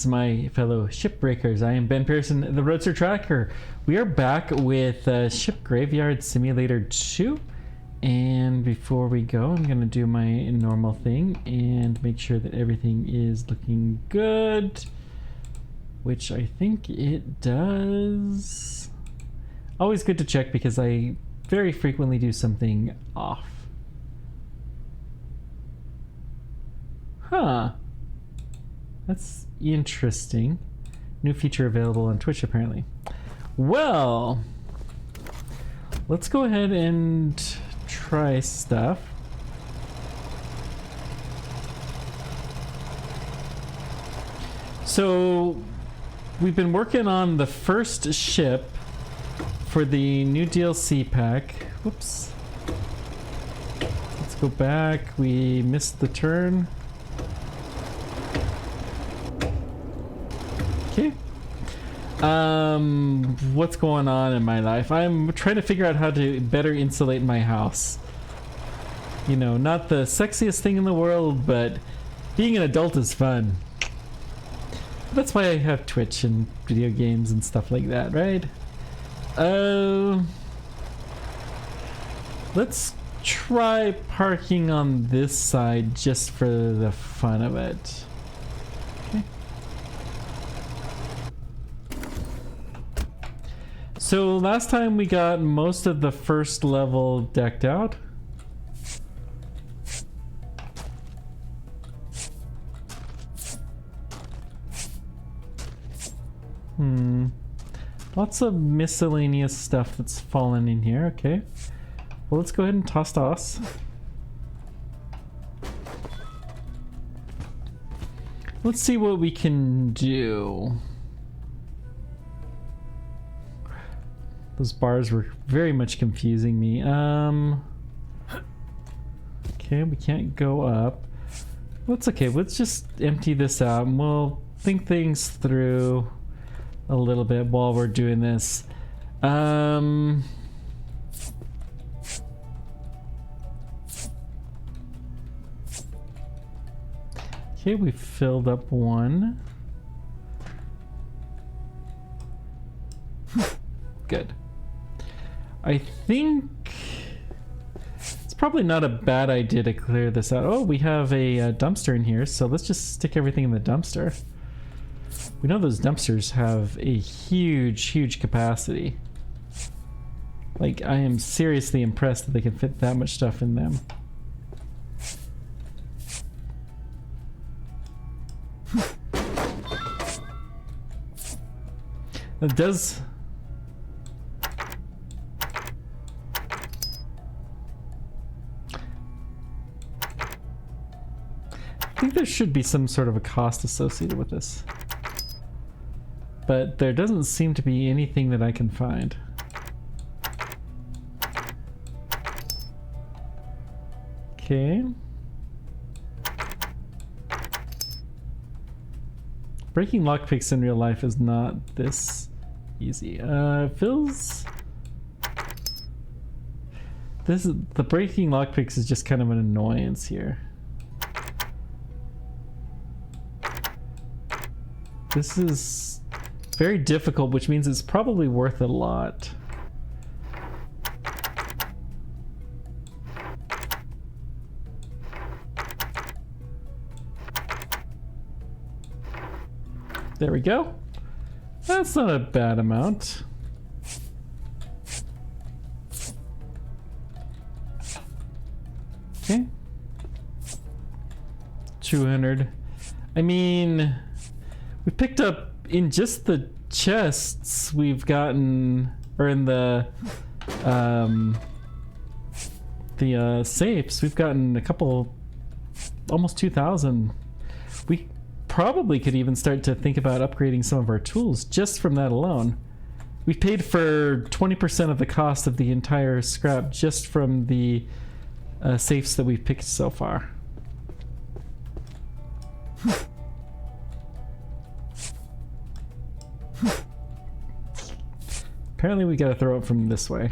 My fellow shipbreakers, I am Ben Pearson, the Roadster Tracker. We are back with Ship Graveyard Simulator 2, and before we go, I'm going to do my normal thing and make sure that everything is looking good, which I think it does. Always good to check because I very frequently do something off. Huh. That's interesting. New feature available on Twitch, apparently. Well, let's go ahead and try stuff. So, we've been working on the first ship for the new DLC pack. Whoops. Let's go back. We missed the turn. Okay. What's going on in my life? I'm trying to figure out how to better insulate my house. You know, not the sexiest thing in the world, but being an adult is fun. That's why I have Twitch and video games and stuff like that, right? Let's try parking on this side just for the fun of it. Okay. So last time we got most of the first level decked out. Lots of miscellaneous stuff that's fallen in here. Okay. Well, let's go ahead and toss. Let's see what we can do. Those bars were very much confusing me. Okay, we can't go up. That's okay. Let's just empty this out and we'll think things through a little bit while we're doing this. Okay, we filled up one. Good. I think it's probably not a bad idea to clear this out. Oh, we have a dumpster in here, so let's just stick everything in the dumpster. We know those dumpsters have a huge capacity. Like, I am seriously impressed that they can fit that much stuff in them. It does... I think there should be some sort of a cost associated with this. But there doesn't seem to be anything that I can find. Okay. Breaking lockpicks in real life is not this easy. Feels... the breaking lockpicks is just kind of an annoyance here. This is very difficult, which means it's probably worth a lot. There we go. That's not a bad amount. Okay. 200. I mean... we picked up in just the chests we've gotten, or in the safes, we've gotten a couple, almost 2,000. We probably could even start to think about upgrading some of our tools just from that alone. We paid for 20% of the cost of the entire scrap just from the safes that we've picked so far. Apparently we gotta throw it from this way.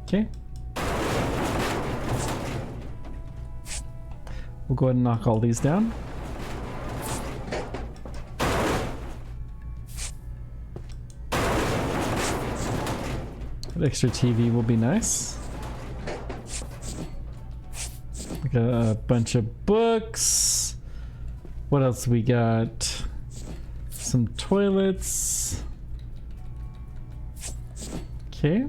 Okay. We'll go ahead and knock all these down. That extra TV will be nice. We got a bunch of books. What else we got? Some toilets. Okay.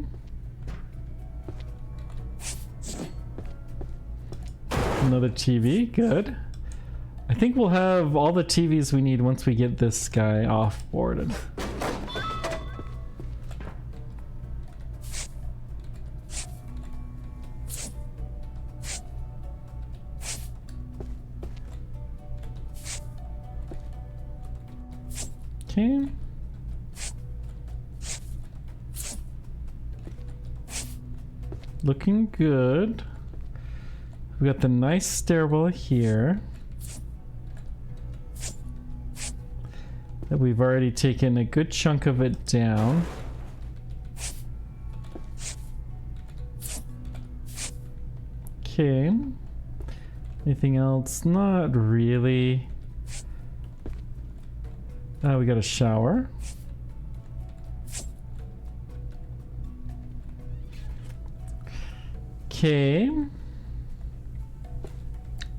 Another TV, good. I think we'll have all the TVs we need once we get this guy off-boarded. Okay. Looking good. We got the nice stairwell here that we've already taken a good chunk of it down. Okay. Anything else? Not really. We got a shower. Okay.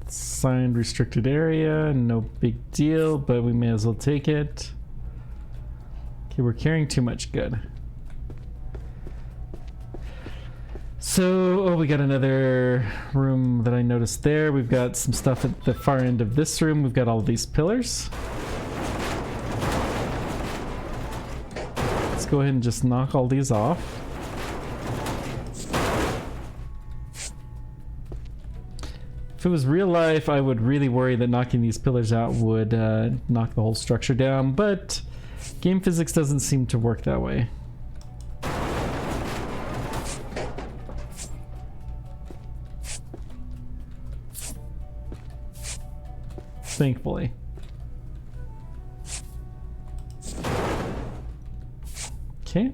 Signed restricted area, no big deal, but we may as well take it. Okay, we're carrying too much, good. So, oh, we got another room that I noticed there. We've got some stuff at the far end of this room. We've got all these pillars. Let's go ahead and just knock all these off. If it was real life, I would really worry that knocking these pillars out would knock the whole structure down, but game physics doesn't seem to work that way. Thankfully. Okay.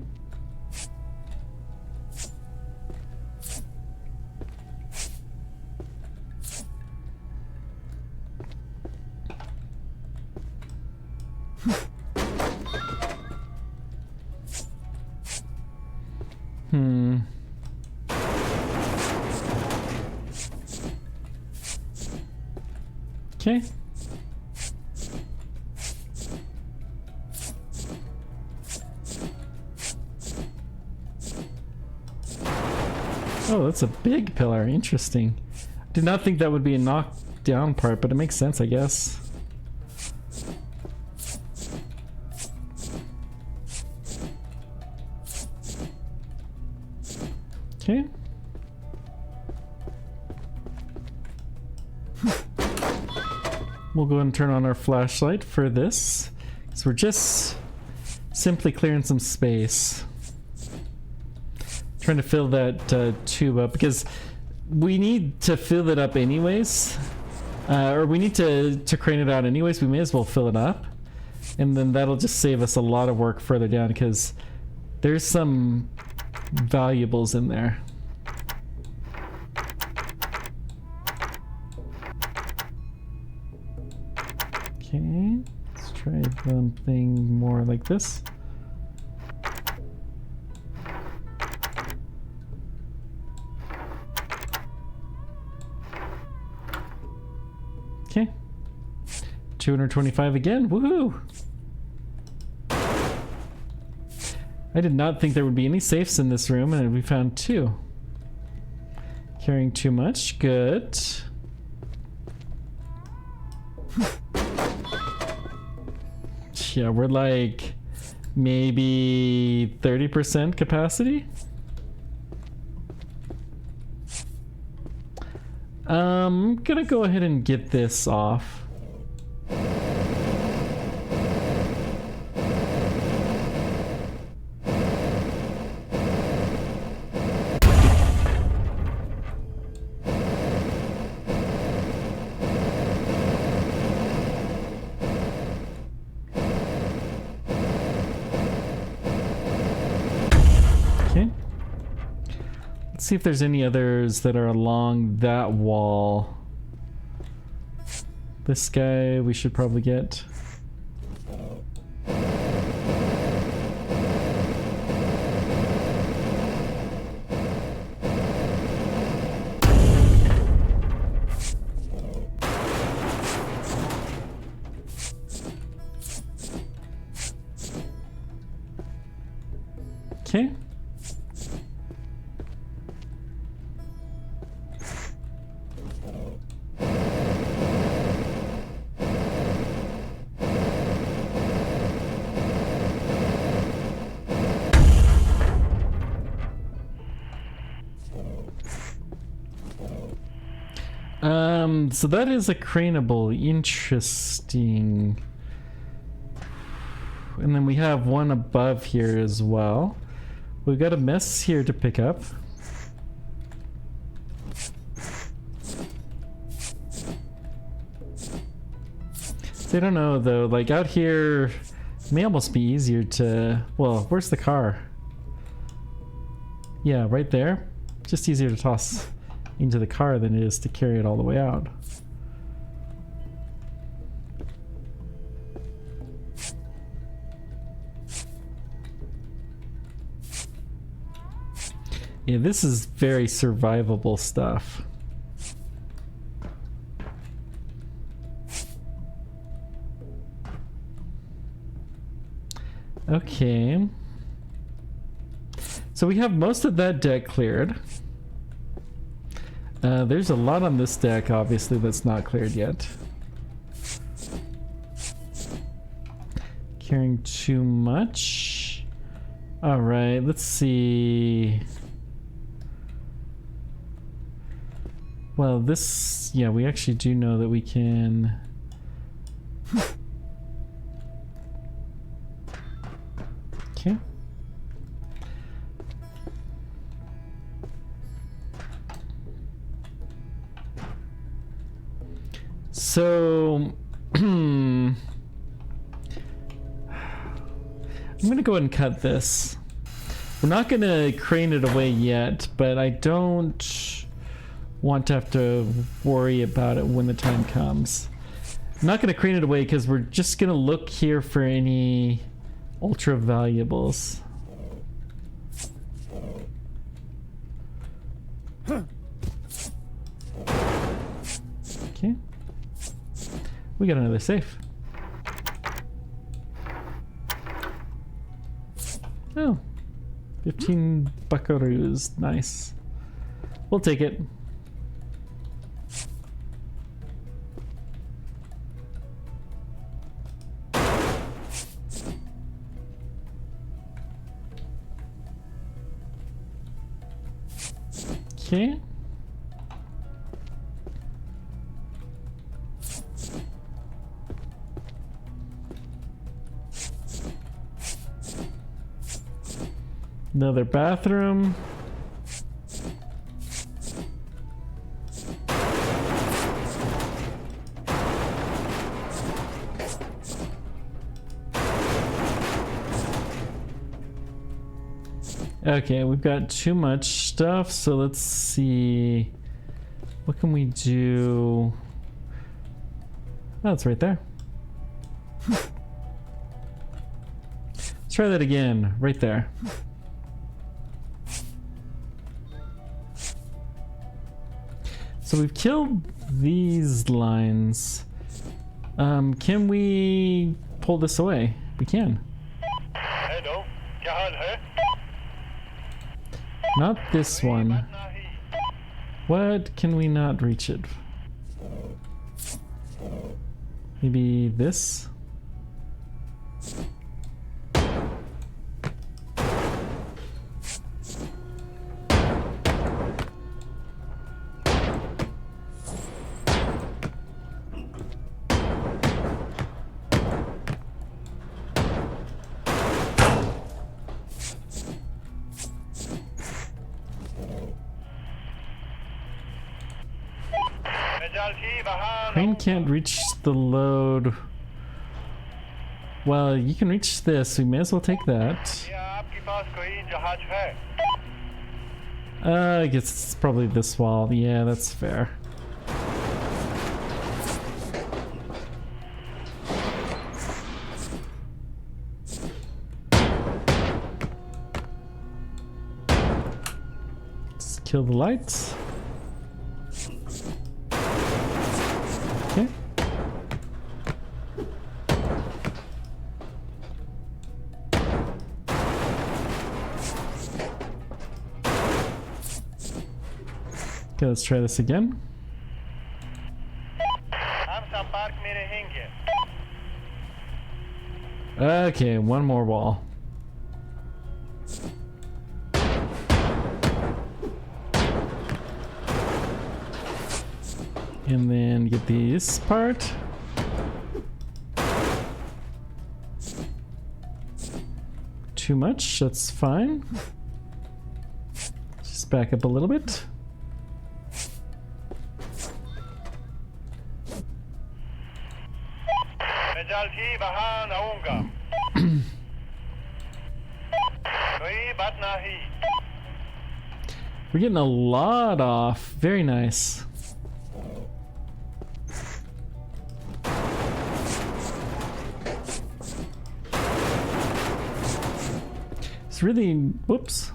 Okay. Oh, that's a big pillar. Interesting. Did not think that would be a knockdown part, but it makes sense, I guess. Okay. We'll go ahead and turn on our flashlight for this, because we're just simply clearing some space. Trying to fill that tube up, because we need to fill it up anyways. Or we need to crane it out anyways. We may as well fill it up. And then that'll just save us a lot of work further down, because there's some valuables in there. Okay, let's try something more like this. Okay, 225 again, woohoo! I did not think there would be any safes in this room, and we found 2. Carrying too much, good. Yeah, we're like maybe 30% capacity. I'm gonna go ahead and get this off. See if there's any others that are along that wall. This guy we should probably get. Okay. So that is a craneable. Interesting. And then we have one above here as well. We've got a mess here to pick up. So I don't know though, like out here, it may almost be easier to, well, where's the car? Yeah, right there. Just easier to toss into the car than it is to carry it all the way out. Yeah, this is very survivable stuff. Okay. So we have most of that deck cleared. There's a lot on this deck, obviously, that's not cleared yet. Carrying too much. Alright, let's see. Well, this, yeah, we actually do know that we can. Okay. So, I'm gonna go ahead and cut this. We're not gonna crane it away yet, but I don't want to have to worry about it when the time comes. I'm not gonna crane it away because we're just gonna look here for any ultra valuables. Okay. We got another safe. Oh, 15 buckaroos. Nice. We'll take it. Okay. Another bathroom. Okay, we've got too much stuff, so let's see. What can we do? Oh, it's right there. Let's try that again, right there. So we've killed these lines. Can we pull this away? We can. Not this one. What can we not reach it? Maybe this? Crane can't reach the load. Well, you can reach this, so we may as well take that. I guess it's probably this wall. Yeah, that's fair. kill the lights. Okay. Okay, let's try this again. Okay, one more wall. And then get this part. Too much, that's fine. Just back up a little bit. We're getting a lot off. Very nice. It's really... Whoops.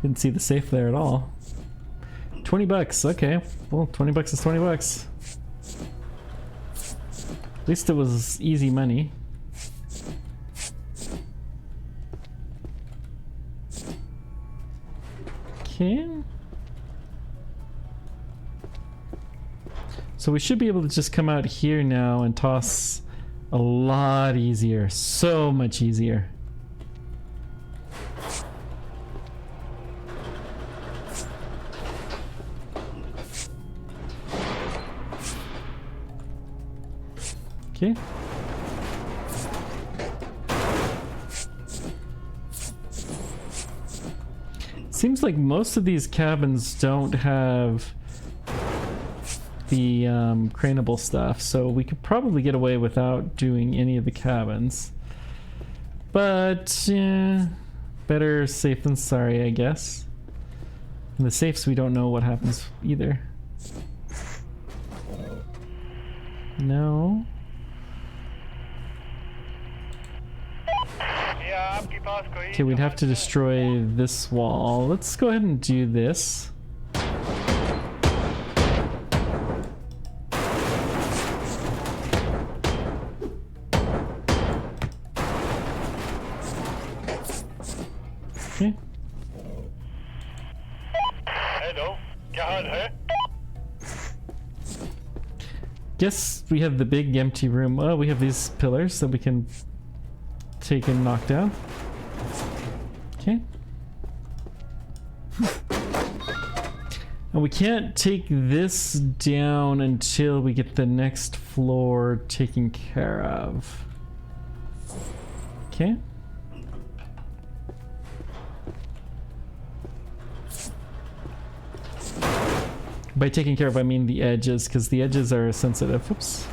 Didn't see the safe there at all. 20 bucks. Okay. Well, 20 bucks is 20 bucks. At least it was easy money. Okay. So we should be able to just come out here now and toss a lot easier. So much easier. Okay. Seems like most of these cabins don't have the craneable stuff, so we could probably get away without doing any of the cabins. But yeah, better safe than sorry, I guess. In the safes, we don't know what happens either. No. Okay, we'd have to destroy this wall. Let's go ahead and do this. Okay. Hello, क्या हाल है? Guess we have the big empty room. Oh, we have these pillars that we can take and knock down. Okay. And we can't take this down until we get the next floor taken care of. Okay. By taking care of, I mean the edges, because the edges are sensitive. Oops.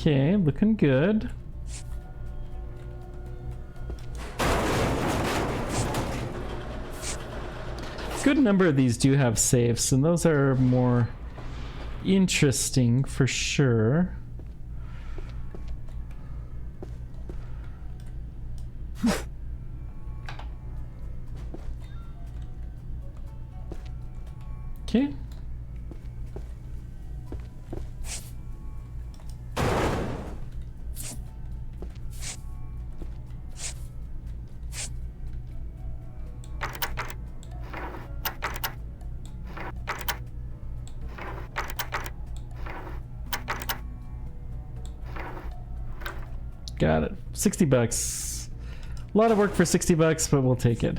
Okay, looking good. Good number of these do have safes, and those are more interesting for sure. Okay. Got it. 60 bucks. A lot of work for 60 bucks, but we'll take it.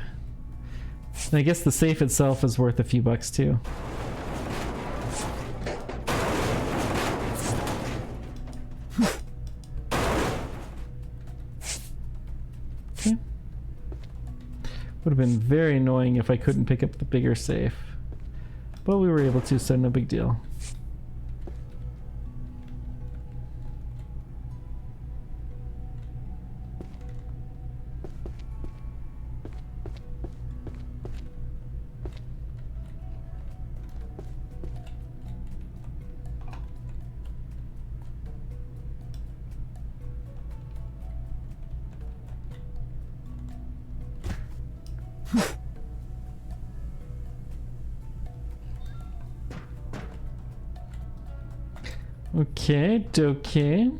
And I guess the safe itself is worth a few bucks too. Okay. Would have been very annoying if I couldn't pick up the bigger safe. But we were able to, so no big deal. Okay, okay.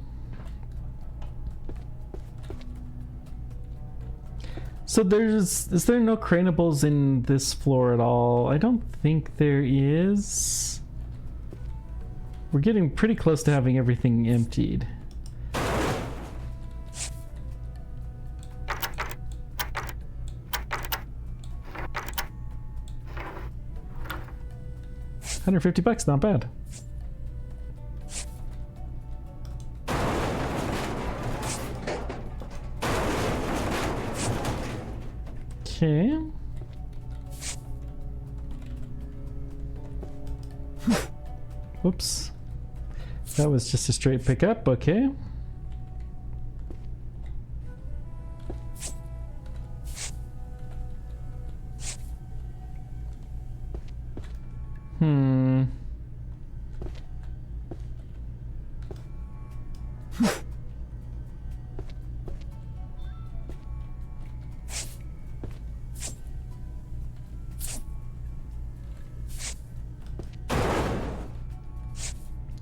So is there no craneables in this floor at all? I don't think there is. We're getting pretty close to having everything emptied. $150, not bad. Okay. Whoops. That was just a straight pickup, okay.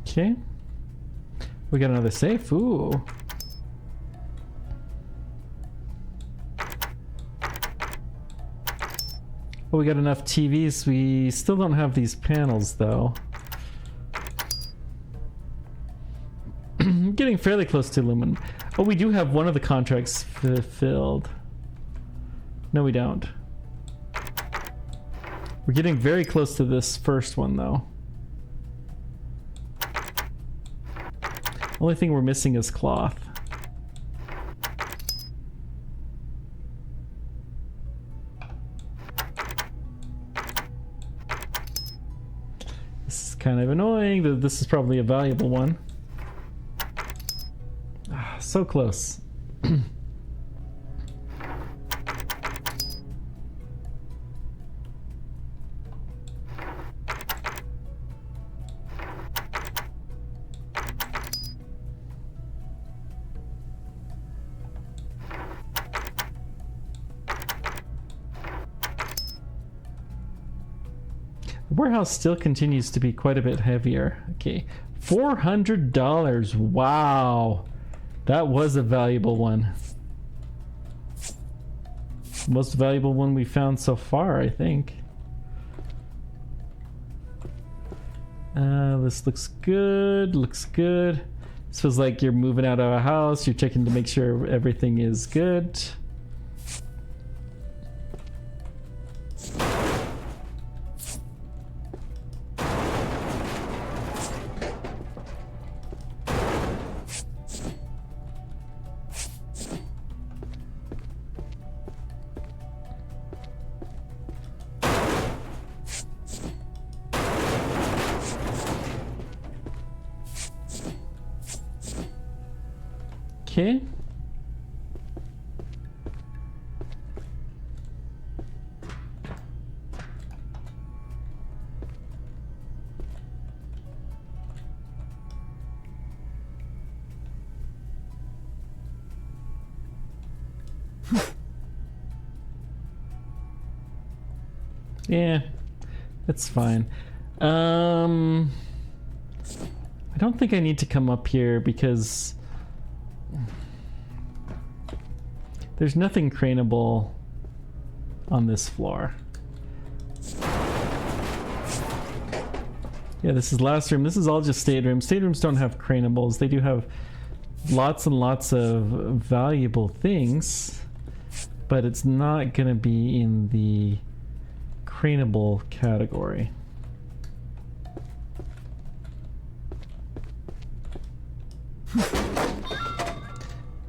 Okay. We got another safe. Ooh. Oh, we got enough TVs. We still don't have these panels, though. I'm getting fairly close to aluminum. Oh, we do have one of the contracts filled. No, we don't. We're getting very close to this first one, though. Only thing we're missing is cloth. This is kind of annoying. This is probably a valuable one. Ah, so close. The warehouse still continues to be quite a bit heavier. Okay, $400. Wow, that was a valuable one. Most valuable one we found so far, I think. This looks good. Looks good. This feels like you're moving out of a house. You're checking to make sure everything is good. Okay. Yeah, that's fine. I don't think I need to come up here because there's nothing craneable on this floor. Yeah, this is last room. This is all just staterooms. Staterooms don't have craneables. They do have lots and lots of valuable things, but it's not gonna be in the craneable category.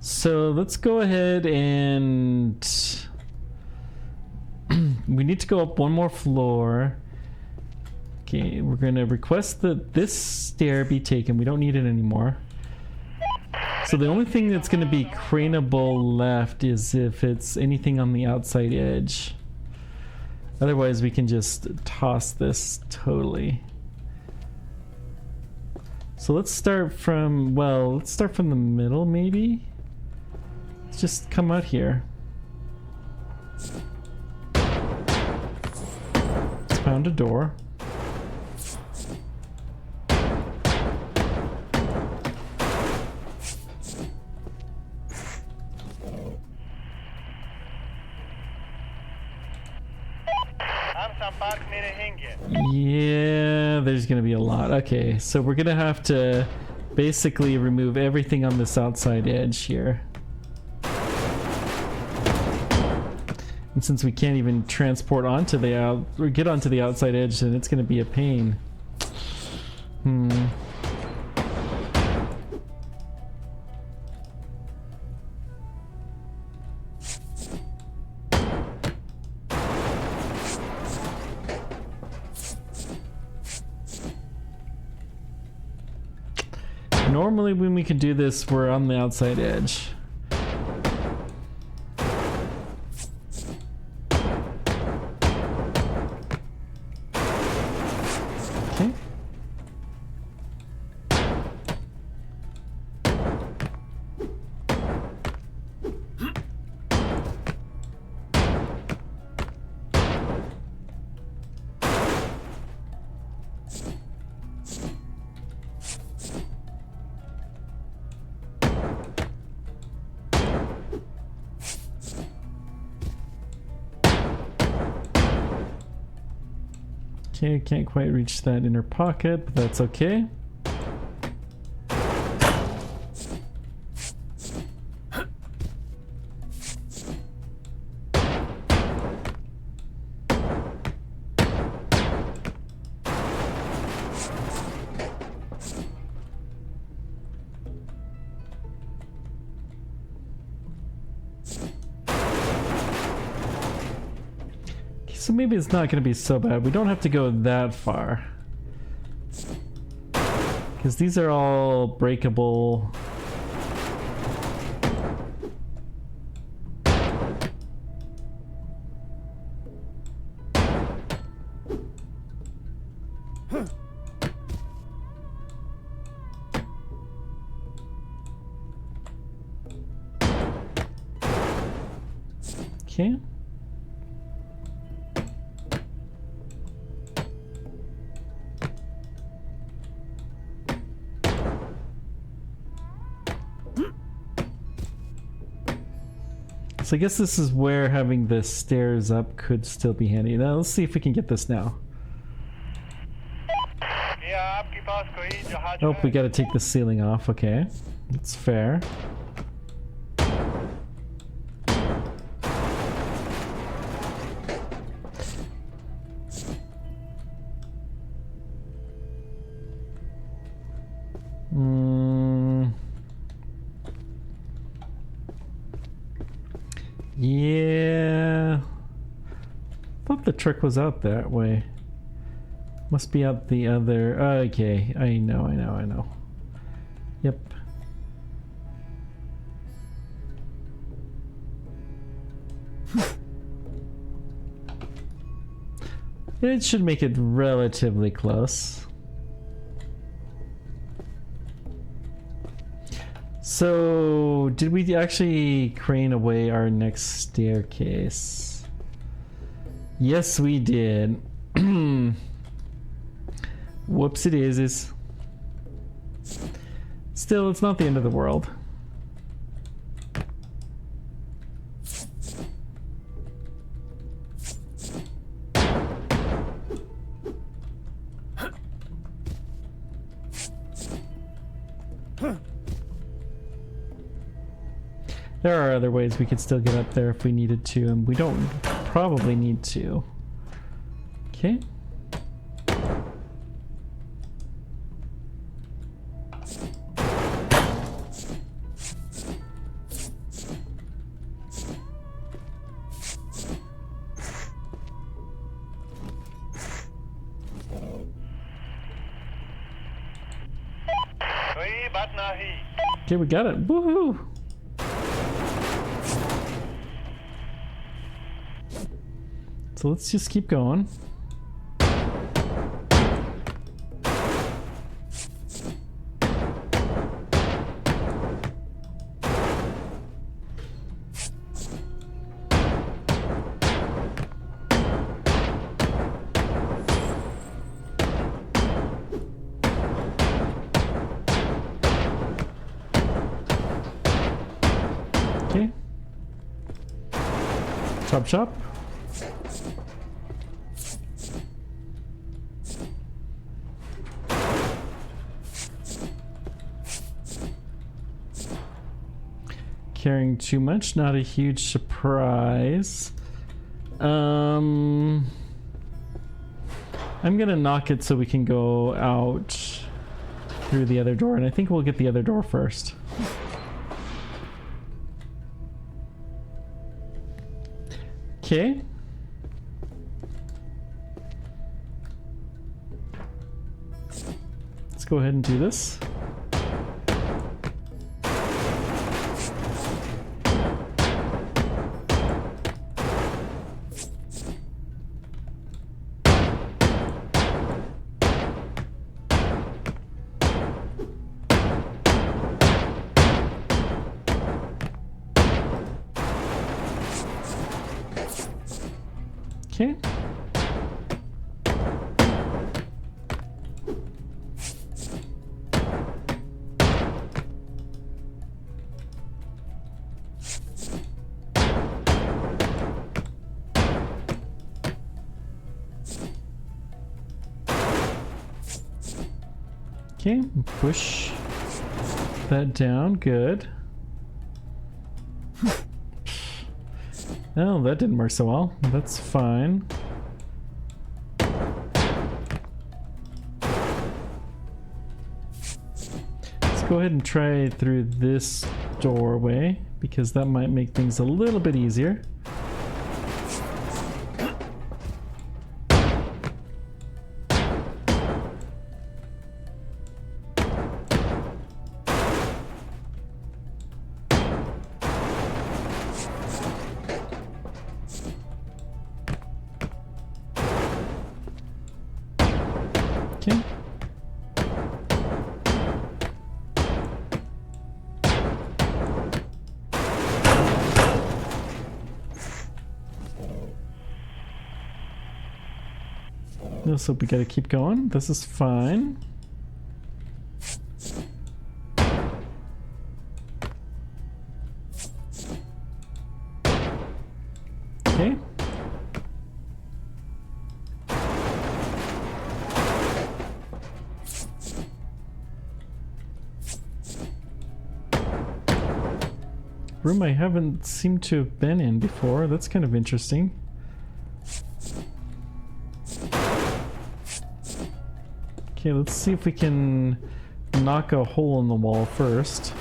So let's go ahead and we need to go up one more floor. Okay, we're gonna request that this stair be taken. We don't need it anymore. So the only thing that's gonna be craneable left is if it's anything on the outside edge. Otherwise we can just toss this totally. So let's start from, well, let's start from the middle maybe? Let's just come out here. Let's pound a door. park nere hängen. Yeah, there's gonna be a lot. Okay, so we're gonna have to basically remove everything on this outside edge here. And since we can't even transport onto the or get onto the outside edge, then it's gonna be a pain. Normally when we can do this, we're on the outside edge. Okay. Okay, can't quite reach that inner pocket, but that's okay. So maybe it's not going to be so bad. We don't have to go that far. Because these are all breakable. Okay. So I guess this is where having the stairs up could still be handy. Now let's see if we can get this now. क्या आपके पास कोई जहाज Oh, है? we gotta take the ceiling off. Okay. That's fair. Yeah. Thought the trick was out that way. Must be out the other. Okay, I know. Yep. It should make it relatively close. So, did we actually crane away our next staircase? Yes, we did. Whoops, it is. Still, it's not the end of the world. There are other ways we could still get up there if we needed to, and we don't probably need to. Okay. कोई बात नहीं. Okay, we got it. Woohoo! So let's just keep going. Okay. Chop chop. caring too much. Not a huge surprise. I'm gonna knock it so we can go out through the other door, and I think we'll get the other door first. Okay. Let's go ahead and do this. Okay. Okay, push that down, good. Oh, that didn't work so well. That's fine. Let's go ahead and try through this doorway, because that might make things a little bit easier. Okay. So we gotta keep going. This is fine. Okay. Room I haven't seemed to have been in before. That's kind of interesting. Okay, let's see if we can knock a hole in the wall first.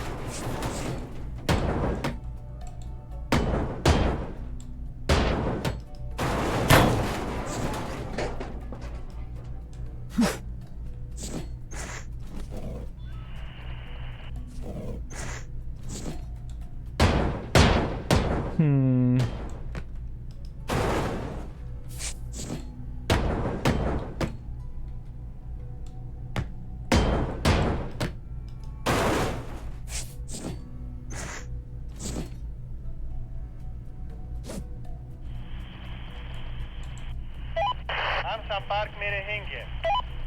हम संपर्क में रहेंगे.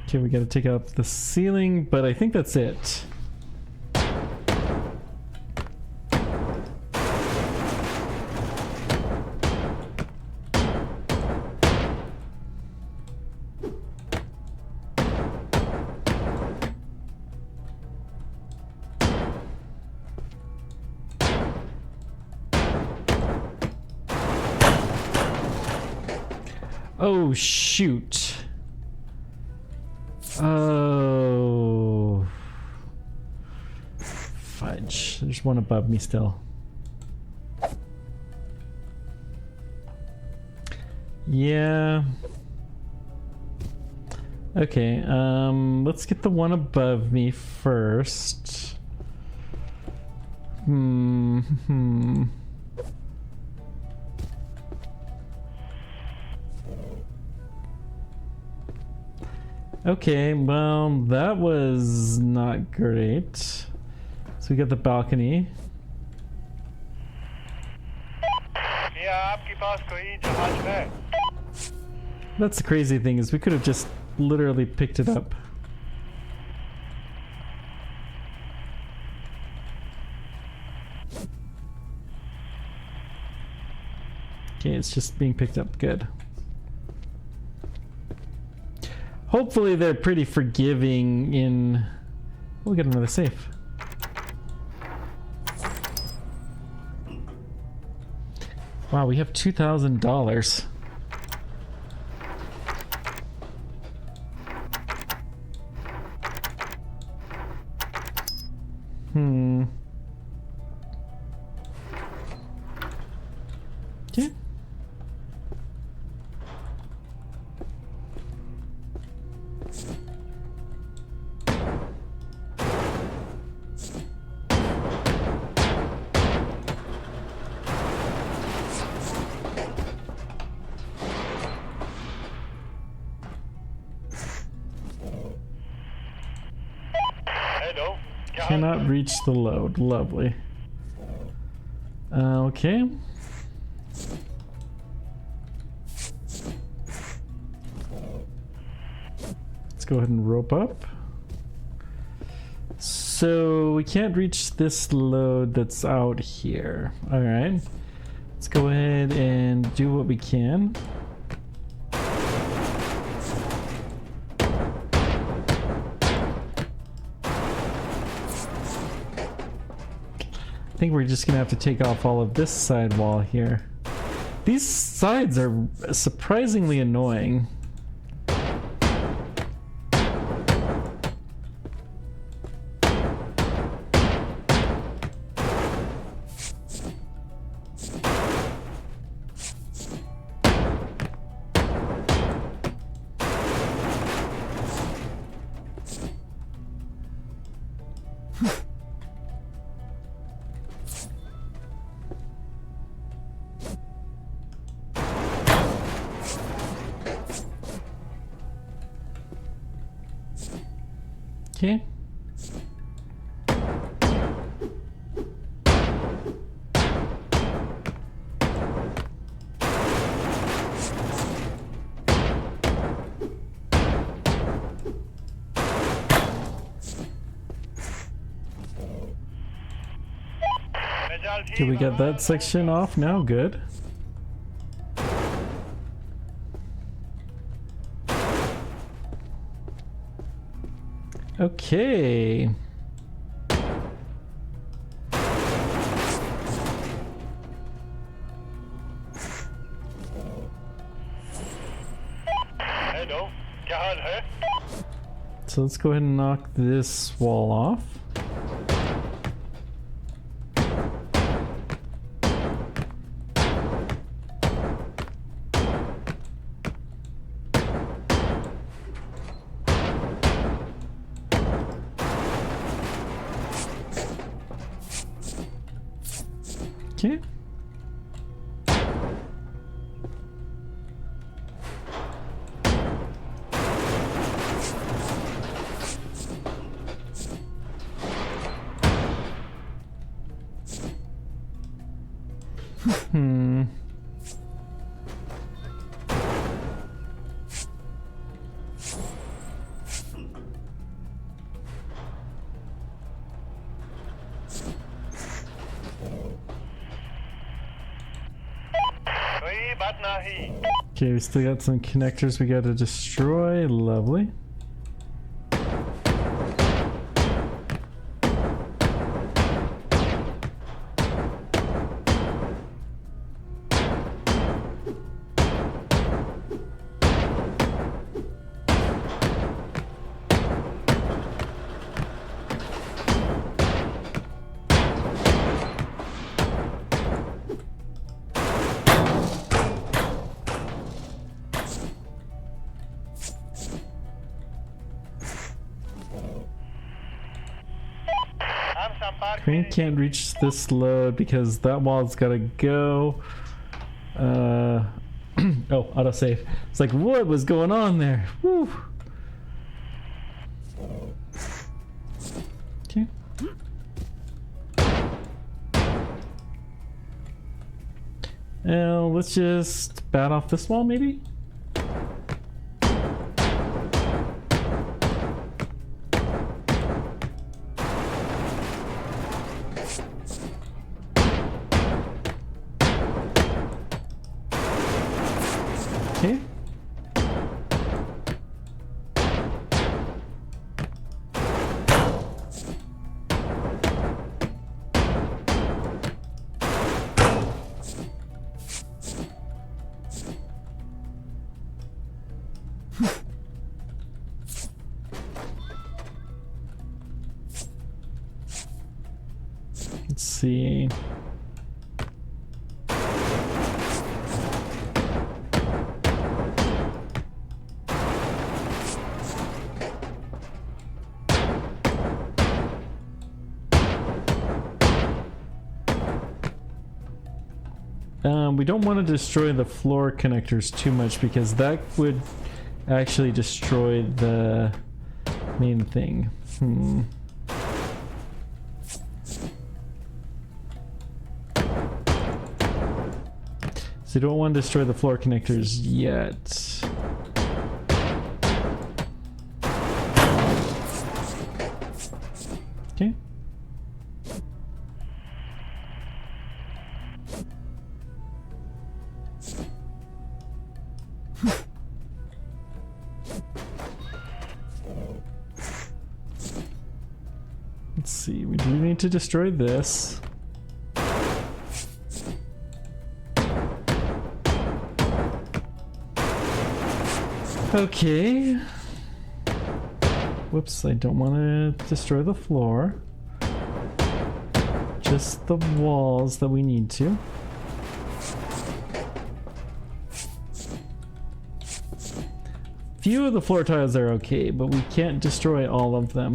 Okay, we gotta take out the ceiling, but I think that's it. Oh, shoot. Oh. Fudge. There's one above me still. Yeah. Okay, let's get the one above me first. Okay, well, that was not great. So we got the balcony. क्या आपके पास कोई जहाज है? That's the crazy thing, is we could have just literally picked it up. Okay, it's just being picked up. Good. Hopefully they're pretty forgiving in... We'll get another safe. Wow, we have $2,000. Okay. Hello. Cannot reach the load. Lovely. Okay. Let's go ahead and rope up. So we can't reach this load that's out here. All right. Let's go ahead and do what we can. I think we're just gonna have to take off all of this side wall here. These sides are surprisingly annoying. Okay. Did we get that section off now? Good. Okay. Hello क्या हाल है So let's go ahead and knock this wall off. Okay. कोई बात नहीं Okay, we still got some connectors we got to destroy. Lovely. हम संपर्क Crane can't reach this load because that wall's gotta go. Oh, autosave. It's like, what was going on there? Woo. Okay. Now let's just bat off this wall, maybe? Okay. see. We don't want to destroy the floor connectors too much because that would actually destroy the main thing. So you don't want to destroy the floor connectors yet. Okay. Let's see, we do need to destroy this. Okay. Whoops, I don't want to destroy the floor. Just the walls that we need to. Few of the floor tiles are okay, but we can't destroy all of them.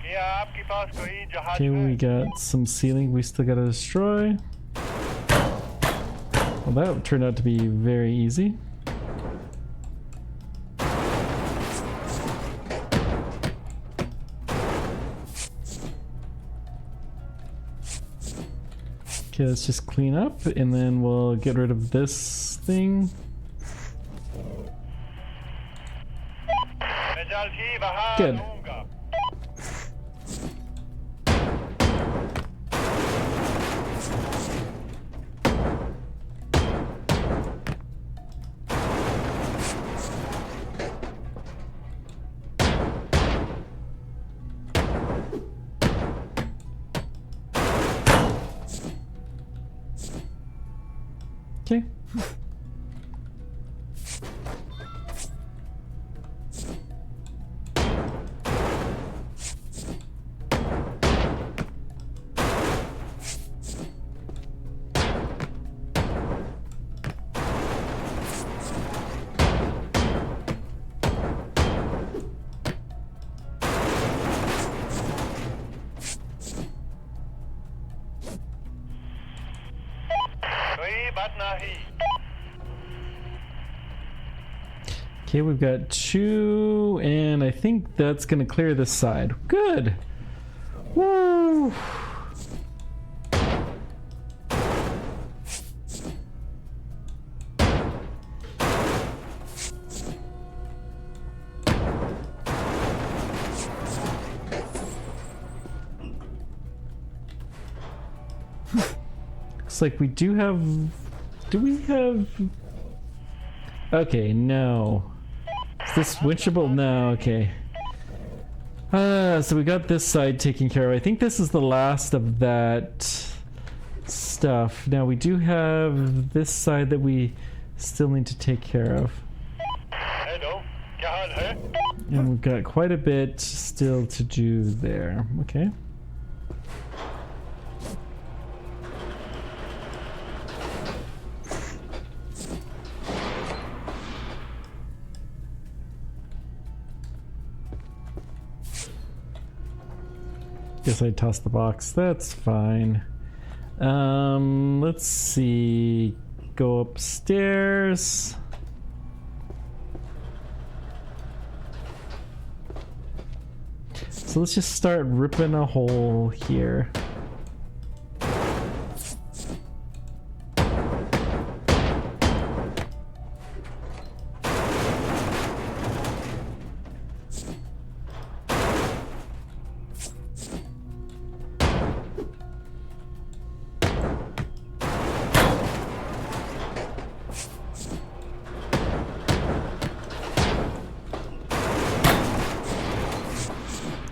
क्या आपके पास कोई जहाज Okay, है? we got some ceiling we still gotta destroy. Well, that turned out to be very easy. Okay, let's just clean up and then we'll get rid of this thing. मैं जल्द ही वहाँ Good. आऊँगा। Okay. कोई बात नहीं। Okay, we've got 2, and I think that's gonna clear this side. Good. Woo! Looks like we do have. Do we have? Okay, no. Is this winchable? No, okay. So we got this side taken care of. I think this is the last of that stuff. Now we do have this side that we still need to take care of. Hello, क्या हाल है? And we've got quite a bit still to do there. Okay. Guess I tossed the box. That's fine. Let's see. Go upstairs. So let's just start ripping a hole here.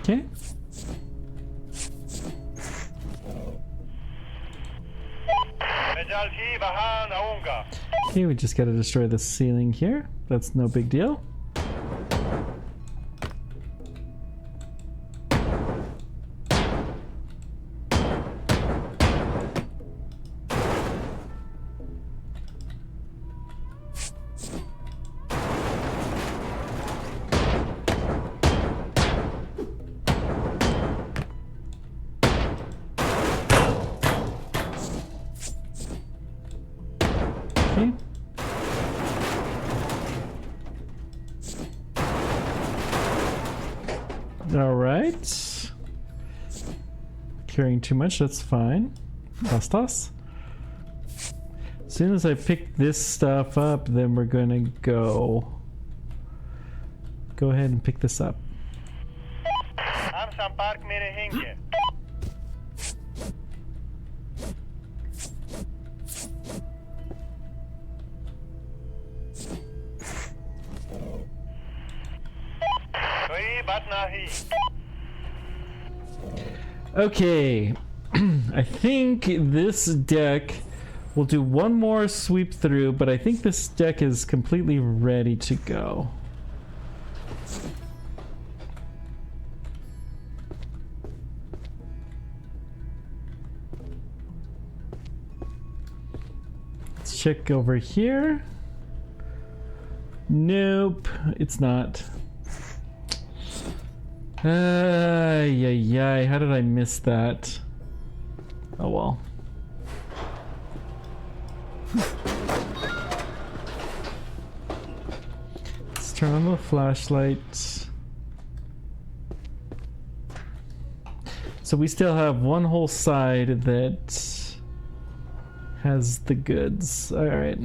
Okay. jalsi bahan aunga. Okay, we just gotta destroy the ceiling here. That's no big deal. Okay. All right. Carrying too much, that's fine. Toss. As soon as I pick this stuff up, then we're gonna go ahead and pick this up. Am sampark mere hinge. Koi bat nahi. Okay, I think this deck will do one more sweep through, but I think this deck is completely ready to go. Let's check over here. Nope, it's not. Yeah, how did I miss that? Oh well. Let's turn on the flashlight. So we still have one whole side that has the goods. Alright.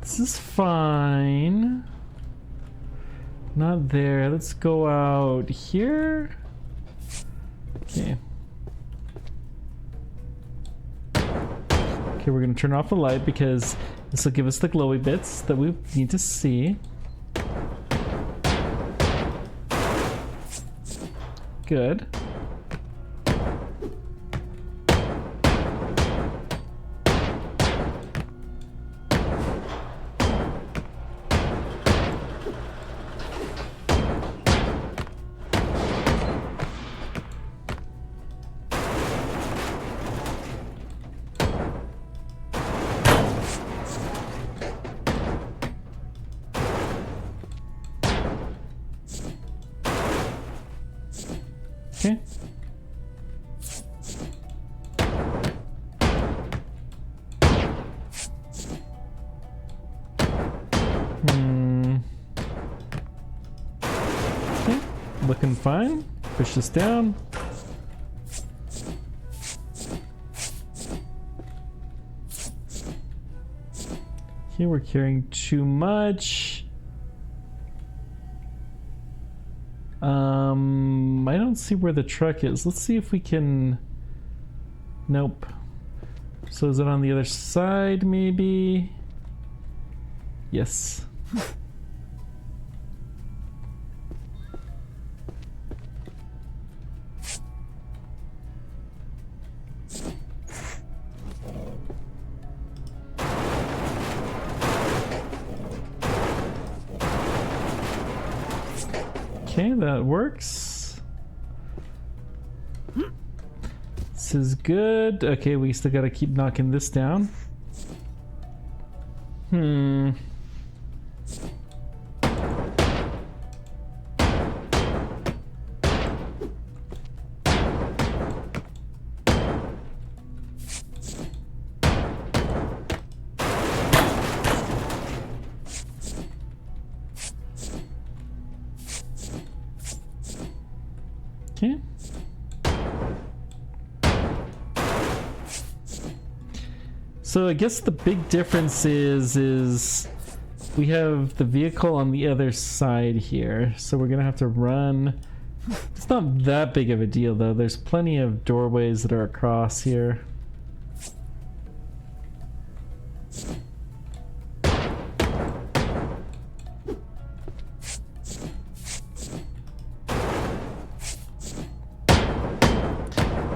This is fine. Not there. Let's go out here. Okay. Okay, we're gonna turn off the light because this will give us the glowy bits that we need to see. Good. Okay. Okay. Looking fine. Push this down. Okay, we're carrying too much. I don't see where the truck is. Let's see if we can... Nope. So is it on the other side, maybe? Yes. Okay, that works. This is good. Okay, we still gotta keep knocking this down. Okay. So I guess the big difference is we have the vehicle on the other side here. So we're gonna have to run. It's not that big of a deal though. There's plenty of doorways that are across here.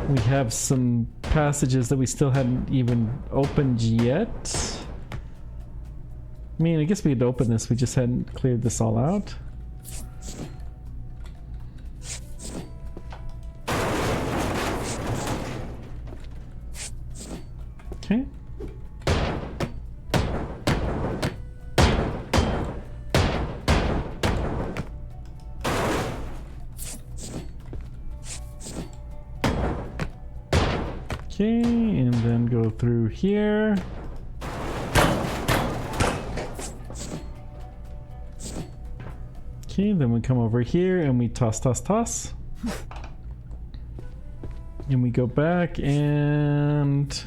We have some passages that we still hadn't even opened yet. I mean, I guess we could open this, we just hadn't cleared this all out. Okay. Okay, and then go through here. Okay, then we come over here and we toss, toss, toss. And we go back and...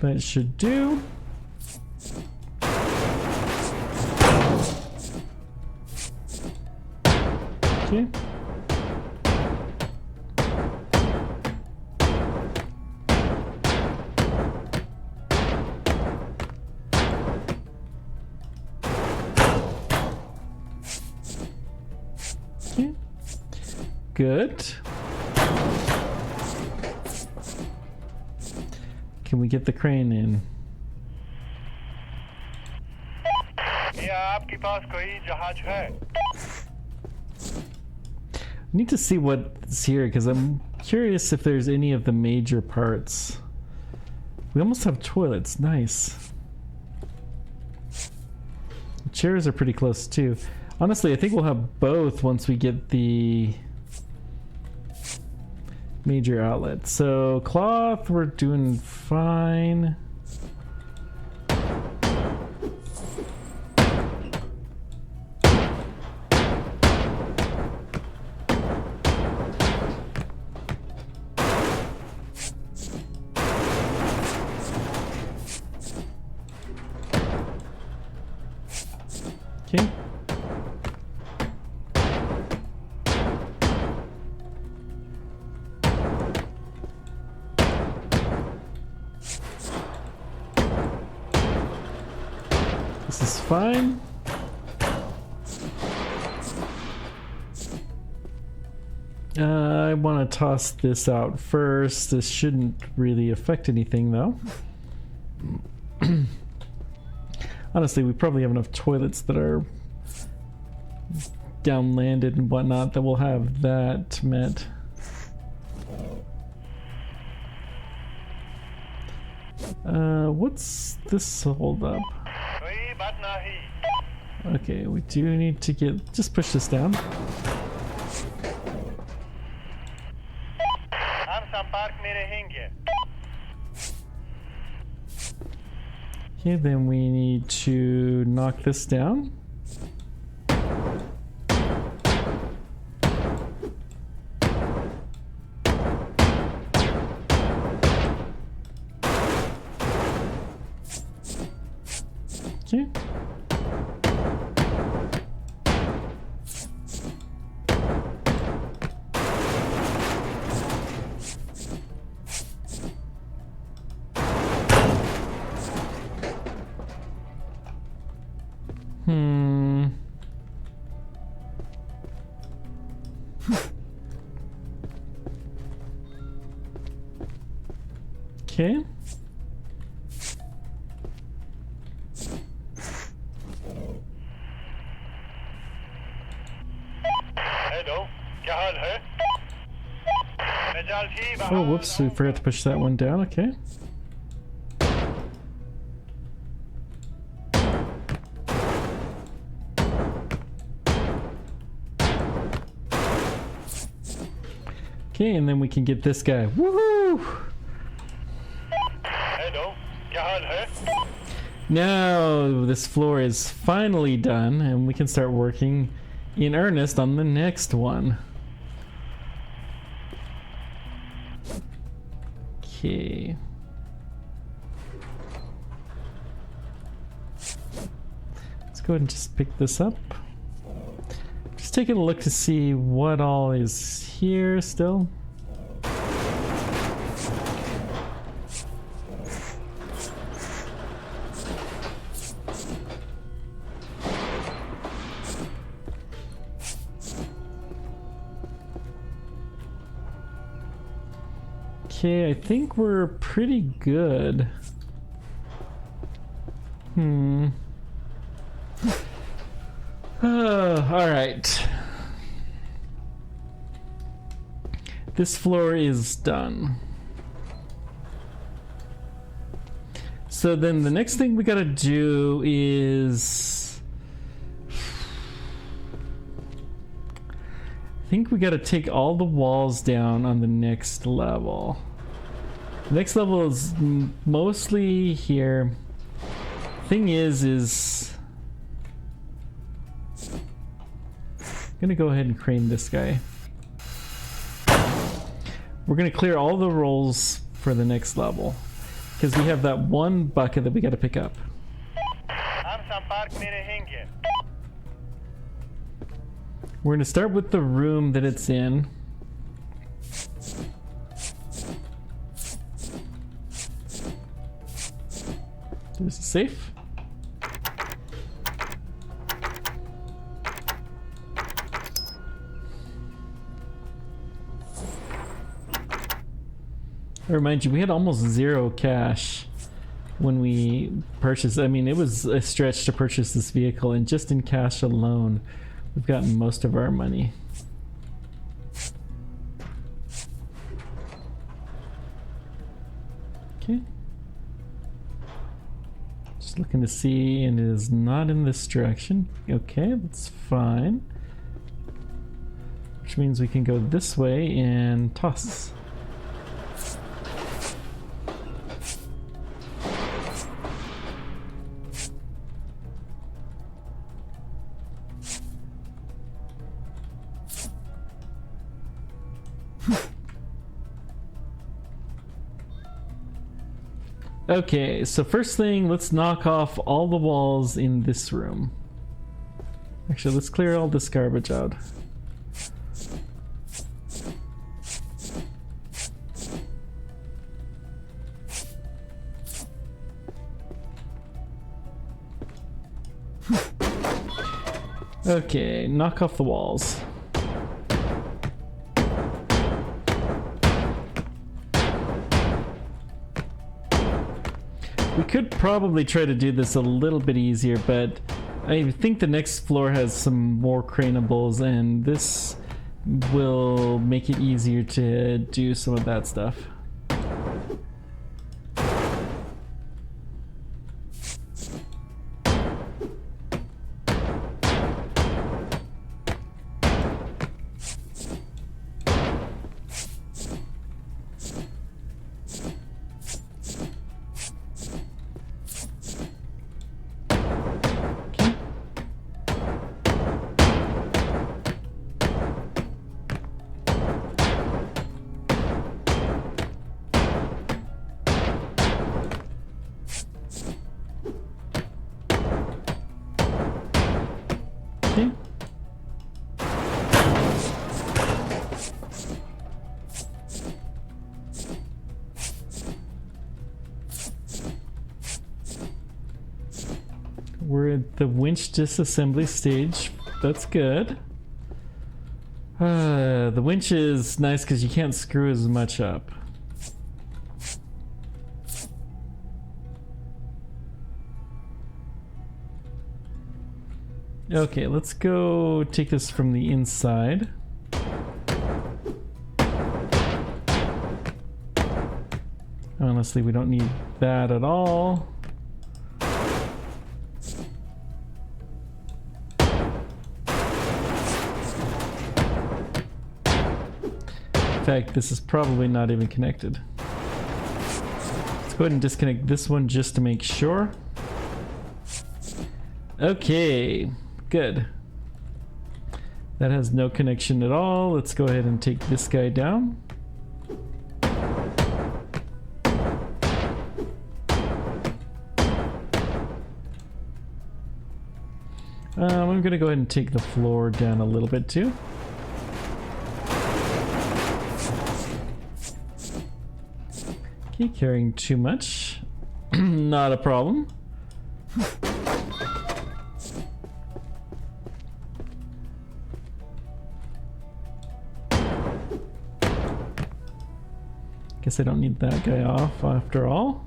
that should do. Okay. Okay. Good. Can we get the crane in? क्या आपके पास कोई जहाज है? I need to see what's here because I'm curious if there's any of the major parts. We almost have toilets. Nice. The chairs are pretty close too. Honestly, I think we'll have both once we get the major outlet. So cloth, we're doing fine. Okay. This is fine. I want to toss this out first. This shouldn't really affect anything though. Honestly, we probably have enough toilets that are downlanded and whatnot that will have that met. What's this hold up? कोई बात नहीं. Okay, we do need to get, just push this down. हम संपर्क में रहेंगे. Okay, then we need to knock this down. Okay. Okay. Hello, क्या हाल है? मैं जाल की बाहर. Oh, whoops, we forgot to push that one down. Okay. Okay, and then we can get this guy. Woohoo! Hello, क्या हाल है? Now this floor is finally done and we can start working in earnest on the next one. Okay. Let's go ahead and just pick this up. Just just taking a look to see what all is here still. Okay, I think we're pretty good. All right. This floor is done. So then the next thing we gotta do is... I think we gotta take all the walls down on the next level. The next level is mostly here. Thing is I'm gonna go ahead and crane this guy. We're gonna clear all the rolls for the next level because we have that one bucket that we gotta pick up. We're gonna start with the room that it's in. There's a safe. I remind you, we had almost 0 cash when we purchased. I mean, it was a stretch to purchase this vehicle, and just in cash alone, we've gotten most of our money. Okay. Just looking to see, and it is not in this direction. Okay, that's fine. Which means we can go this way and toss. Okay, so first thing, let's knock off all the walls in this room. Actually, let's clear all this garbage out. Okay, knock off the walls. We could probably try to do this a little bit easier, but I think the next floor has some more craneables, and this will make it easier to do some of that stuff. Okay. We're at the winch disassembly stage. That's good. The winch is nice because you can't screw as much up. Okay, let's go take this from the inside. Honestly, we don't need that at all. In fact, this is probably not even connected. Let's go ahead and disconnect this one just to make sure. Okay, good. That has no connection at all. Let's go ahead and take this guy down. I'm gonna go ahead and take the floor down a little bit too. Okay, carrying too much. Not a problem. Guess I don't need that guy off after all.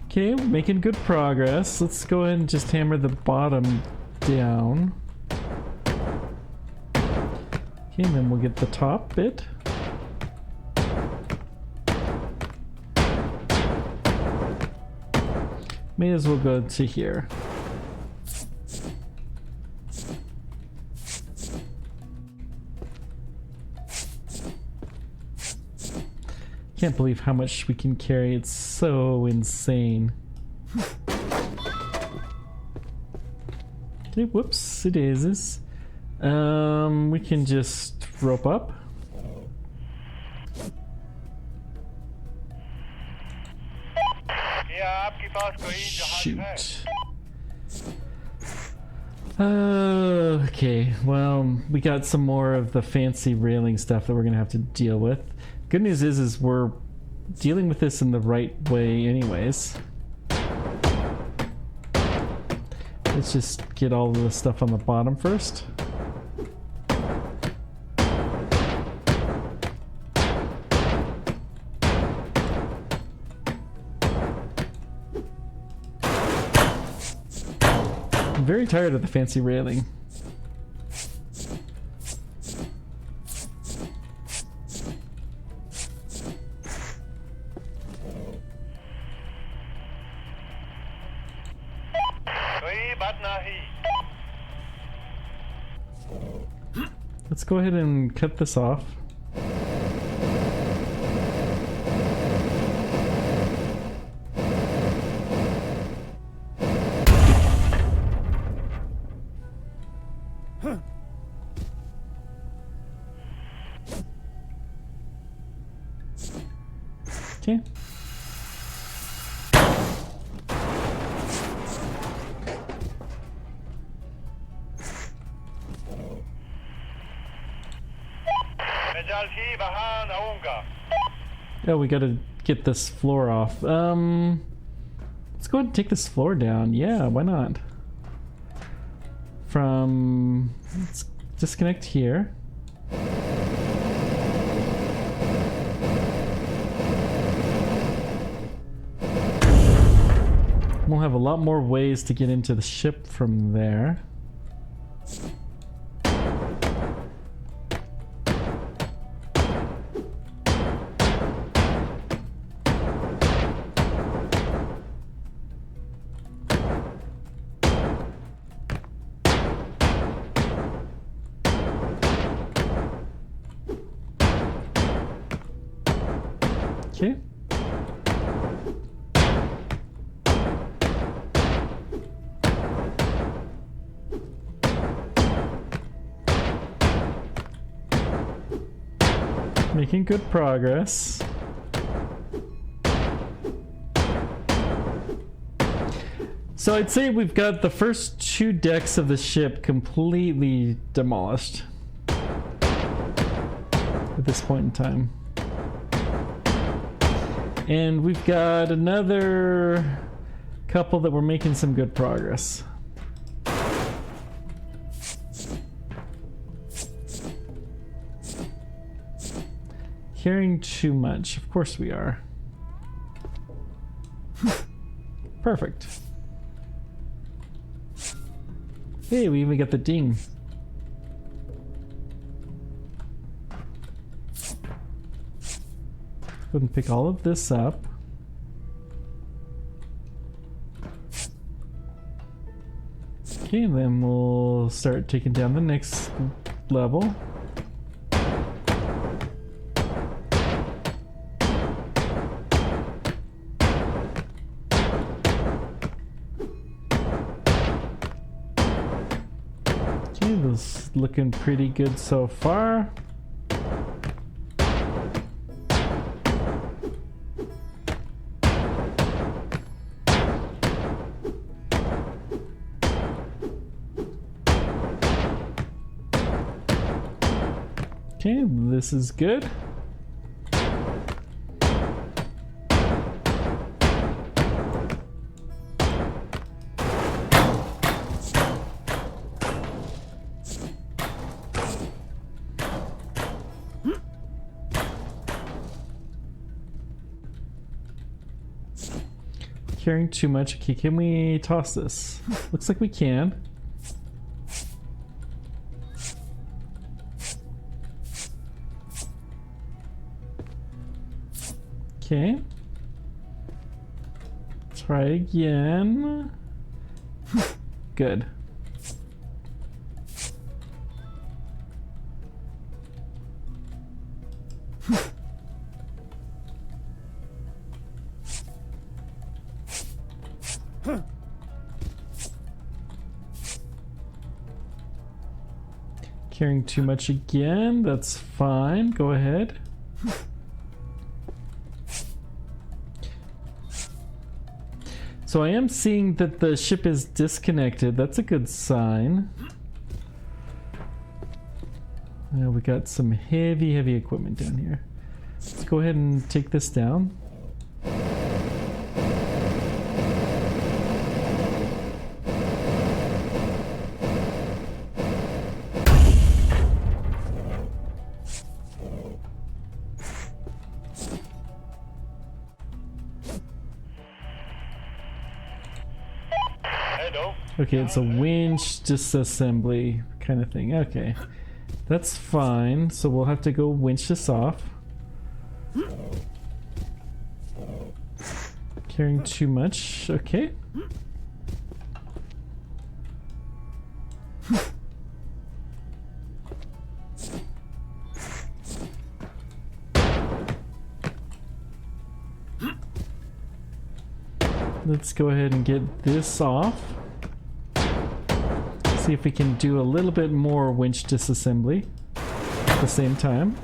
Okay, we're making good progress. Let's go ahead and just hammer the bottom down. Okay, and then we'll get the top bit. May as well go to here. Can't believe how much we can carry. It's so insane. Okay, whoops, it is. We can just rope up. क्या आपके पास कोई जहाज है? Shoot. Okay, well, we got some more of the fancy railing stuff that we're gonna have to deal with. Good news is we're dealing with this in the right way anyways. Let's just get all of the stuff on the bottom first. I'm very tired of the fancy railing. Let's go ahead and cut this off. Okay. Oh, we gotta get this floor off. Let's go ahead and take this floor down. Yeah, why not? Let's disconnect here. We'll have a lot more ways to get into the ship from there. Okay. Making good progress. So I'd say we've got the first two decks of the ship completely demolished at this point in time. And we've got another couple that we're making some good progress. Carrying too much. Of course we are. Perfect. Hey, we even got the ding. Go ahead and pick all of this up. Okay, and then we'll start taking down the next level. Okay, this is looking pretty good so far. Okay, this is good. Carrying too much. Okay, can we toss this? Looks like we can. Okay. Try again. Good. Carrying too much again. That's fine. Go ahead. So I am seeing that the ship is disconnected. That's a good sign. We got some heavy equipment down here. Let's go ahead and take this down. Hello. Okay, it's a winch disassembly kind of thing. Okay, that's fine. So we'll have to go winch this off. Carrying too much. Okay. Let's go ahead and get this off. See if we can do a little bit more winch disassembly at the same time.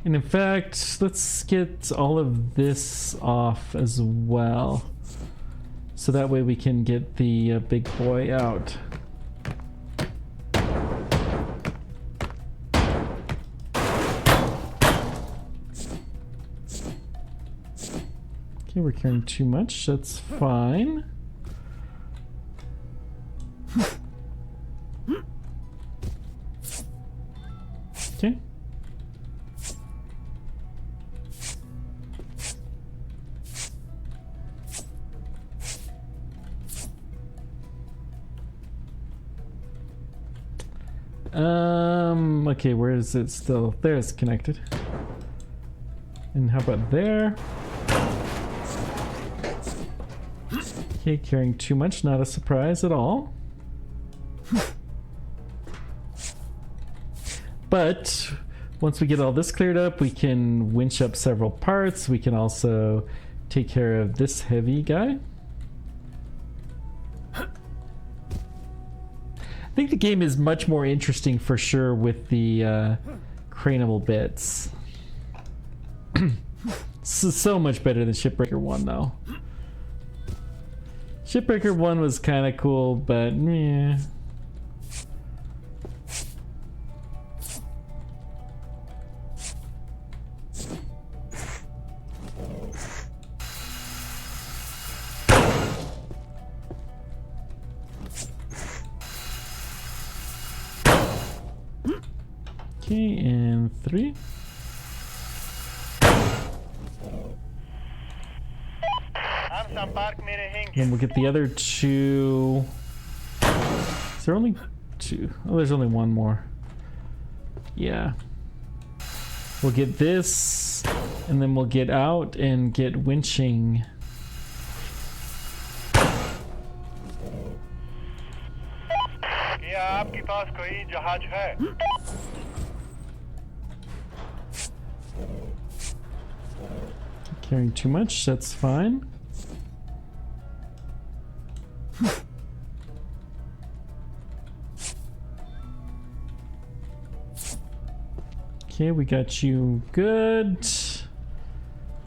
And in fact, let's get all of this off as well. So that way we can get the big boy out. Okay, we're carrying too much. That's fine. Okay. Okay, where is it still? There, it's connected. And how about there? Okay, carrying too much, not a surprise at all. But once we get all this cleared up, we can winch up several parts. We can also take care of this heavy guy. I think the game is much more interesting for sure with the craneable bits. So much better than Shipbreaker 1 though. Shipbreaker 1 was kind of cool, but meh. Okay, and 3. Then we'll get the other 2. Is there only 2? Oh, there's only one more. Yeah. We'll get this, and then we'll get out and get winching. क्या आपके पास कोई जहाज है? Carrying too much, that's fine. Okay, we got you good.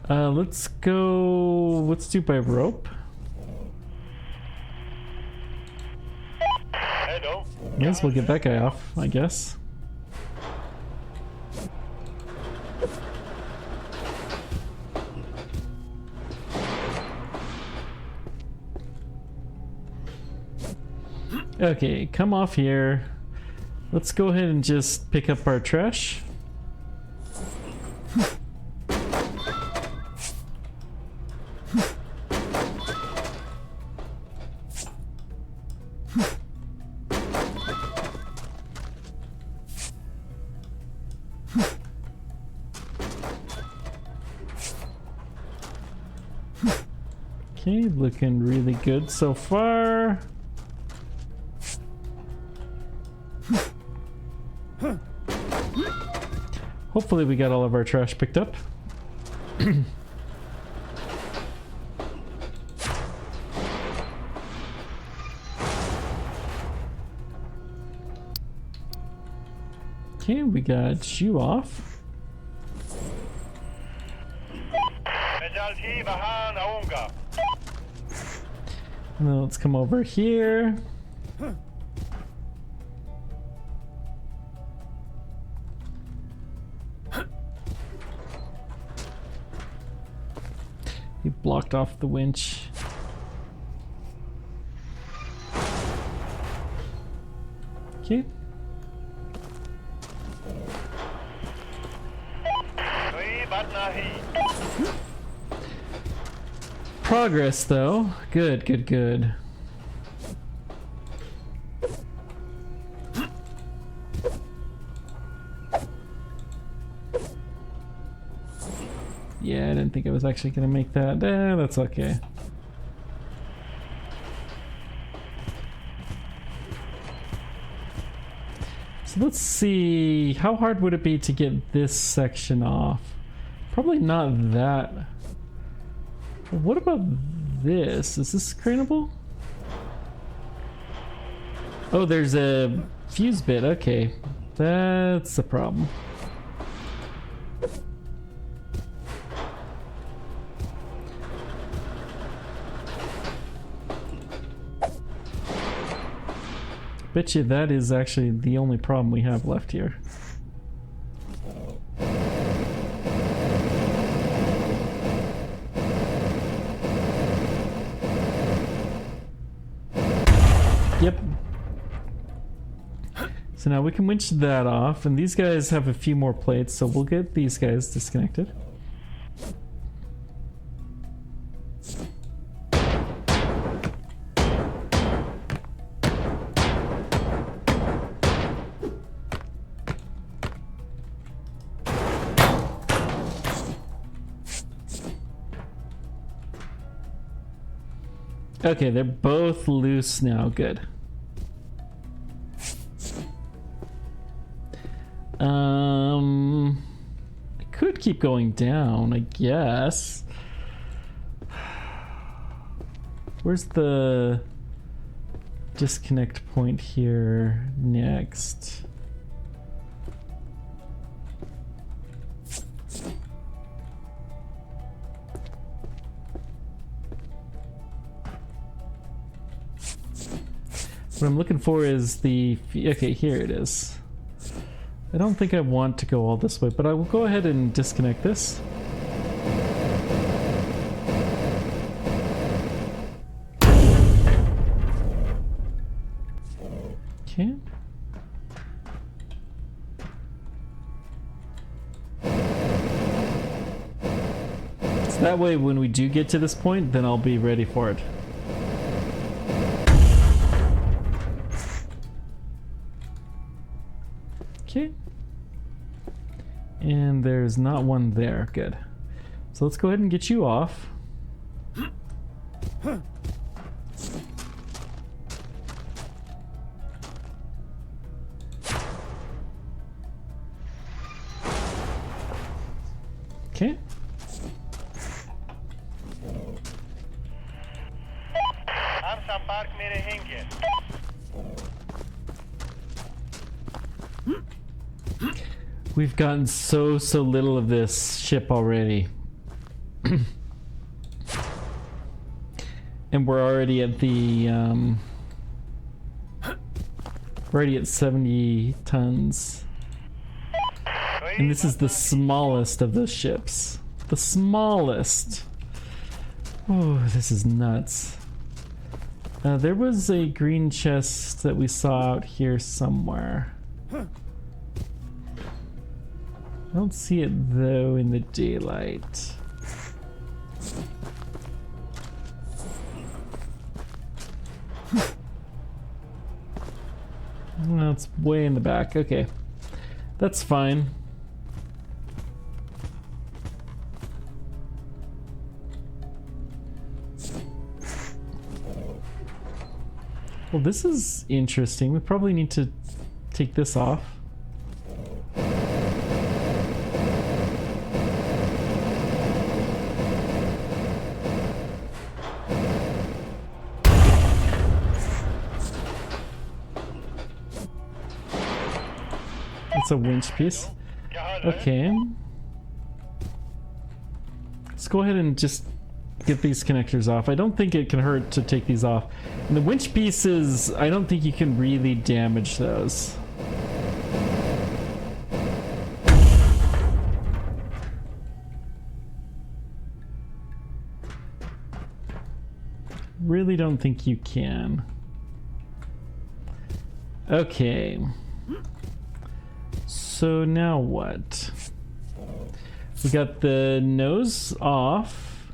Let's go. Let's do by rope. Hello. Might as well get that guy off, I guess. Okay, come off here. Let's go ahead and just pick up our trash. Okay, looking really good so far. Hopefully we got all of our trash picked up. Okay, we got you off. मैं जल्द ही वहाँ आऊँगा. And then let's come over here. He blocked off the winch. Okay. कोई बात नहीं. Progress though. Good, good, good. Yeah, I didn't think I was actually gonna make that. That's okay. So let's see, how hard would it be to get this section off? Probably not that. What about this? Is this craneable? Oh, there's a fuse bit. Okay, that's the problem. Bet you that is actually the only problem we have left here. Yep. So now we can winch that off, and these guys have a few more plates, so we'll get these guys disconnected. Okay, they're both loose now. Good. I could keep going down, I guess. Where's the disconnect point here next? What I'm looking for is the... Okay, here it is. I don't think I want to go all this way, but I will go ahead and disconnect this. Okay. So that way when we do get to this point, then I'll be ready for it. Okay. And there's not one there. Good. So let's go ahead and get you off. Okay. Hamsan Park mere hinge. We've gotten so little of this ship already. And we're already at the we're already at 70 tons. And this is the smallest of the ships. The smallest. Oh, this is nuts. There was a green chest that we saw out here somewhere. I don't see it though in the daylight. No, it's way in the back. Okay. That's fine. Well, this is interesting. We probably need to take this off. It's a winch piece. Okay. Let's go ahead and just get these connectors off. I don't think it can hurt to take these off. And the winch pieces, I don't think you can really damage those. Really don't think you can. Okay. So now what? We got the nose off,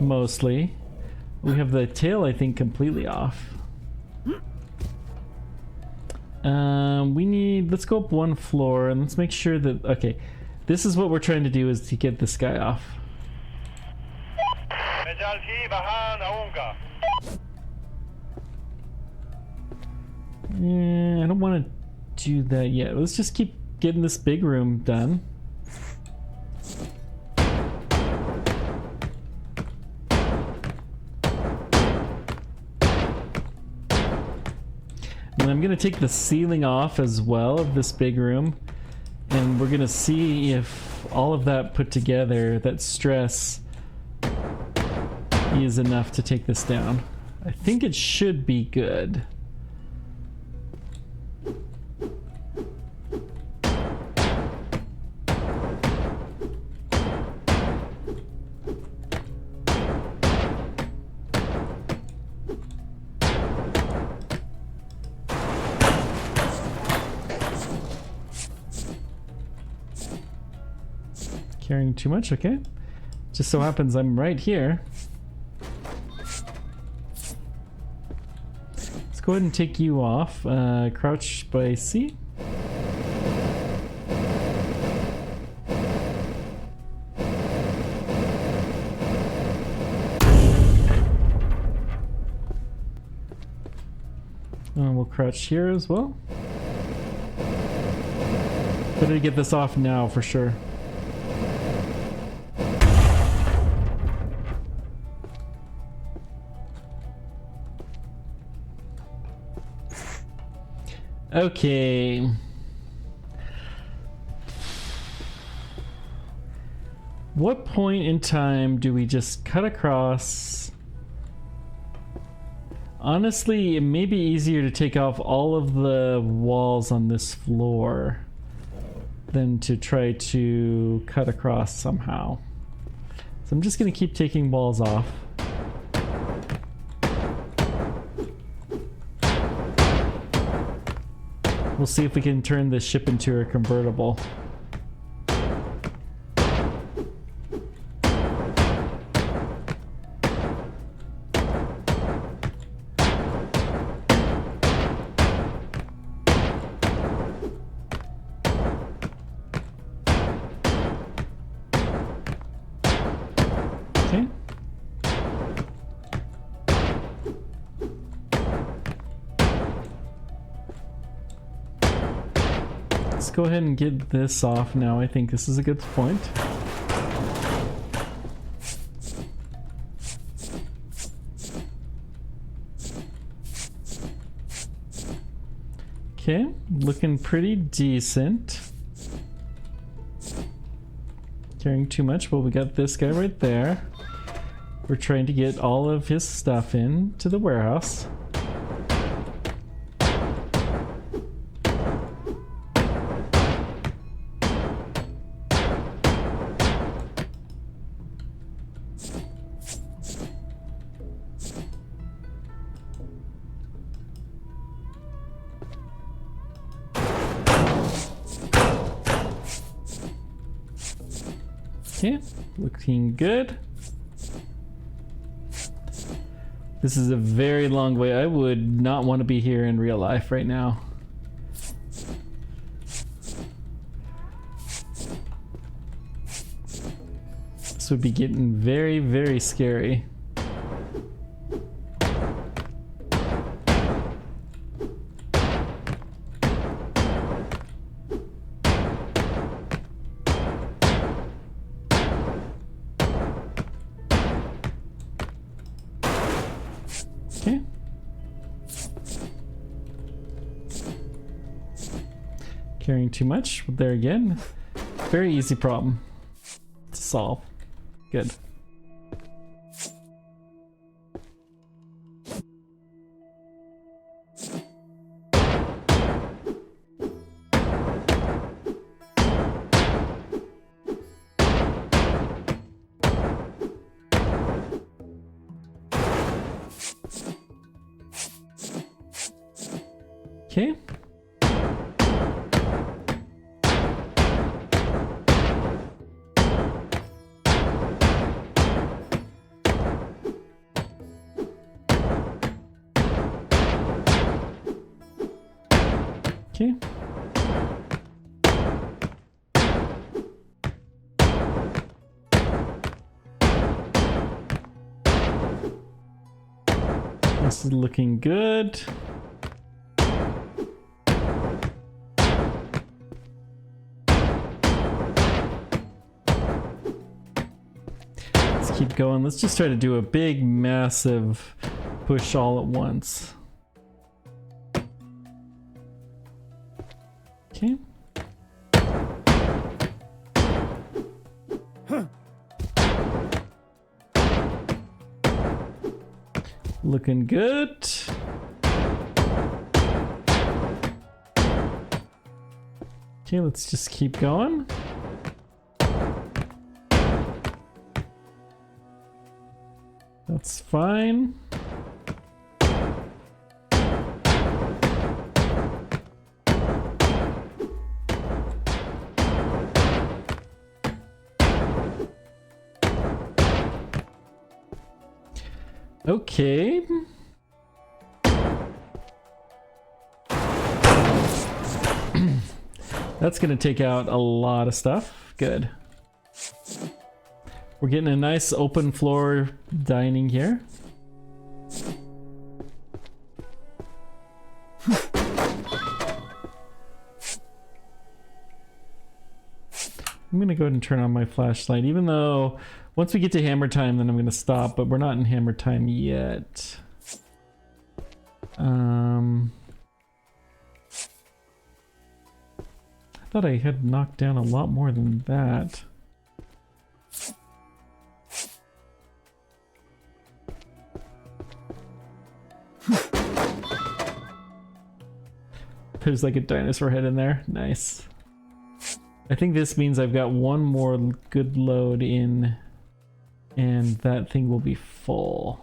mostly. We have the tail, I think, completely off. Let's go up one floor and let's make sure that, okay, this is what we're trying to do, is to get this guy off. I don't want to do that yet. Let's just keep getting this big room done. And I'm gonna take the ceiling off as well of this big room, and we're gonna see if all of that put together, that stress, is enough to take this down. I think it should be good. Carrying too much, okay. Just so happens I'm right here. Let's go ahead and take you off. Crouch by C. We'll crouch here as well. Better get this off now for sure. Okay. What point in time do we just cut across? Honestly, it may be easier to take off all of the walls on this floor than to try to cut across somehow. So I'm just going to keep taking walls off. We'll see if we can turn this ship into a convertible. Okay. Let's go ahead and get this off now. I think this is a good point. Okay, looking pretty decent. Carrying too much, but we got this guy right there. We're trying to get all of his stuff in to the warehouse. Okay, looking good. This is a very long way. I would not want to be here in real life right now. This would be getting very, very scary. Okay. Carrying too much. There again. Very easy problem to solve. Good. Okay. Okay. This is looking good. Let's keep going. Let's just try to do a big, massive push all at once. Okay. Looking good. Okay, let's just keep going. That's fine. Okay. That's gonna take out a lot of stuff. Good. We're getting a nice open floor dining here. I'm gonna go ahead and turn on my flashlight, even though once we get to hammer time, then I'm gonna stop, but we're not in hammer time yet. I thought I had knocked down a lot more than that. There's like a dinosaur head in there. Nice. I think this means I've got one more good load in, and that thing will be full.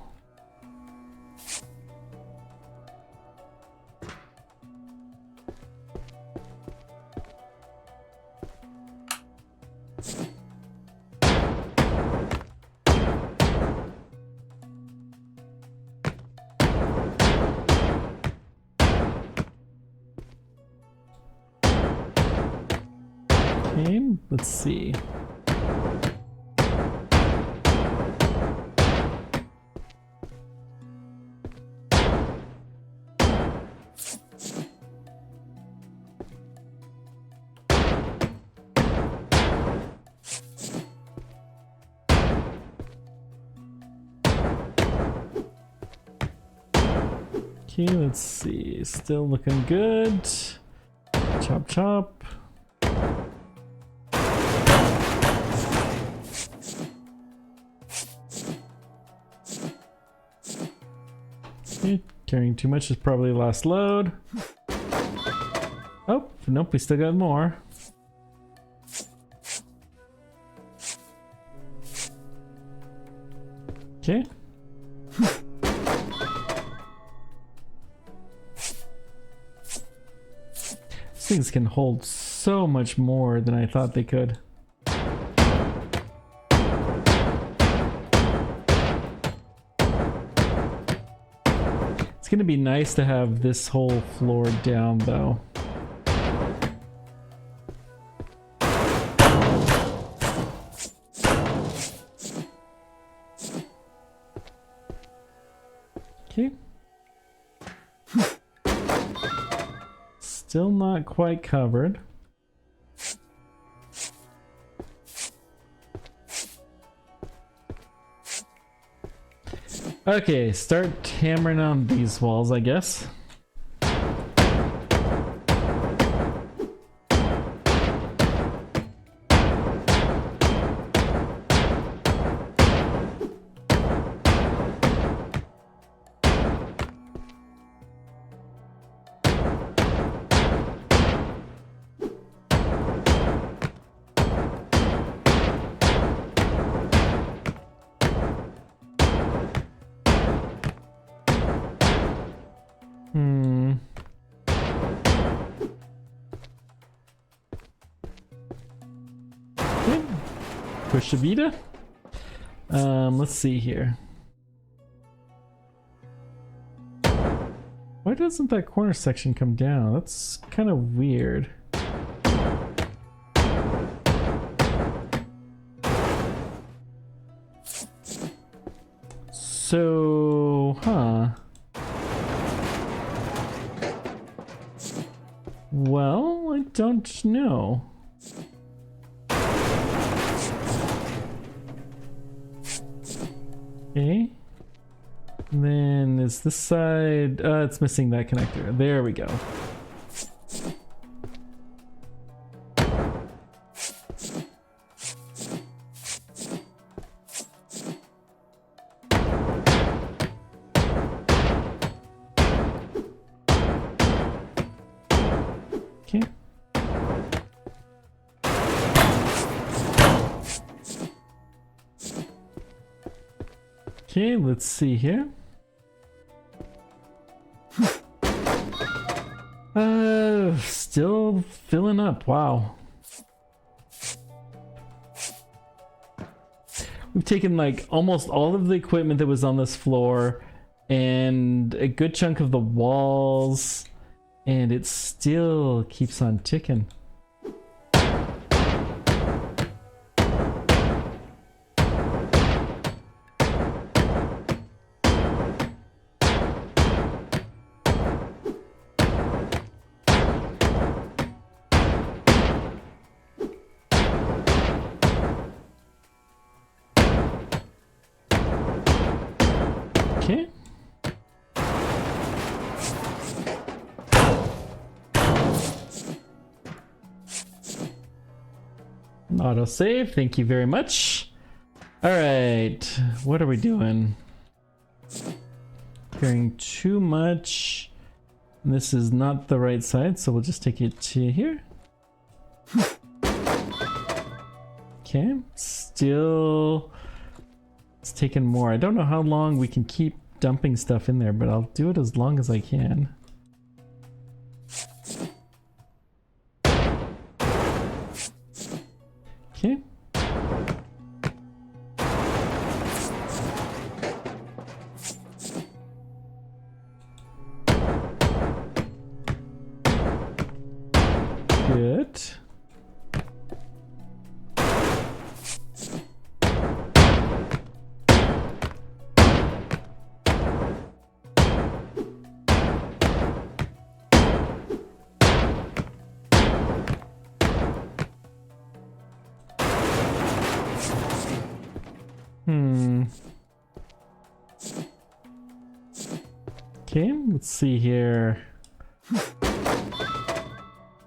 Okay, let's see. Okay, let's see. Still looking good. Chop chop. Okay, carrying too much is probably last load. Oh, nope, we still got more. Okay. These things can hold so much more than I thought they could. It's gonna be nice to have this whole floor down though. Okay. Still not quite covered. Okay, start hammering on these walls, I guess. Push the Vita. Let's see here. Why doesn't that corner section come down? That's kind of weird. So, huh. Well, I don't know. Okay. And then is this side, it's missing that connector. There we go. Okay. Okay, let's see here. Still filling up. Wow. We've taken like almost all of the equipment that was on this floor and a good chunk of the walls, and it still keeps on ticking. Okay. Autosave, thank you very much. Alright, what are we doing? Carrying too much. This is not the right side, so we'll just take it to here. Okay, still... It's taking more. I don't know how long we can keep dumping stuff in there, but I'll do it as long as I can. Okay. Good. Okay, let's see here.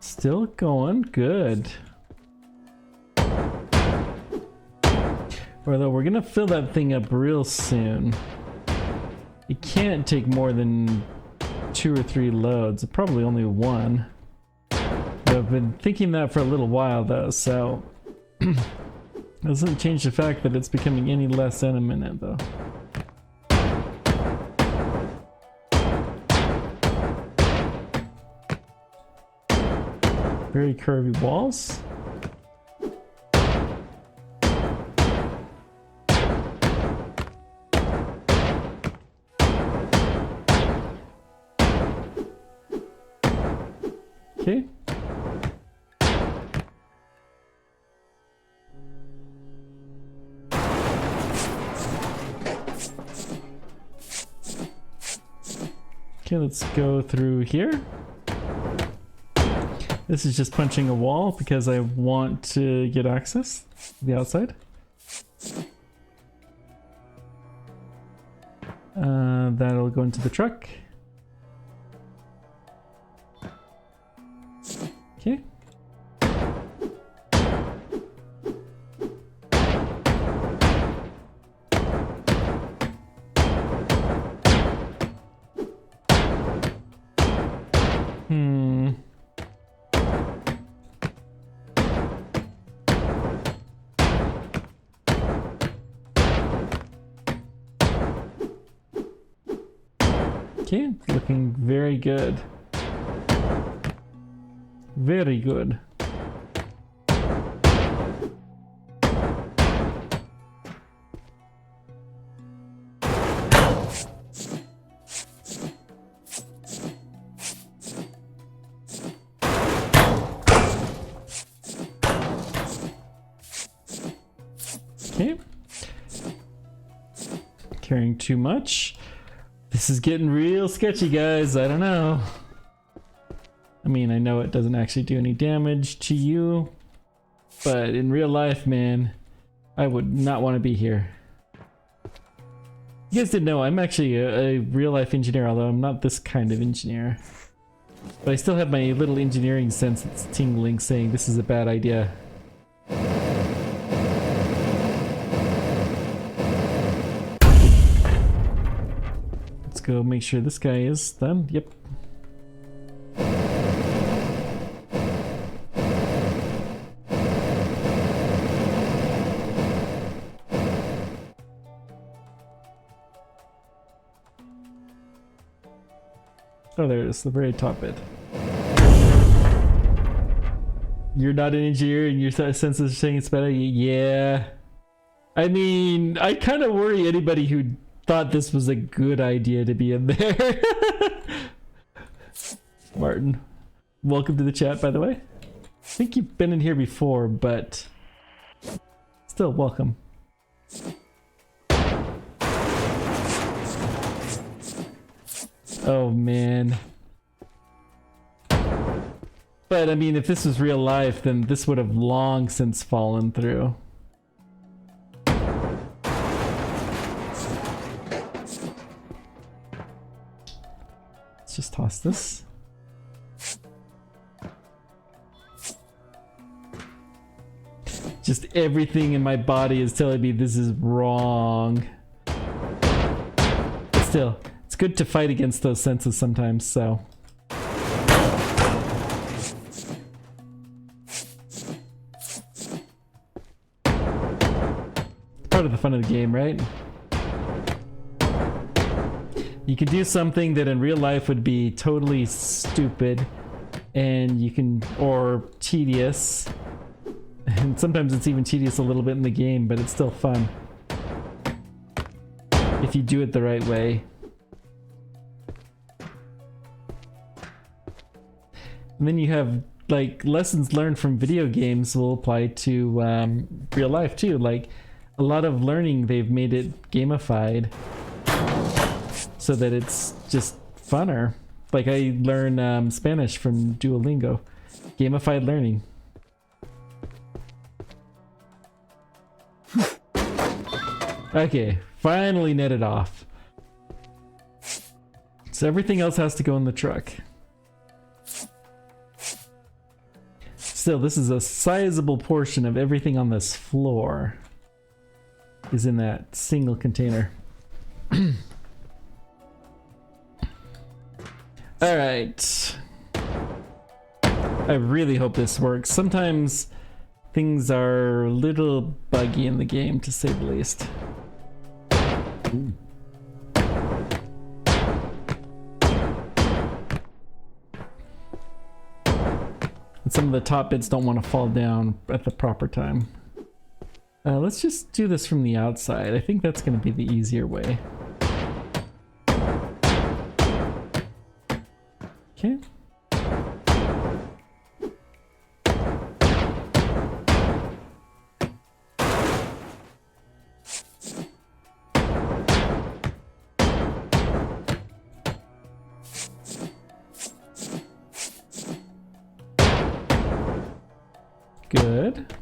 Still going good. Although we're gonna fill that thing up real soon. It can't take more than 2 or 3 loads, probably only 1. I've been thinking that for a little while though, so doesn't change the fact that it's becoming any less in a minute though. Very curvy walls. Okay. Okay, let's go through here. This is just punching a wall because I want to get access to the outside. That'll go into the truck. Okay. Okay, it's looking very good. Very good. Okay. Carrying too much. This is getting real sketchy, guys. I don't know. I mean, I know it doesn't actually do any damage to you, but in real life, man, I would not want to be here. You guys didn't know, I'm actually a real life engineer, although I'm not this kind of engineer. But I still have my little engineering sense that's tingling saying this is a bad idea. Let's go make sure this guy is done. Yep. Oh, there it is, the very top bit. You're not an engineer and your sense is saying it's better? Yeah. I mean, I kind of worry anybody who thought this was a good idea to be in there. Martin, welcome to the chat, by the way. I think you've been in here before, but still welcome. Oh man. But I mean, if this was real life, then this would have long since fallen through. Let's just toss this. Just everything in my body is telling me this is wrong. But still, it's good to fight against those senses sometimes, so. Part of the fun of the game, right? You can do something that in real life would be totally stupid, and you can, or tedious. And sometimes it's even tedious a little bit in the game, but it's still fun. If you do it the right way. And then you have, like, lessons learned from video games will apply to real life too. Like, a lot of learning, they've made it gamified so that it's just funner. Like, I learn Spanish from Duolingo. Gamified learning. Okay, finally netted off. So everything else has to go in the truck. Still, this is a sizable portion of everything on this floor is in that single container. Alright. I really hope this works. Sometimes things are a little buggy in the game, to say the least. Ooh. And some of the top bits don't want to fall down at the proper time. Let's just do this from the outside. I think that's going to be the easier way. Okay. Good.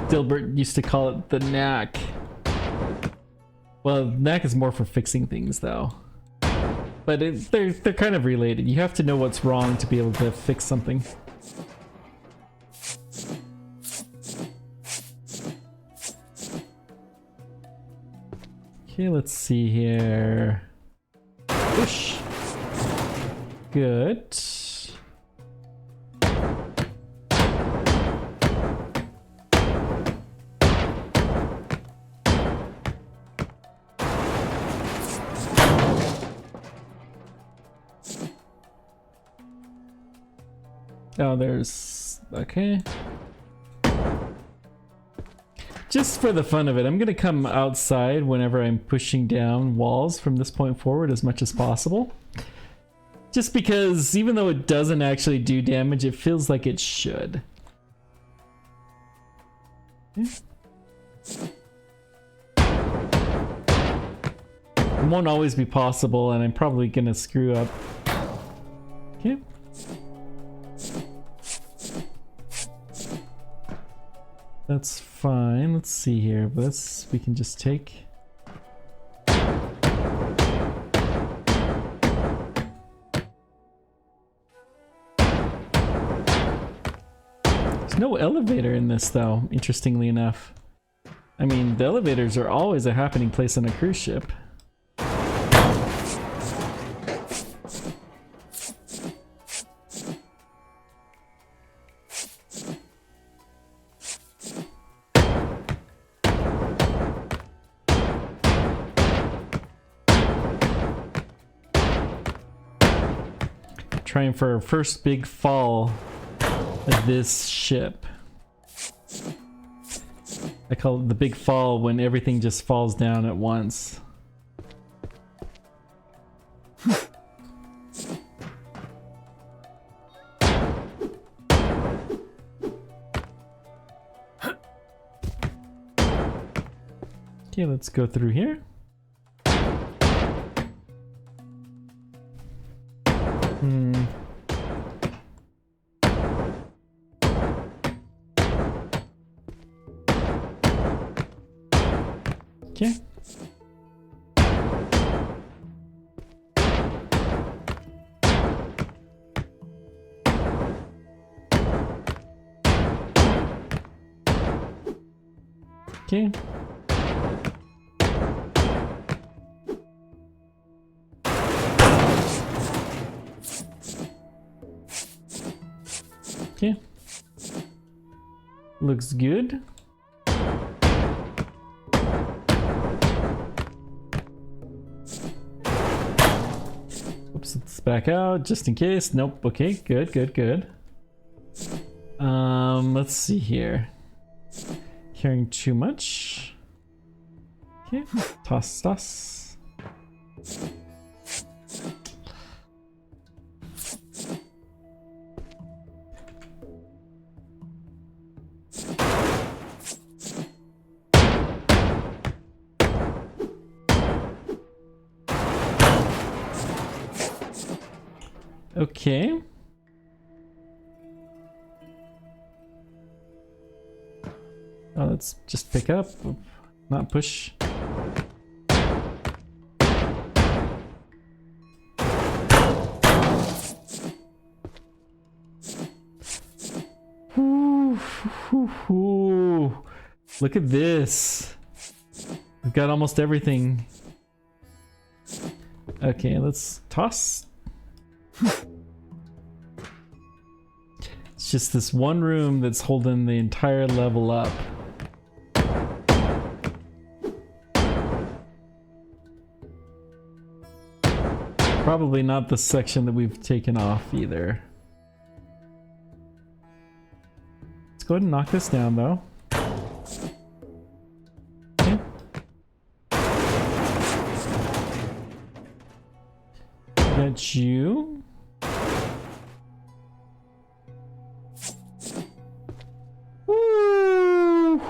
Dilbert used to call it the knack. Well, knack is more for fixing things, though. But they're kind of related. You have to know what's wrong to be able to fix something. Okay, let's see here. Whoosh. Good. Oh, there's... okay. Just for the fun of it, I'm gonna come outside whenever I'm pushing down walls from this point forward as much as possible. Just because even though it doesn't actually do damage, it feels like it should. Okay. It won't always be possible, and I'm probably gonna screw up. Okay. That's fine. Let's see here. This we can just take. There's no elevator in this, though, interestingly enough. I mean, the elevators are always a happening place on a cruise ship. Trying for our first big fall of this ship. I call it the big fall when everything just falls down at once. Okay, let's go through here. Okay. Okay. Okay. Looks good. Oops, let's back out just in case. Nope. Okay, good, good, good. Let's see here. Carrying too much. Okay, toss. Okay. Oh, let's just pick up, not push. Ooh, look at this. We've got almost everything. Okay, let's toss. It's just this one room that's holding the entire level up. Probably not the section that we've taken off either. Let's go ahead and knock this down though. Okay. Got you. Woo!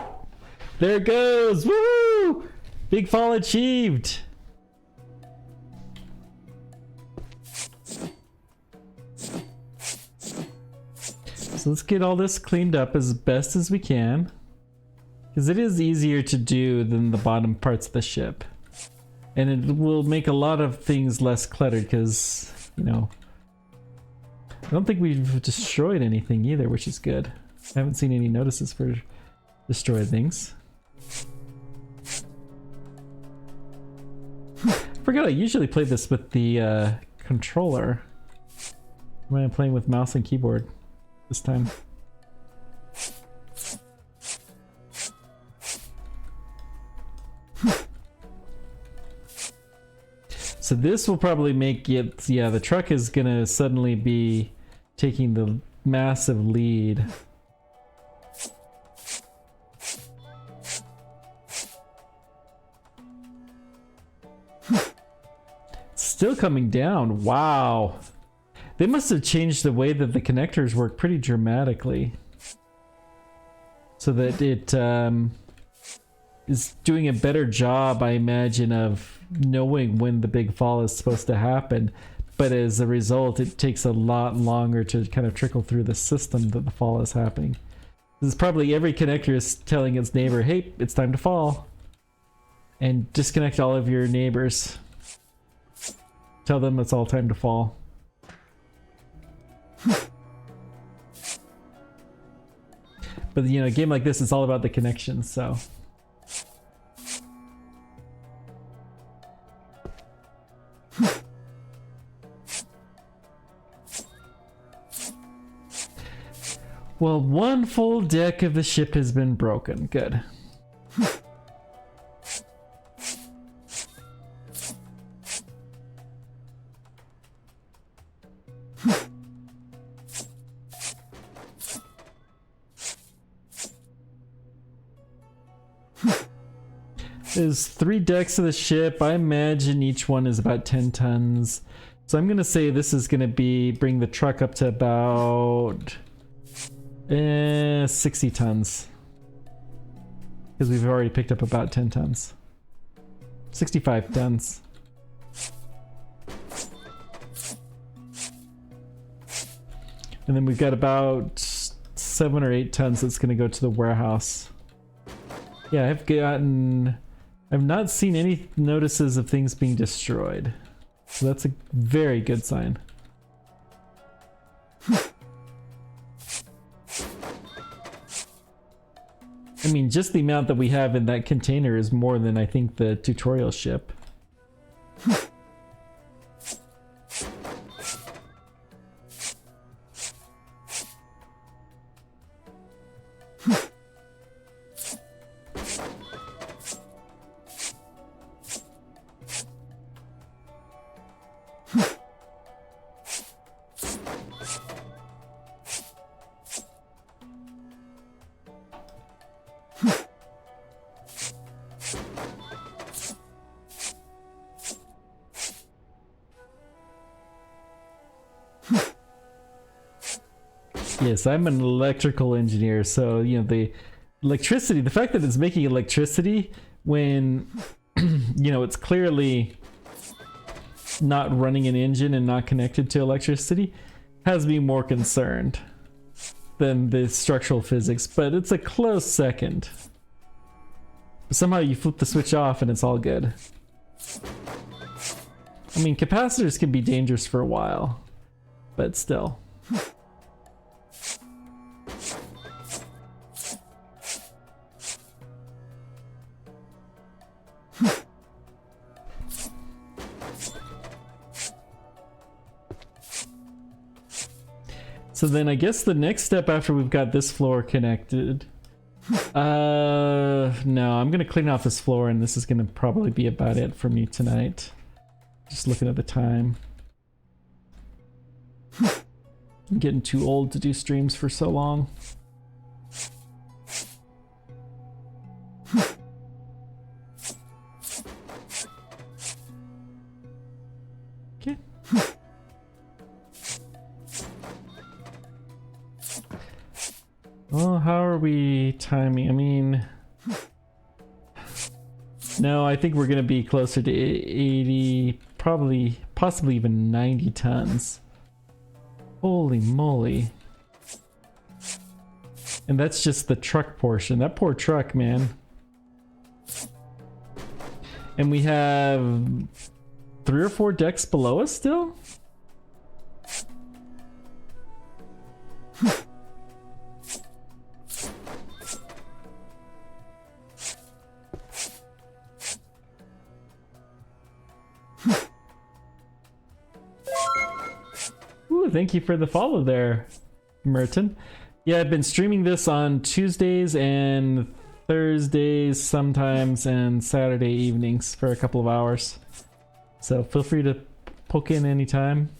There it goes! Woo! Big fall achieved! So let's get all this cleaned up as best as we can, because it is easier to do than the bottom parts of the ship, and it will make a lot of things less cluttered because, you know, I don't think we've destroyed anything either, which is good. I haven't seen any notices for destroyed things. I forgot I usually play this with the controller. I'm playing with mouse and keyboard this time. So this will probably make it, yeah, the truck is gonna suddenly be taking the massive lead. Still coming down, wow. They must have changed the way that the connectors work pretty dramatically, so that it is doing a better job, I imagine, of knowing when the big fall is supposed to happen. But as a result, it takes a lot longer to kind of trickle through the system that the fall is happening. This is probably every connector is telling its neighbor, hey, it's time to fall. And disconnect all of your neighbors. Tell them it's all time to fall. But you know, a game like this is all about the connections, so. Well, one full deck of the ship has been broken. Good. There's 3 decks of the ship. I imagine each one is about 10 tons. So I'm gonna say this is gonna be bring the truck up to about 60 tons. Because we've already picked up about 10 tons. 65 tons. And then we've got about 7 or 8 tons that's gonna go to the warehouse. Yeah, I've not seen any notices of things being destroyed. So that's a very good sign. I mean, just the amount that we have in that container is more than I think the tutorial ship. Yes, I'm an electrical engineer, so you know the electricity, the fact that it's making electricity when you know it's clearly not running an engine and not connected to electricity has me more concerned than the structural physics, but it's a close second. Somehow you flip the switch off and it's all good. I mean, capacitors can be dangerous for a while, but still. So then I guess the next step after we've got this floor connected... no, I'm gonna clean off this floor and this is gonna probably be about it for me tonight. Just looking at the time. I'm getting too old to do streams for so long. Okay. Well, how are we timing? I mean... No, I think we're gonna be closer to 80, probably, possibly even 90 tons. Holy moly. And that's just the truck portion. That poor truck, man. And we have 3 or 4 decks below us still? Ooh, thank you for the follow there, Merton. Yeah, I've been streaming this on Tuesdays and Thursdays sometimes and Saturday evenings for a couple of hours. So feel free to poke in anytime.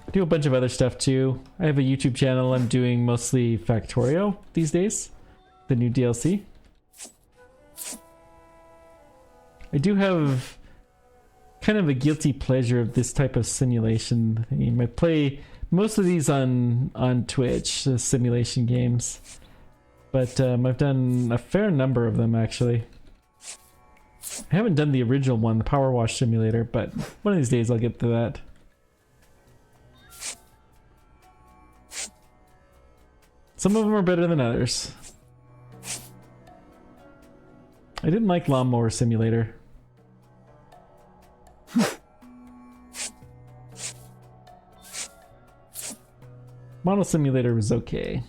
I do a bunch of other stuff too. I have a YouTube channel. I'm doing mostly Factorio these days, the new DLC. I do have kind of a guilty pleasure of this type of simulation theme. I play most of these on Twitch, the simulation games, but I've done a fair number of them actually. I haven't done the original one, the Power Wash Simulator, but one of these days I'll get to that. Some of them are better than others. I didn't like Lawnmower Simulator. Model Simulator was okay.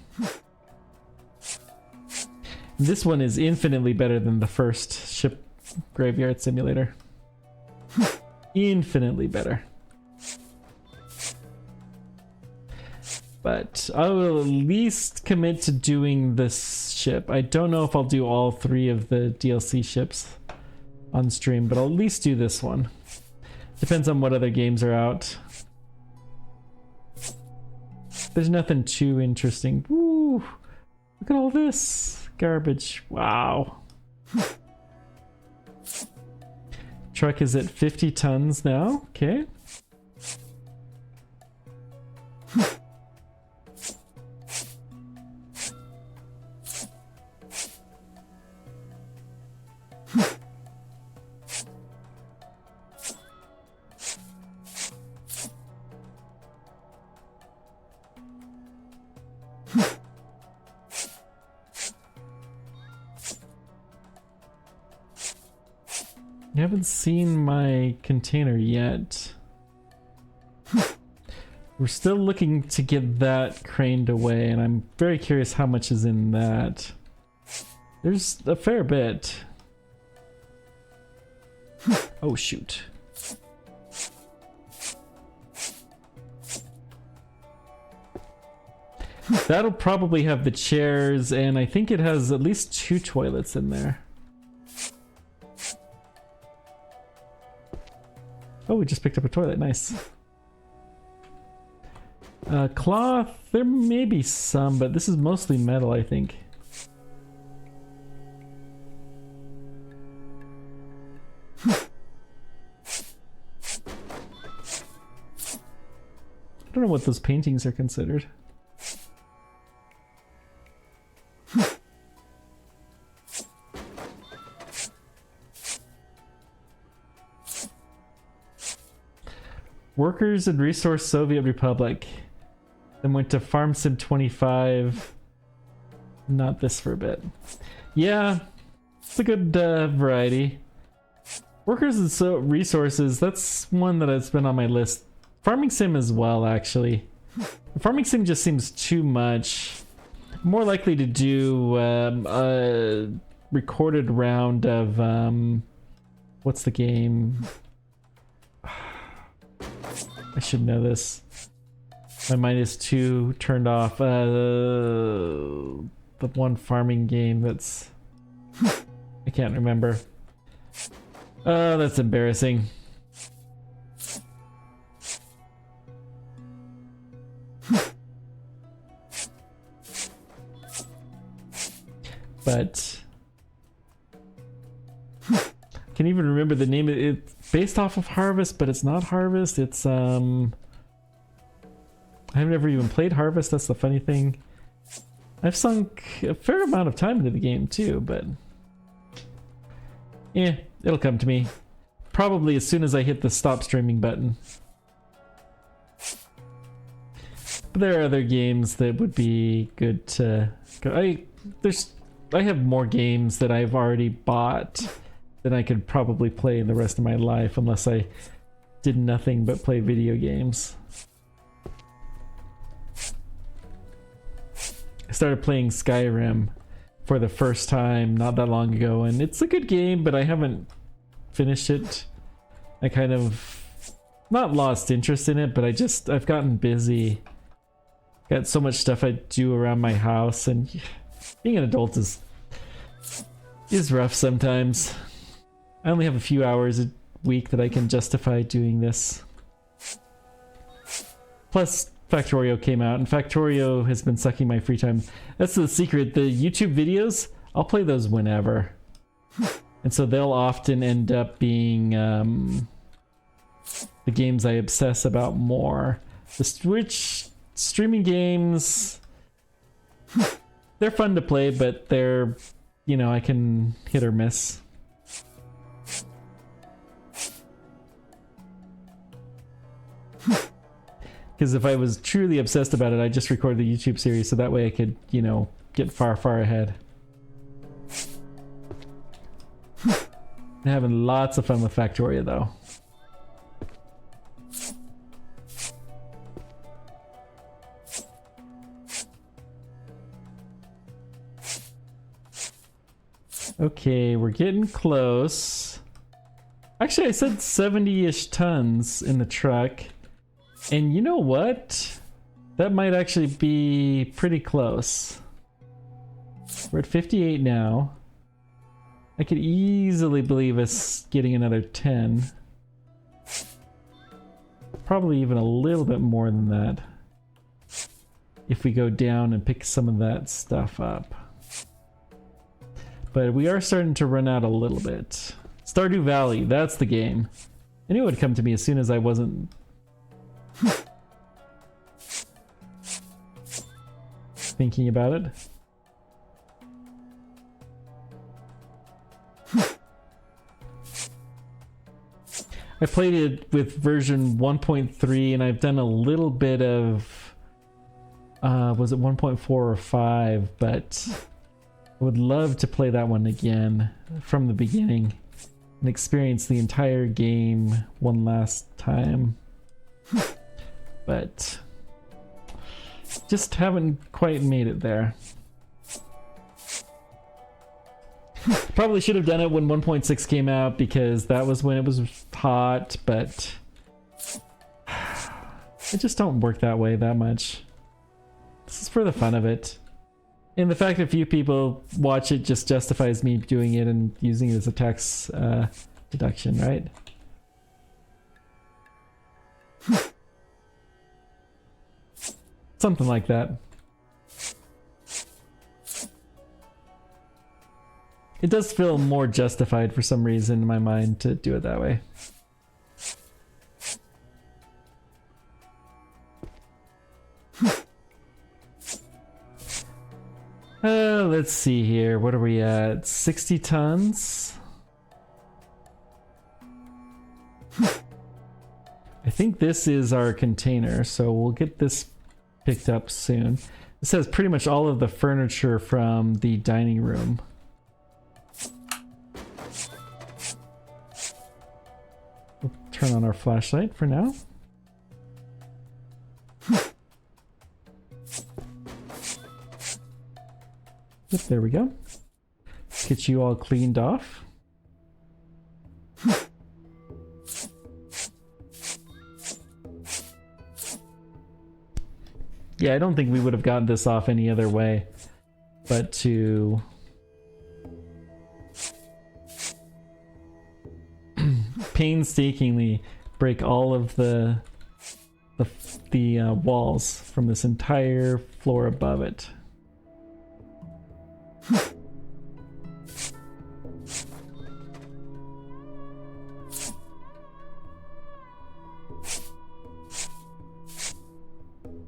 This one is infinitely better than the first Ship Graveyard Simulator. Infinitely better. But I will at least commit to doing this ship. I don't know if I'll do all 3 of the DLC ships on stream, but I'll at least do this one. Depends on what other games are out. There's nothing too interesting. Woo! Look at all this garbage. Wow. Truck is at 50 tons now. Okay. I haven't seen my container yet. We're still looking to get that craned away, and I'm very curious how much is in that. There's a fair bit. Oh shoot. That'll probably have the chairs, and I think it has at least 2 toilets in there. Oh, we just picked up a toilet. Nice. Cloth, there may be some, but this is mostly metal, I think. I don't know what those paintings are considered. Workers and Resource Soviet Republic. Then went to Farm Sim 25. Not this for a bit. Yeah, it's a good variety. Workers and Resources, that's one that has been on my list. Farming Sim as well, actually. Farming Sim just seems too much. More likely to do a recorded round of what's the game? I should know this. My mind is too turned off. The one farming game that's I can't remember. Oh, that's embarrassing. But I can't even remember the name. It's based off of Harvest, but it's not Harvest. It's I've never even played Harvest. That's the funny thing. I've sunk a fair amount of time into the game too, but yeah, it'll come to me. Probably as soon as I hit the stop streaming button. But there are other games that would be good to go. I have more games that I've already bought than I could probably play in the rest of my life unless I did nothing but play video games. I started playing Skyrim for the first time not that long ago, and it's a good game, but I haven't finished it. I kind of not lost interest in it, but I've gotten busy. Got so much stuff I do around my house, and being an adult is rough sometimes. I only have a few hours a week that I can justify doing this. Plus, Factorio came out, and Factorio has been sucking my free time. That's the secret. The YouTube videos, I'll play those whenever. And so they'll often end up being the games I obsess about more. The Switch streaming games, they're fun to play, but they're, you know, I can hit or miss. Because if I was truly obsessed about it, I'd just record the YouTube series so that way I could, you know, get far, far ahead. I'm having lots of fun with Factorio though. Okay, we're getting close. Actually, I said 70-ish tons in the truck. And you know what? That might actually be pretty close. We're at 58 now. I could easily believe us getting another 10. Probably even a little bit more than that. If we go down and pick some of that stuff up. But we are starting to run out a little bit. Stardew Valley, that's the game. I knew it would come to me as soon as I wasn't thinking about it. I played it with version 1.3 and I've done a little bit of was it 1.4 or 5, but I would love to play that one again from the beginning and experience the entire game one last time. But just haven't quite made it there. Probably should have done it when 1.6 came out because that was when it was hot, but it just don't work that way that much. This is for the fun of it. And the fact that few people watch it just justifies me doing it and using it as a tax deduction, right? Something like that. It does feel more justified for some reason in my mind to do it that way. Let's see here. What are we at? 60 tons? I think think this is our container, so we'll get this picked up soon. It says pretty much all of the furniture from the dining room. We'll turn on our flashlight for now. Yep, there we go. Get you all cleaned off. Yeah, I don't think we would have gotten this off any other way but to painstakingly break all of the walls from this entire floor above it.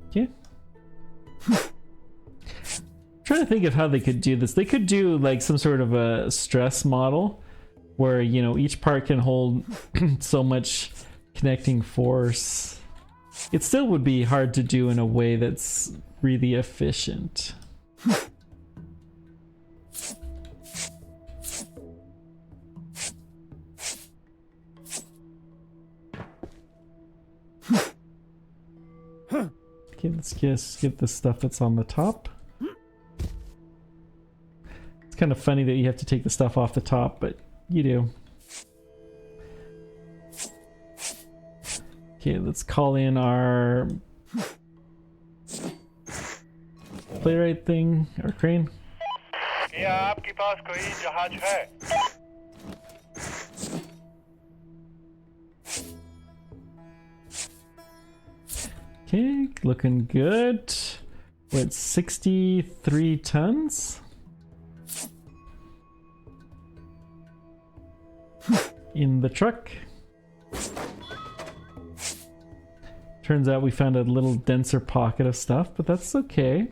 Okay. Trying to think of how they could do this. They could do like some sort of a stress model where, you know, each part can hold so much connecting force. It still would be hard to do in a way that's really efficient. Okay, let's just get the stuff that's on the top. It's kind of funny that you have to take the stuff off the top, but you do. Okay, let's call in our playwright thing, our crane. क्या आपके पास कोई जहाज है? Okay, looking good. We're at 63 tons. In the truck. Turns out we found a little denser pocket of stuff, but that's okay.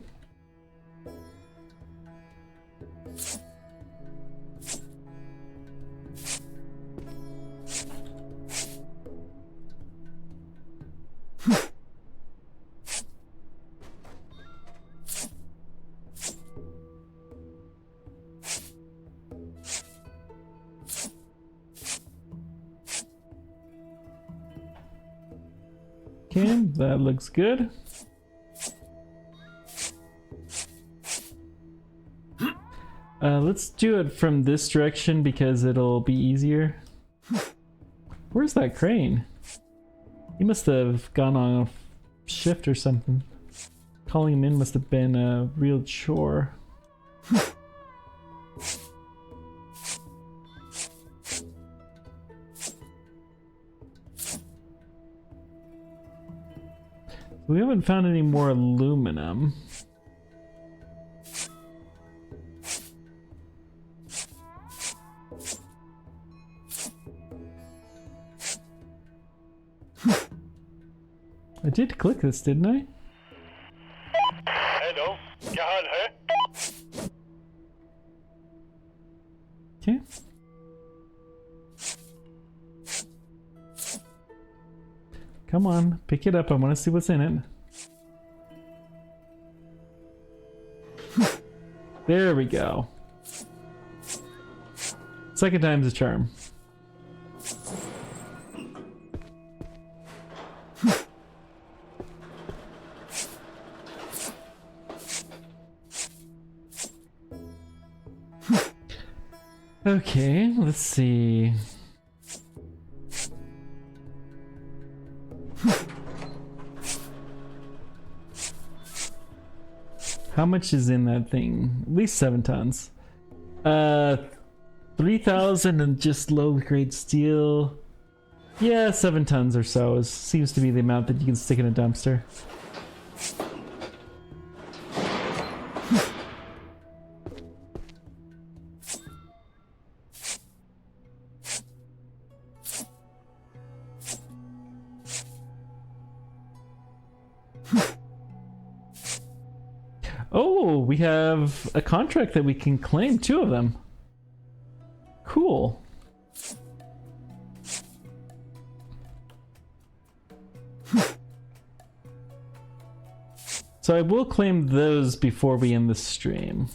Okay, that looks good. Let's do it from this direction because it'll be easier. Where's that crane? He must have gone on a shift or something. Calling him in must have been a real chore. We haven't found any more aluminum. I did click this, didn't I? Hello, क्या हाल है? Okay. Come on, pick it up. I want to see what's in it. There we go. Second time's a charm. Okay, let's see. How much is in that thing? At least 7 tons. 3,000 and just low grade steel. Yeah, 7 tons or so seems to be the amount that you can stick in a dumpster. Oh, we have a contract that we can claim, 2 of them. Cool. So I will claim those before we end the stream.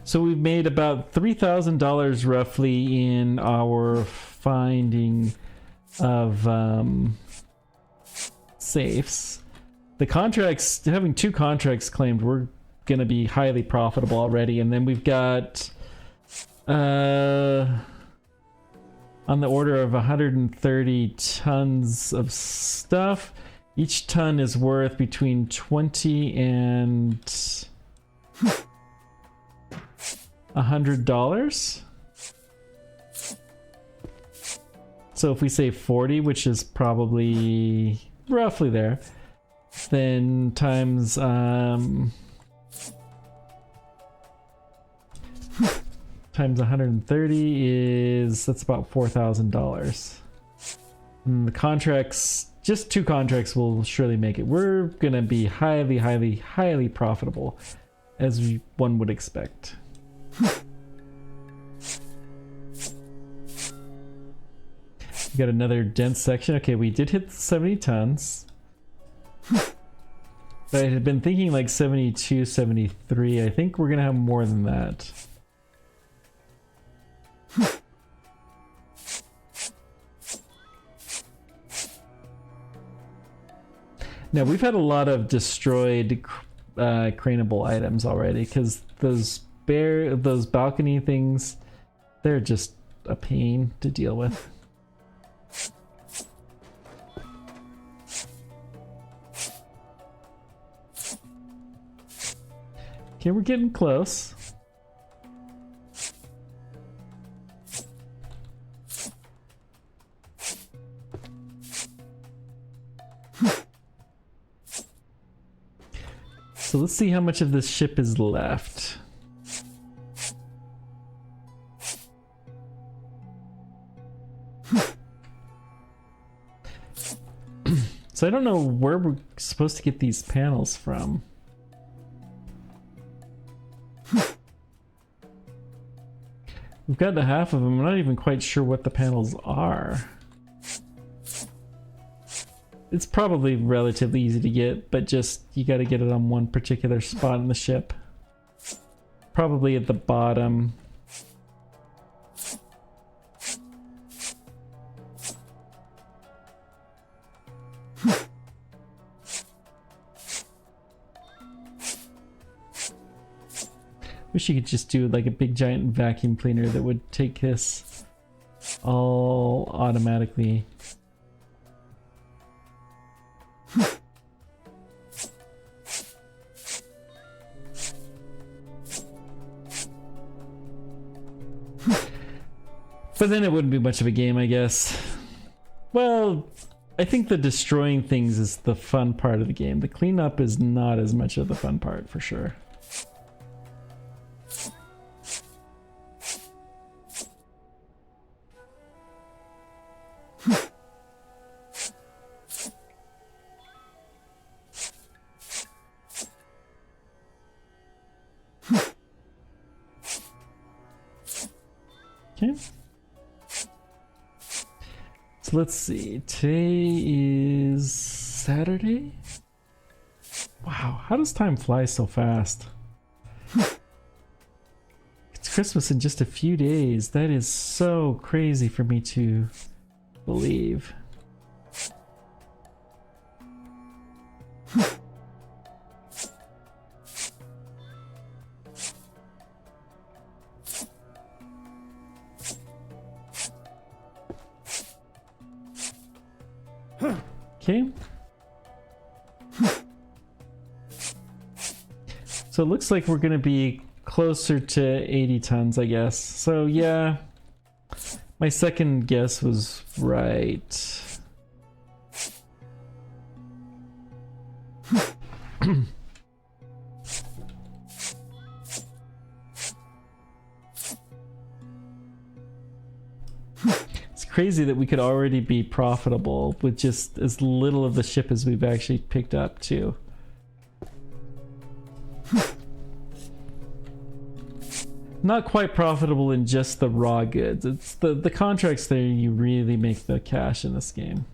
So we've made about $3,000 roughly in our finding of safes. The contracts, having 2 contracts claimed, we're gonna be highly profitable already. And then we've got on the order of 130 tons of stuff. Each ton is worth between 20 and $100. So if we say 40, which is probably roughly there, then times times 130 is, that's about $4,000. And the contracts, just 2 contracts will surely make it. We're gonna be highly, highly, highly profitable, as one would expect. We got another dense section. Okay, we did hit 70 tons. But I had been thinking like 72, 73. I think we're gonna have more than that. Now we've had a lot of destroyed craneable items already, because those balcony things, they're just a pain to deal with. Okay, we're getting close. So let's see how much of this ship is left. So I don't know where we're supposed to get these panels from. We've got the half of them. I'm not even quite sure what the panels are. It's probably relatively easy to get, but just you got to get it on one particular spot in the ship. Probably at the bottom. Wish you could just do like a big giant vacuum cleaner that would take this all automatically. But then it wouldn't be much of a game, I guess. Well, I think the destroying things is the fun part of the game. The cleanup is not as much of the fun part, for sure. Okay. So let's see. Today is Saturday? Wow, how does time fly so fast? It's Christmas in just a few days. That is so crazy for me to believe. Okay. So it looks like we're gonna be closer to 80 tons, I guess. So yeah, my second guess was right. Crazy that we could already be profitable with just as little of the ship as we've actually picked up too. Not quite profitable in just the raw goods. It's the contracts there you really make the cash in this game.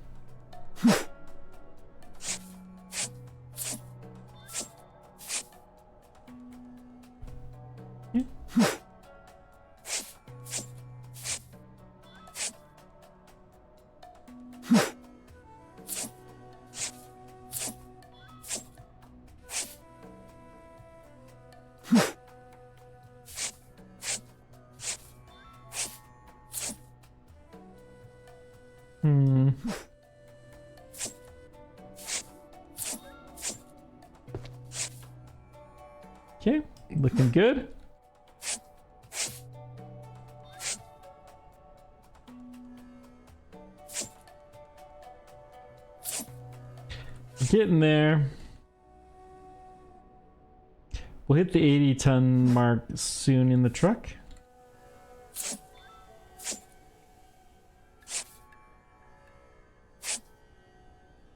Okay, looking good. Getting there. We'll hit the 80-ton mark soon in the truck.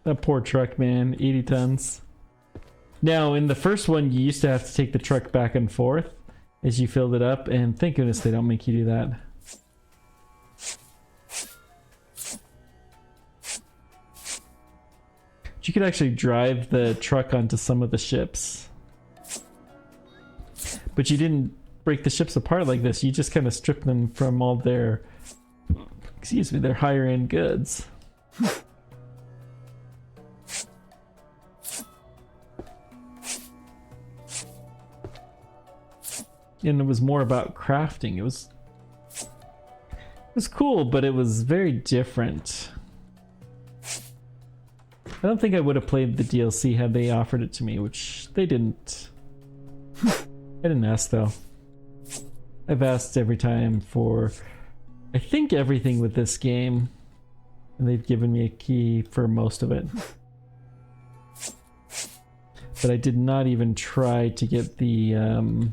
That poor truck, man. 80 tons. Now, in the first one, you used to have to take the truck back and forth as you filled it up, and thank goodness they don't make you do that. You could actually drive the truck onto some of the ships. But you didn't break the ships apart like this. You just kind of stripped them from all their, excuse me, their higher end goods. And it was more about crafting. It was cool, but it was very different. I don't think I would have played the DLC had they offered it to me, which they didn't. I didn't ask though. I've asked every time for, I think, everything with this game, and they've given me a key for most of it. But I did not even try to get the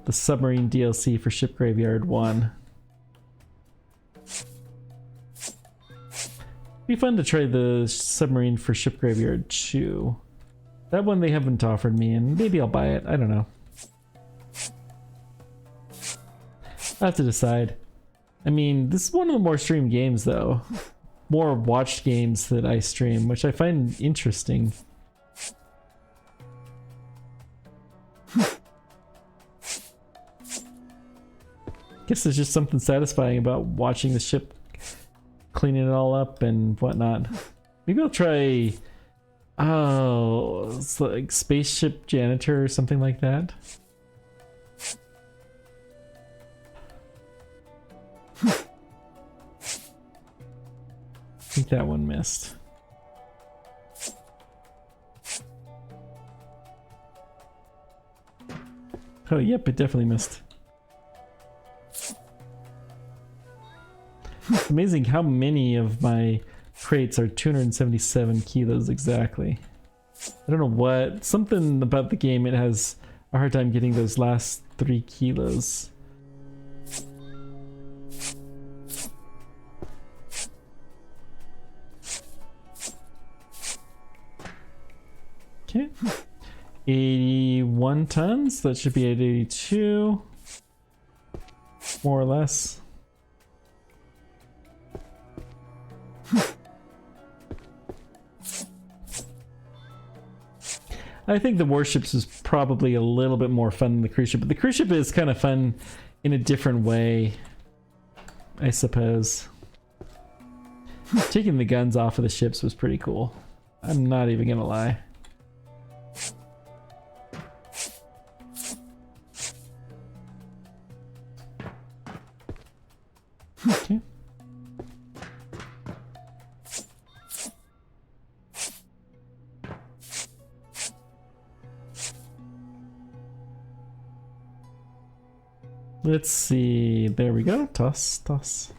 submarine DLC for Ship Graveyard 1. Be fun to try the submarine for Ship Graveyard 2. That one they haven't offered me, and maybe I'll buy it. I don't know. I have to decide. I mean, this is one of the more streamed games, though. More watched games that I stream, which I find interesting. Guess there's just something satisfying about watching the ship, cleaning it all up and whatnot. Maybe I'll try, oh, it's like Spaceship Janitor or something like that. I think that one missed. Oh, yep, it definitely missed. It's amazing how many of my crates are 277 kilos exactly. I don't know what, something about the game, it has a hard time getting those last 3 kilos. Okay. 81 tons, that should be at 82. More or less. I think the warships is probably a little bit more fun than the cruise ship, but the cruise ship is kind of fun in a different way, I suppose. Taking the guns off of the ships was pretty cool. I'm not even gonna lie. Okay. Let's see. There we go. Toss, toss.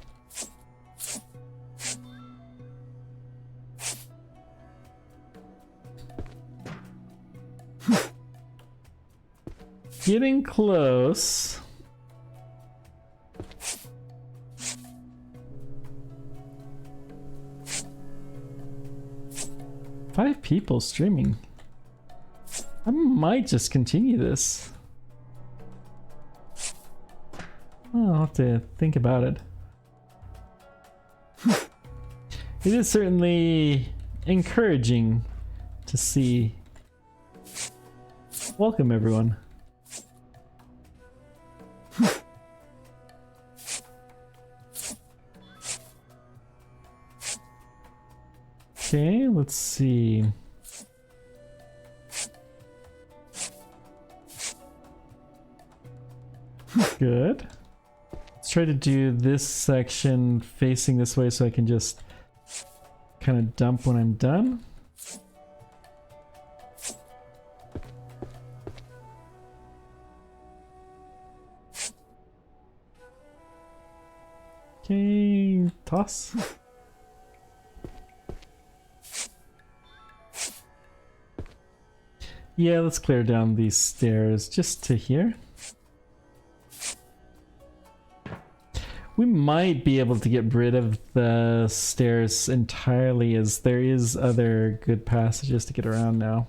Getting close. Five people streaming. I might just continue this. Oh, I'll have to think about it. It is certainly encouraging to see. Welcome, everyone. Okay, let's see. Good. Let's try to do this section facing this way so I can just kind of dump when I'm done. Okay, toss. Yeah, let's clear down these stairs just to here. We might be able to get rid of the stairs entirely, as there is other good passages to get around now.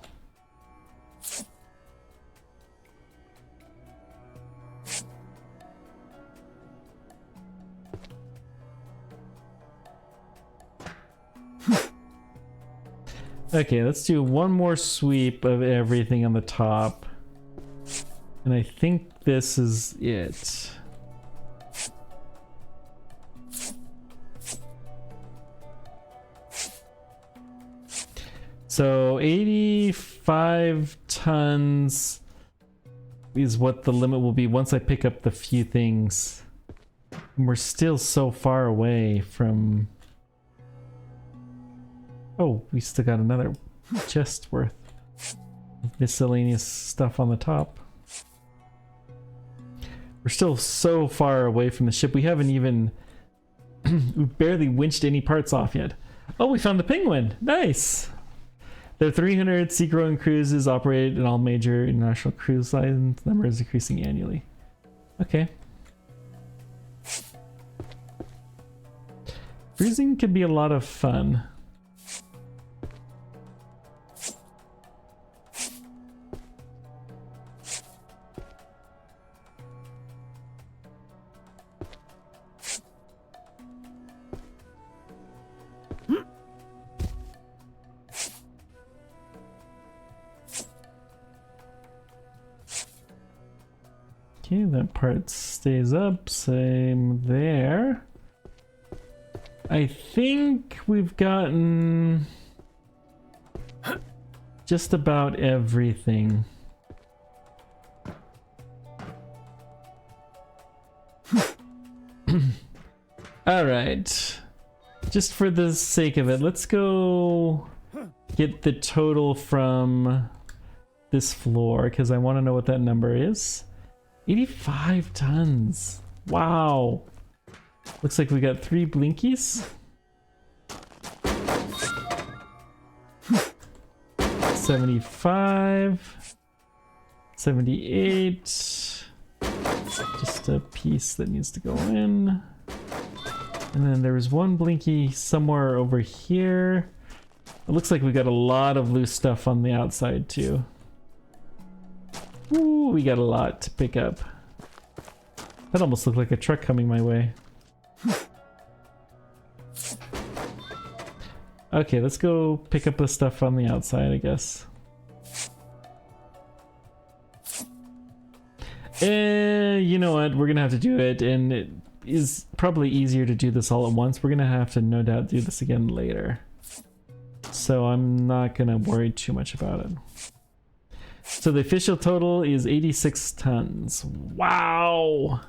Okay, let's do one more sweep of everything on the top. And I think this is it. So 85 tons is what the limit will be once I pick up the few things. And we're still so far away from... Oh, we still got another chest worth of miscellaneous stuff on the top. We're still so far away from the ship. We haven't even... we've barely winched any parts off yet. Oh, we found the penguin! Nice! There are 300 seagoing cruises operated in all major international cruise lines. The number is increasing annually. Okay. Cruising could be a lot of fun. Okay, that part stays up, same there. I think we've gotten just about everything. All right, just for the sake of it, let's go get the total from this floor, because I want to know what that number is. 85 tons. Wow. Looks like we got 3 blinkies. 75. 78. Just a piece that needs to go in. And then there was one blinky somewhere over here. It looks like we got a lot of loose stuff on the outside too. Ooh, we got a lot to pick up. That almost looked like a truck coming my way. Okay, let's go pick up the stuff on the outside, I guess. You know what? We're gonna have to do it, and it is probably easier to do this all at once. We're gonna have to no doubt do this again later. So I'm not gonna worry too much about it. So the official total is 86 tons. Wow!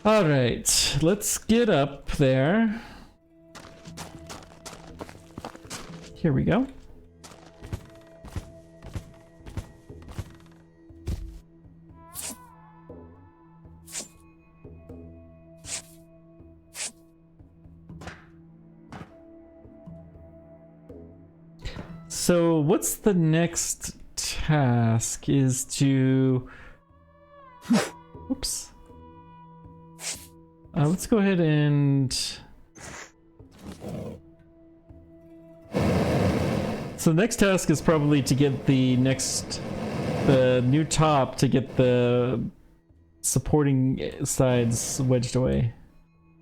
Alright, let's get up there. Here we go. So what's the next task is to... Oops. Let's go ahead and... So the next task is probably to get the new top to get the supporting sides wedged away.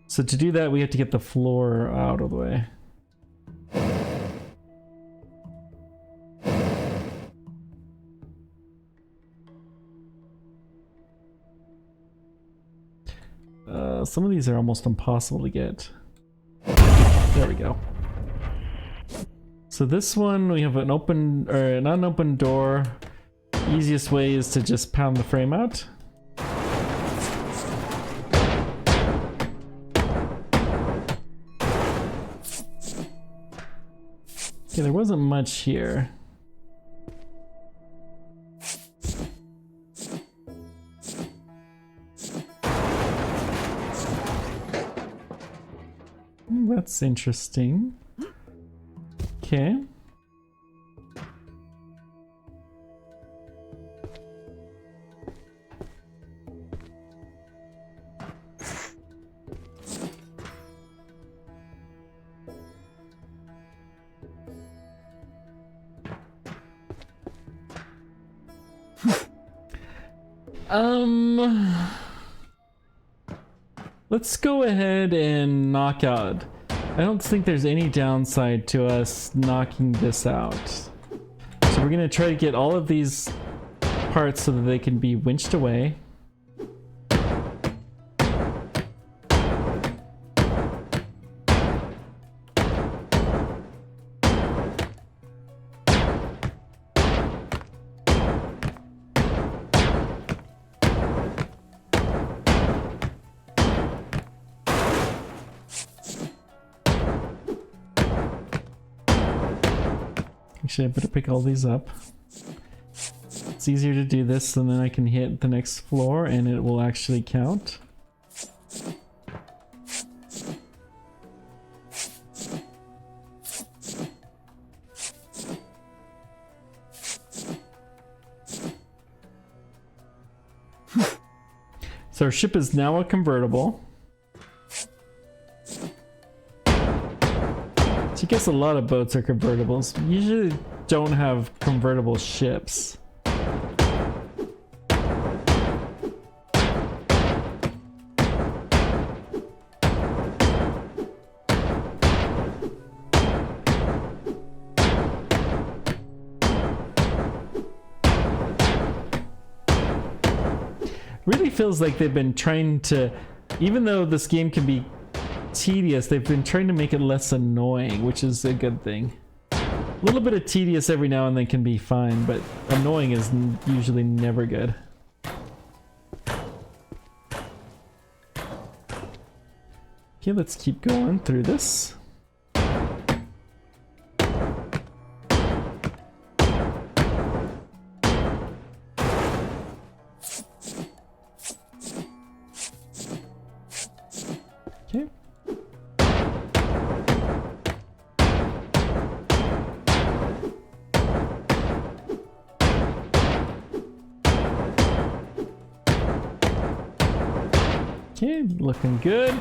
So to do that, we have to get the floor out of the way. Some of these are almost impossible to get. There we go. So this one, we have an open or an unopened door. Easiest way is to just pound the frame out. Okay, there wasn't much here. That's interesting. Okay. Let's go ahead and knock out. I don't think there's any downside to us knocking this out. So we're gonna try to get all of these parts so that they can be winched away. Actually, I better pick all these up. It's easier to do this, and then I can hit the next floor and it will actually count. So our ship is now a convertible. So I guess a lot of boats are convertibles. We usually don't have convertible ships. Really feels like they've been trying to, even though this game can be tedious, they've been trying to make it less annoying, which is a good thing. A little bit of tedious every now and then can be fine, but annoying is usually never good. Okay, let's keep going through this. Okay. Okay, looking good.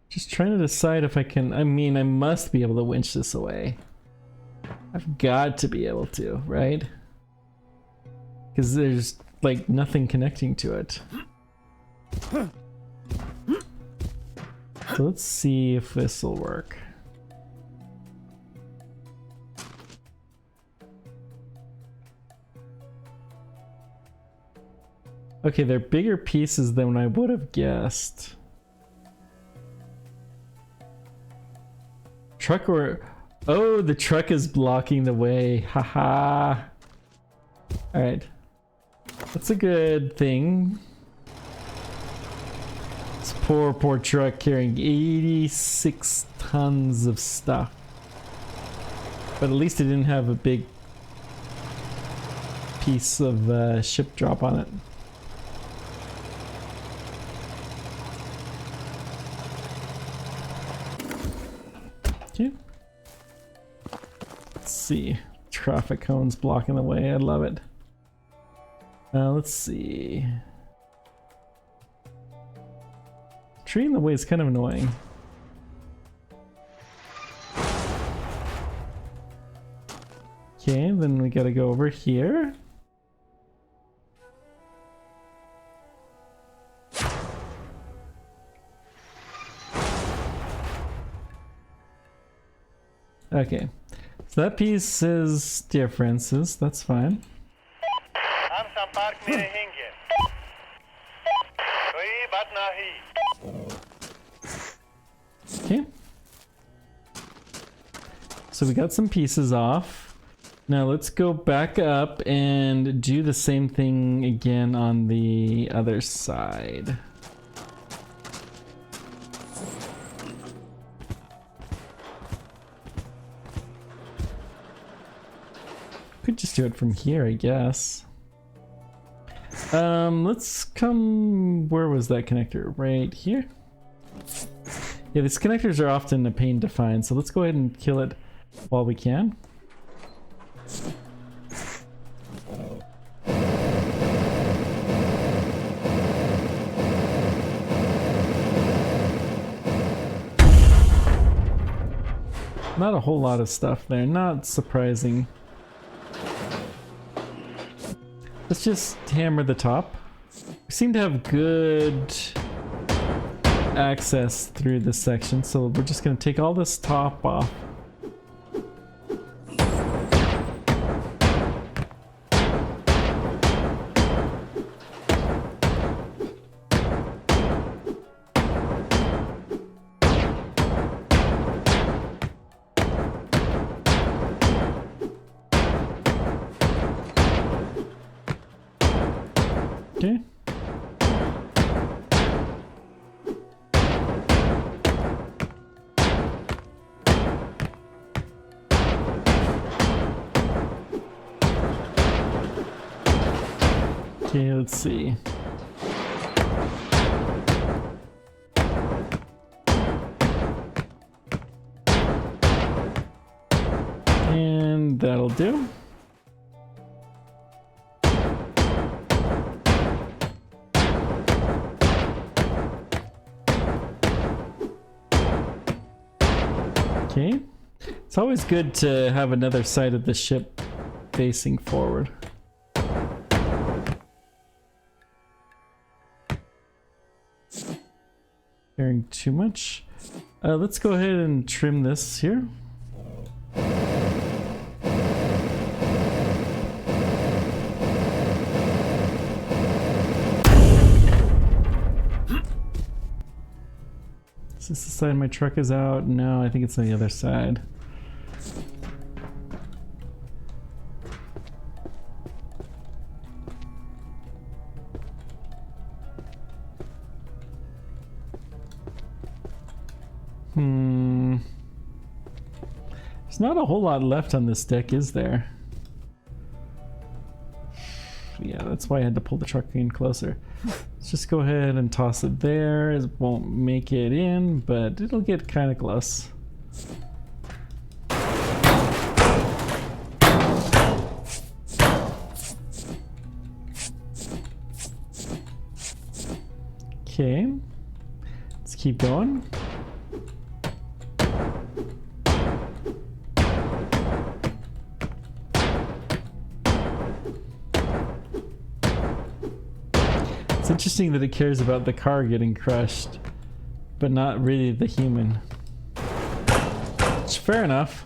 Just trying to decide if I can, I mean, I must be able to winch this away. I've got to be able to, right? Because there's like nothing connecting to it. So let's see if this will work. Okay, they're bigger pieces than I would have guessed. Truck or... Oh, the truck is blocking the way. Haha. Alright. That's a good thing. This poor truck carrying 86 tons of stuff. But at least it didn't have a big piece of ship drop on it. Okay. Let's see. Traffic cones blocking the way. I love it. Let's see. Tree in the way is kind of annoying. Okay, then we gotta go over here. Okay, so that piece is differences, that's fine. Hamza Park mere hinge. Koi bat nahi. Okay. So we got some pieces off. Now let's go back up and do the same thing again on the other side. Could just do it from here, I guess. Let's come. Where was that connector? Right here. Yeah, these connectors are often a pain to find, so let's go ahead and kill it while we can. Not a whole lot of stuff there, not surprising. Let's just hammer the top. We seem to have good access through this section, so we're just going to take all this top off. Okay. Okay, let's see. And that'll do. Okay. It's always good to have another side of the ship facing forward. Carrying too much. Let's go ahead and trim this here. Is this the side my truck is out? No, I think it's on the other side. There's not a whole lot left on this deck, is there? Yeah, that's why I had to pull the truck in closer. Let's just go ahead and toss it there. It won't make it in, but it'll get kind of close. Okay, let's keep going. It's interesting that it cares about the car getting crushed, but not really the human. It's fair enough.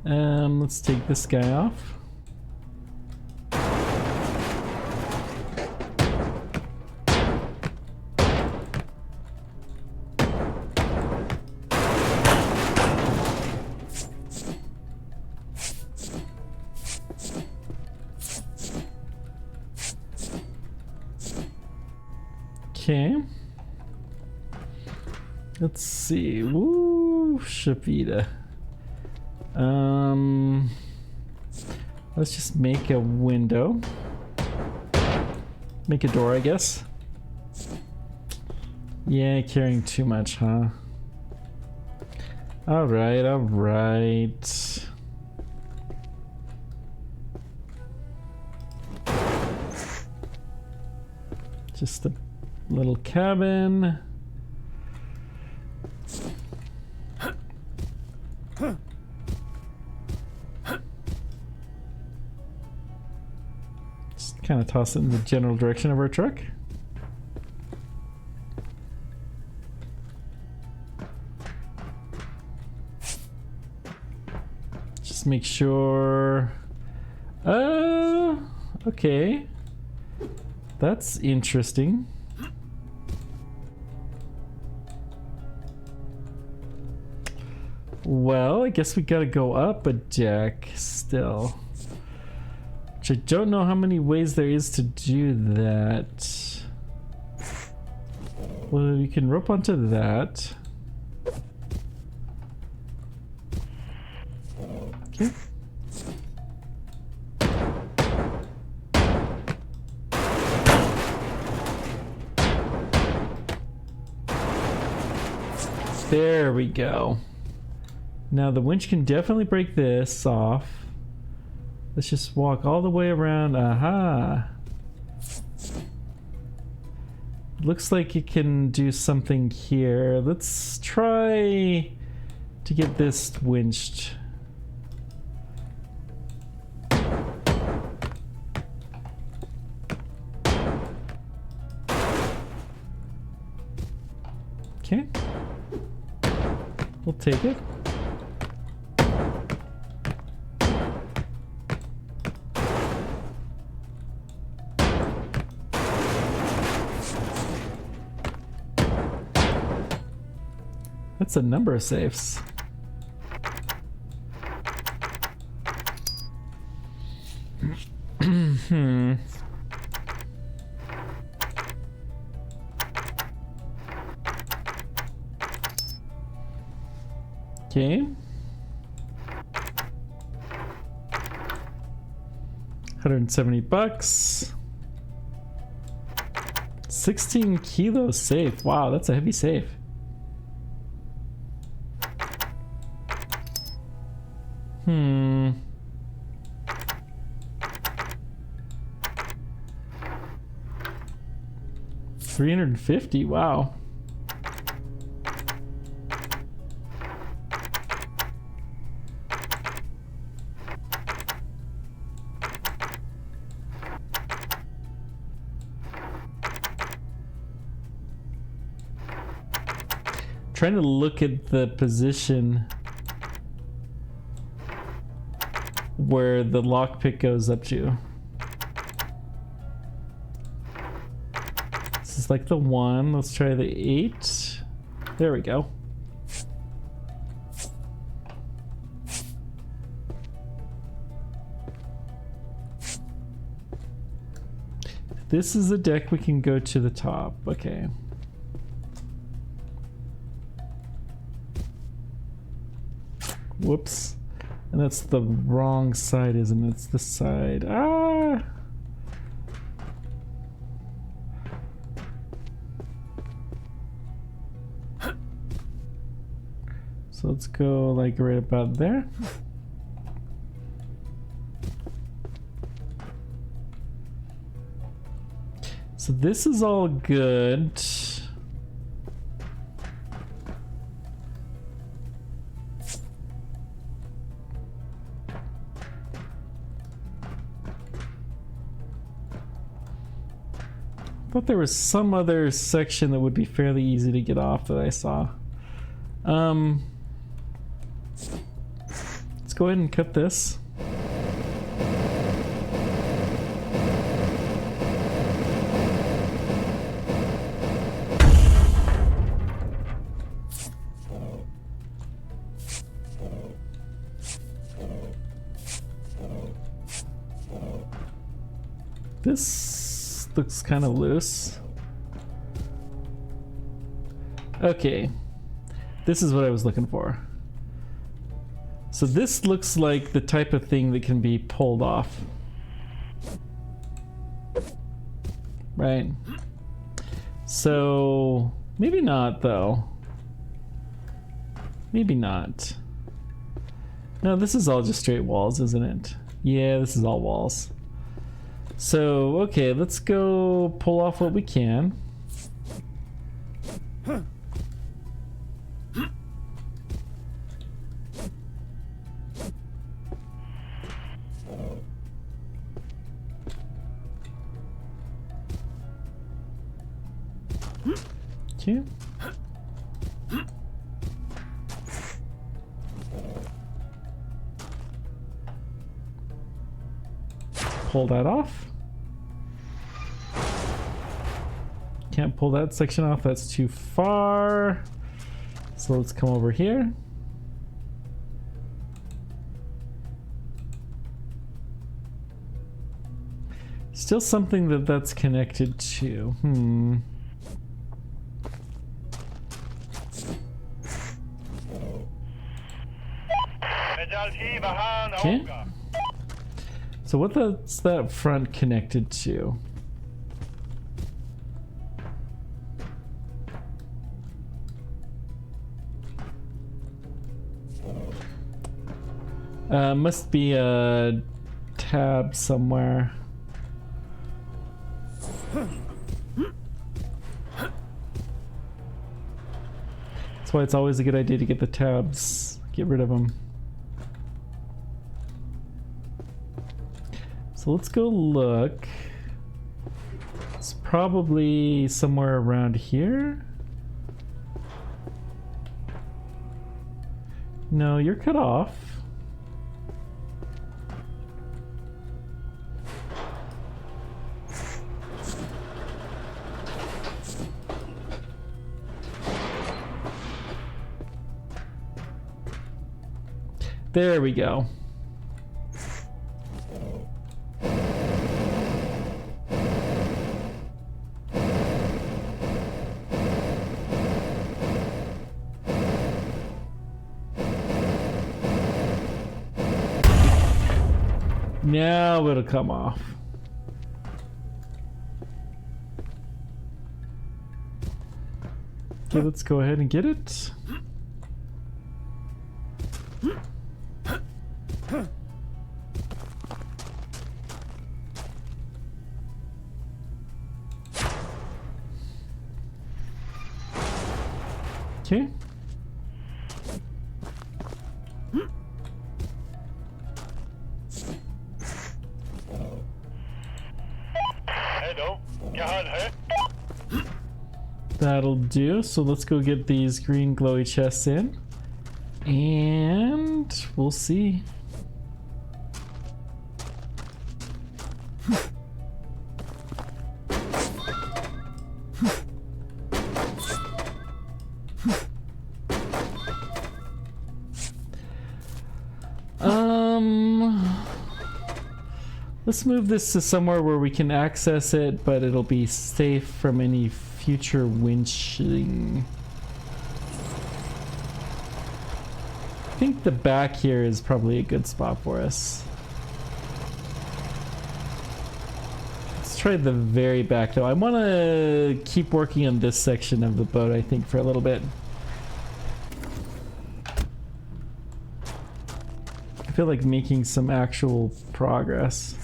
Let's take this guy off. Okay. Let's see. Woo, Shavita. Let's just make a window. Make a door, I guess. Yeah, carrying too much, huh? Alright, alright. Just a little cabin. Just kind of toss it in the general direction of our truck. Just make sure. Okay. That's interesting. Well, I guess we gotta go up a deck still. Which I don't know how many ways there is to do that. Well, you can rope onto that. There we go. Now the winch can definitely break this off. Let's just walk all the way around. Aha. Looks like it can do something here. Let's try to get this winched. Okay. We'll take it. That's a number of safes. Okay. 170 bucks. 16 kilos safe. Wow, that's a heavy safe. Hmm. $350. Wow. Trying to look at the position where the lockpick goes up to. This is like the 1. Let's try the 8. There we go. This is a deck we can go to the top. Okay. Whoops. And that's the wrong side, isn't it? It's the side. Ah! So let's go like right about there. So this is all good. Thought there was some other section that would be fairly easy to get off that I saw. Let's go ahead and cut this. This looks kind of loose. Okay, this is what I was looking for. So this looks like the type of thing that can be pulled off. Right? So maybe not though. Maybe not. No, this is all just straight walls, isn't it? Yeah, this is all walls. So, okay, let's go pull off what we can. Okay. Pull that off. Can't pull that section off, that's too far. So let's come over here. Still something that's connected to. Okay. So what's that front connected to? Must be a tab somewhere. That's why it's always a good idea to get the tabs. Get rid of them. So let's go look. It's probably somewhere around here. No, you're cut off. There we go. Now it'll come off. Okay, let's go ahead and get it. Okay. Hello, Gahal here. That'll do. So let's go get these green glowy chests in. And we'll see. Let's move this to somewhere where we can access it, but it'll be safe from any future winching. I think the back here is probably a good spot for us. Let's try the very back though. I want to keep working on this section of the boat, I think, for a little bit. I feel like making some actual progress.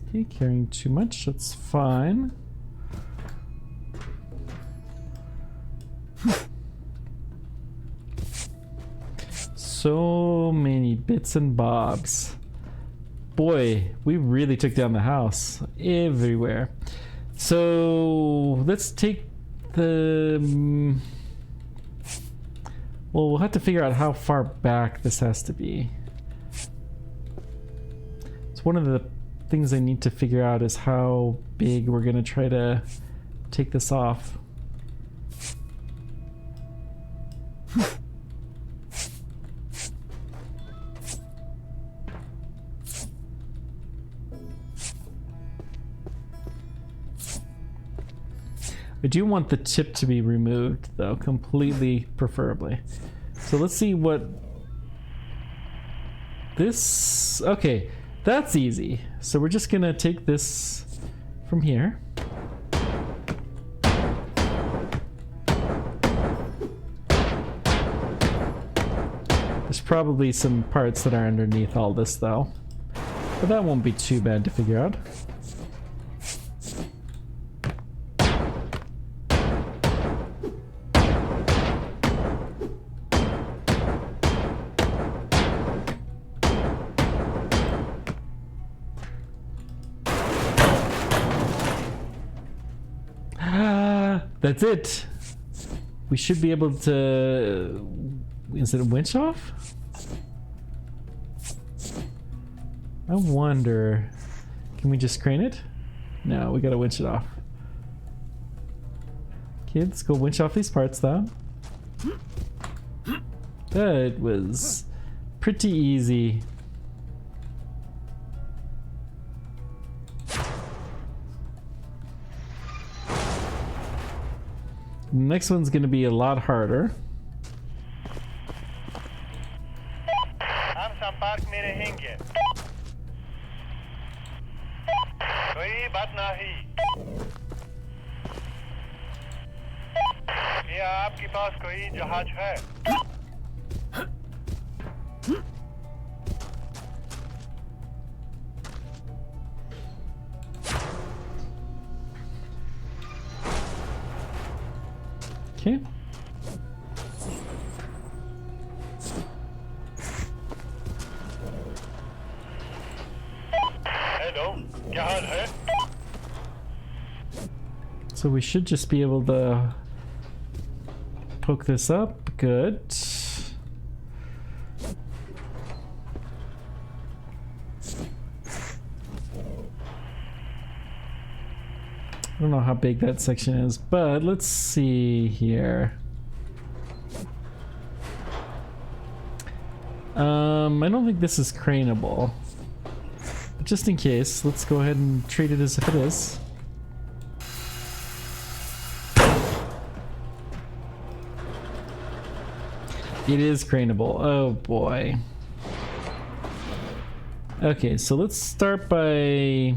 Okay, carrying too much, that's fine. So many bits and bobs. Boy, we really took down the house everywhere. So let's take the... well, we'll have to figure out how far back this has to be. It's one of the things I need to figure out is how big we're gonna try to take this off. I do want the tip to be removed though, completely preferably. So let's see what this, okay, that's easy. So we're just gonna take this from here. There's probably some parts that are underneath all this though, but that won't be too bad to figure out. That's it. We should be able to... is it a winch off? I wonder... can we just crane it? No, we gotta winch it off. Okay, let's go winch off these parts though. That was pretty easy. Next one's gonna be a lot harder. संपर्क में रहेंगे। कोई बात नहीं। क्या आपके पास कोई जहाज है? Okay. हेलो, क्या हाल है? So we should just be able to poke this up. Good. I don't know how big that section is, but let's see here. I don't think this is craneable. But just in case, let's go ahead and treat it as if it is. It is craneable. Oh boy. Okay, so let's start by...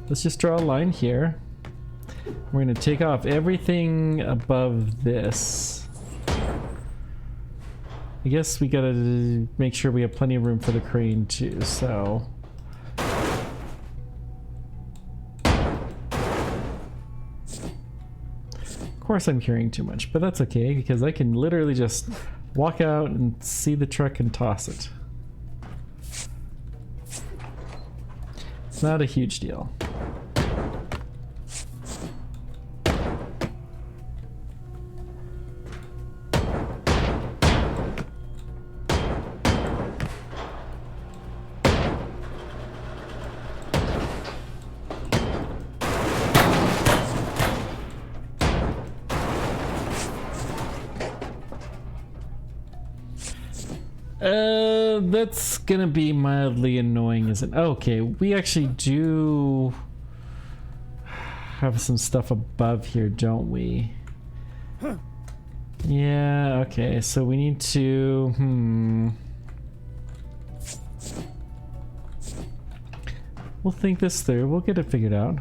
Let's just draw a line here. We're gonna take off everything above this. I guess we gotta make sure we have plenty of room for the crane too, so... Of course I'm carrying too much, but that's okay because I can literally just walk out and see the truck and toss it. It's not a huge deal. That's gonna be mildly annoying, isn't it? Okay, we actually do have some stuff above here, don't we? Yeah, okay, so we need to... We'll think this through, we'll get it figured out.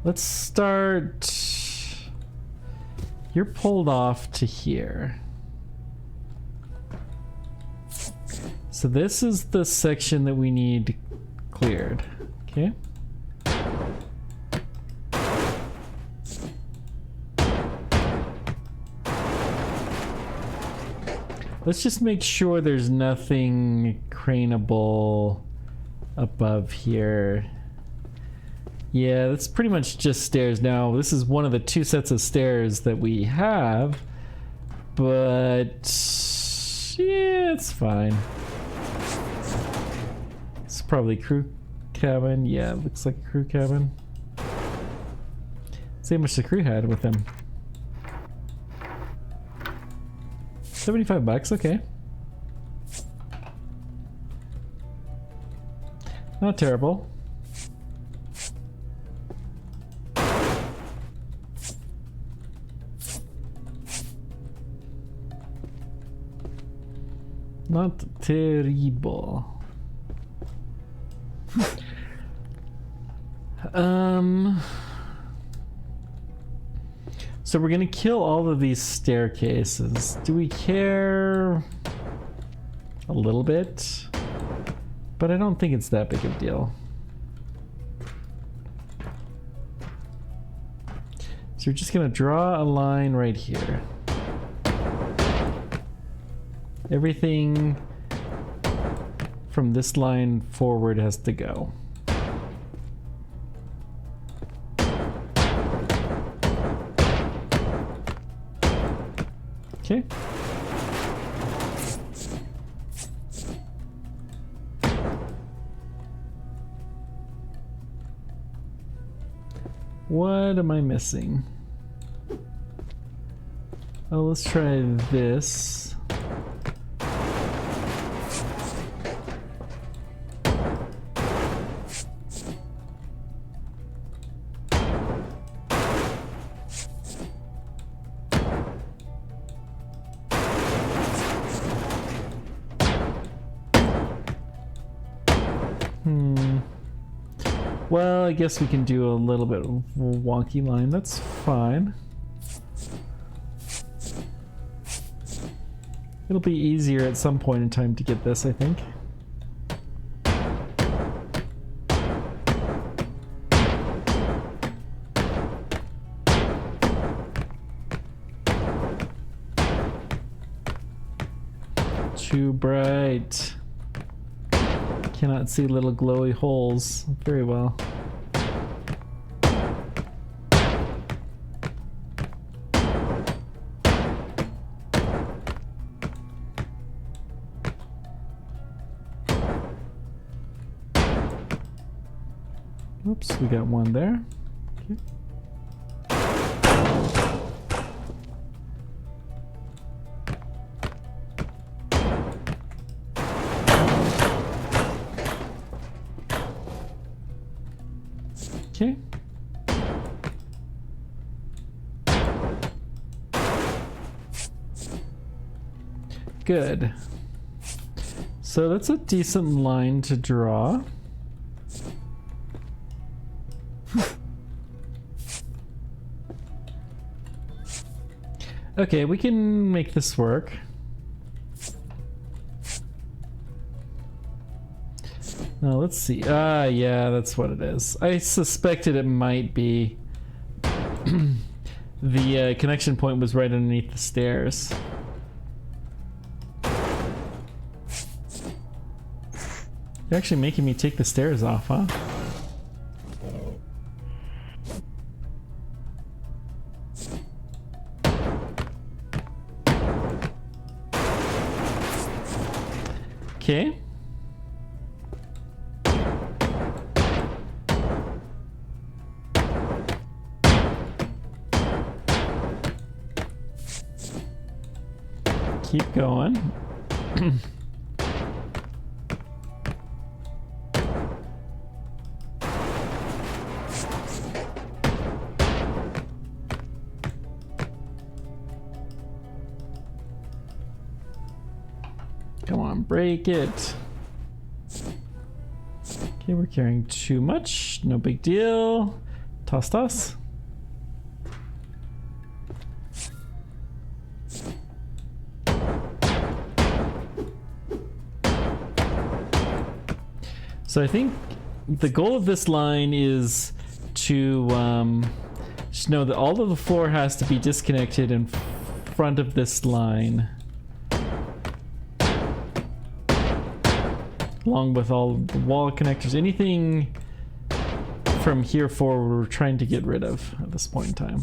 Let's start... You're pulled off to here. So this is the section that we need cleared. Okay. Let's just make sure there's nothing craneable above here. Yeah, that's pretty much just stairs now. This is one of the two sets of stairs that we have, but yeah, it's fine. It's probably crew cabin. Yeah, it looks like a crew cabin. See how much the crew had with them. 75 bucks, okay. Not terrible. Not terrible. So we're gonna kill all of these staircases. Do we care? A little bit, but I don't think it's that big of a deal. So we're just gonna draw a line right here. Everything from this line forward has to go. Okay. What am I missing? Oh, let's try this. Well, I guess we can do a little bit of a wonky line. That's fine. It'll be easier at some point in time to get this, I think. Too bright. Cannot see little glowy holes very well. Oops, we got one there. Okay. Okay. Good. So that's a decent line to draw. Okay, we can make this work. Now let's see. Ah, yeah, that's what it is. I suspected it might be. The connection point was right underneath the stairs. You're actually making me take the stairs off, huh? Okay. Keep going. Come on, break it. Okay, we're carrying too much. No big deal. Toss, toss. So I think the goal of this line is to just know that all of the floor has to be disconnected in front of this line. Along with all the wall connectors. Anything from here forward we're trying to get rid of at this point in time.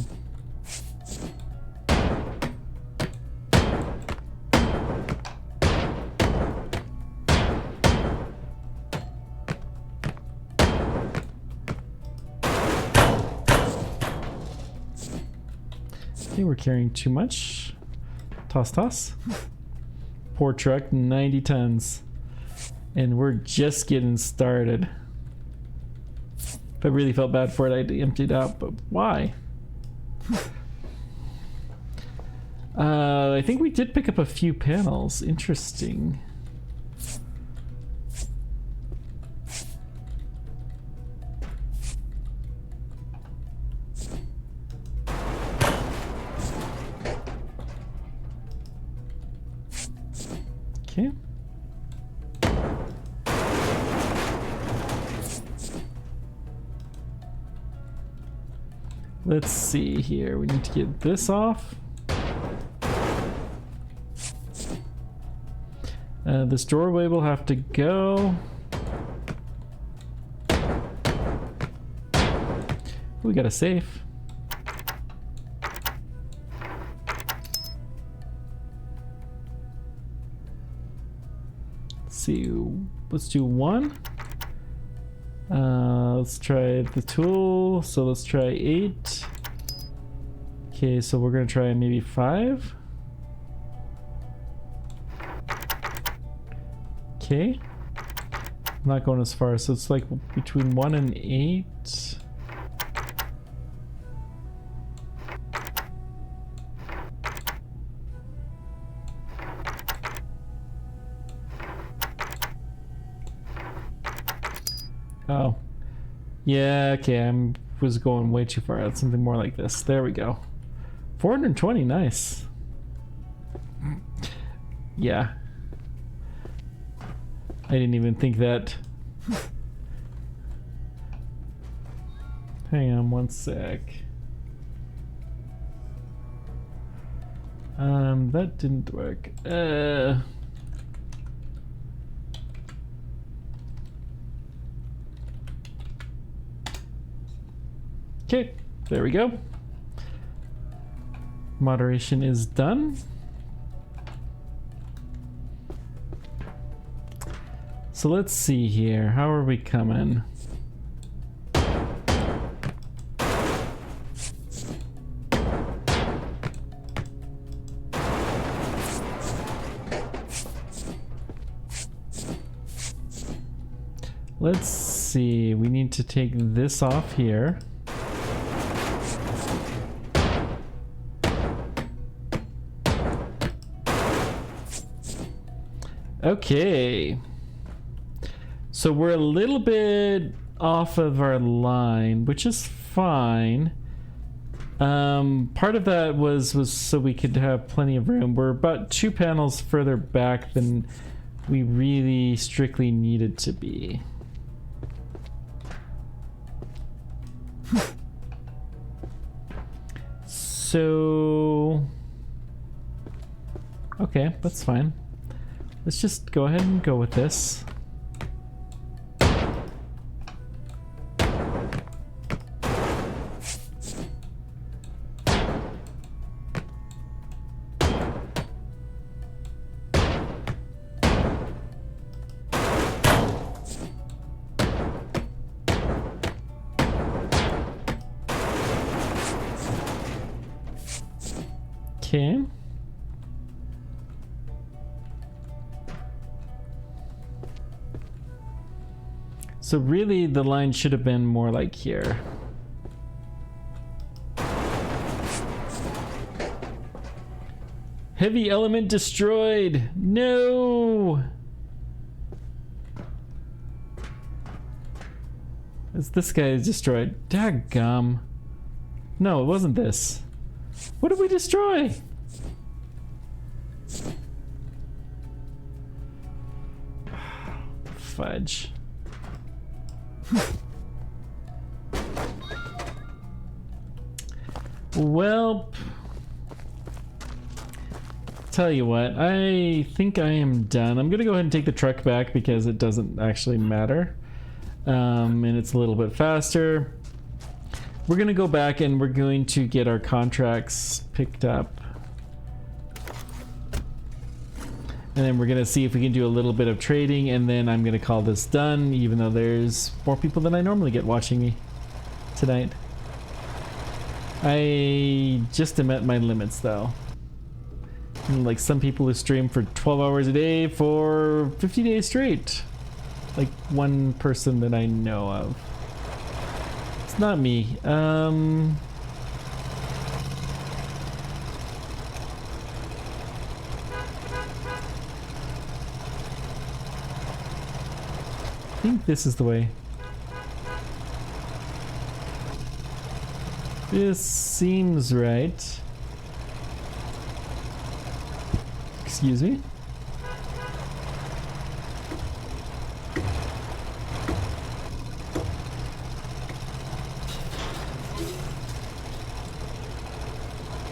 Okay, we're carrying too much. Toss, toss. Poor truck, 90 tons. And we're just getting started. If I really felt bad for it, I'd empty it out, but why? I think we did pick up a few panels. Interesting. Okay. Let's see here. We need to get this off. This doorway will have to go. We got a safe. Let's see. Let's do one. Let's try the tool. So let's try 8. Okay, so we're gonna try maybe 5. Okay. I'm not going as far, so it's like between 1 and 8. Oh. Yeah, okay, was going way too far out. Something more like this. There we go. 420, nice. Yeah. I didn't even think that. Hang on one sec. That didn't work. Okay, there we go. Moderation is done. So let's see here. How are we coming? Let's see. We need to take this off here. Okay. So we're a little bit off of our line, which is fine. Part of that was so we could have plenty of room. We're about 2 panels further back than we really strictly needed to be. So, okay, that's fine. Let's just go ahead and go with this. Okay. So really the line should have been more like here. Heavy element destroyed. No. This guy is destroyed. Daggum. No, it wasn't this. What did we destroy? Fudge. Well, tell you what, I think I am done. I'm gonna go ahead and take the truck back because it doesn't actually matter. And it's a little bit faster. We're gonna go back and we're going to get our contracts picked up. And then we're gonna see if we can do a little bit of trading, and then I'm gonna call this done, even though there's more people than I normally get watching me tonight. I just am at my limits though. Like some people who stream for 12 hours a day for 50 days straight. Like one person that I know of. It's not me. I think this is the way. This seems right. Excuse me.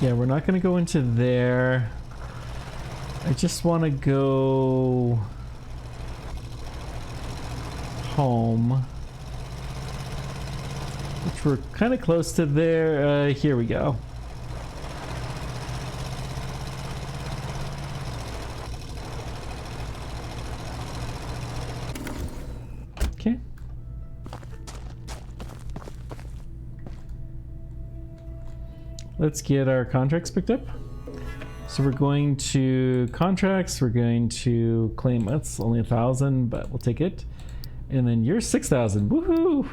Yeah, we're not gonna go into there. I just want to go home. Which we're kind of close to there. Here we go. Okay. Let's get our contracts picked up. So we're going to contracts, we're going to claim, that's only 1,000, but we'll take it. And then you're 6,000, woohoo!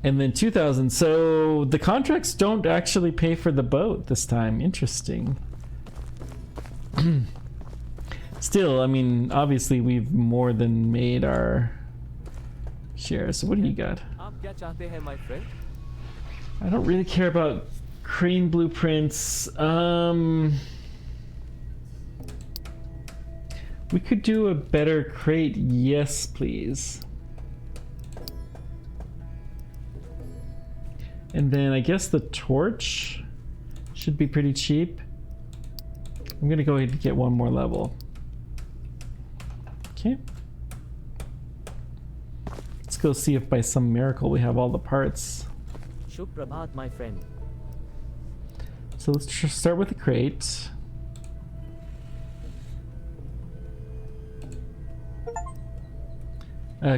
And then 2,000, so the contracts don't actually pay for the boat this time, interesting. Still, I mean, obviously we've more than made our Share. So what do you got? आप क्या चाहते हैं, my friend? I don't really care about crane blueprints. We could do a better crate. Yes, please. And then I guess the torch should be pretty cheap. I'm gonna go ahead and get one more level. Okay. Let's go see if by some miracle we have all the parts. Shubh Prabhat, my friend. So let's start with the crate.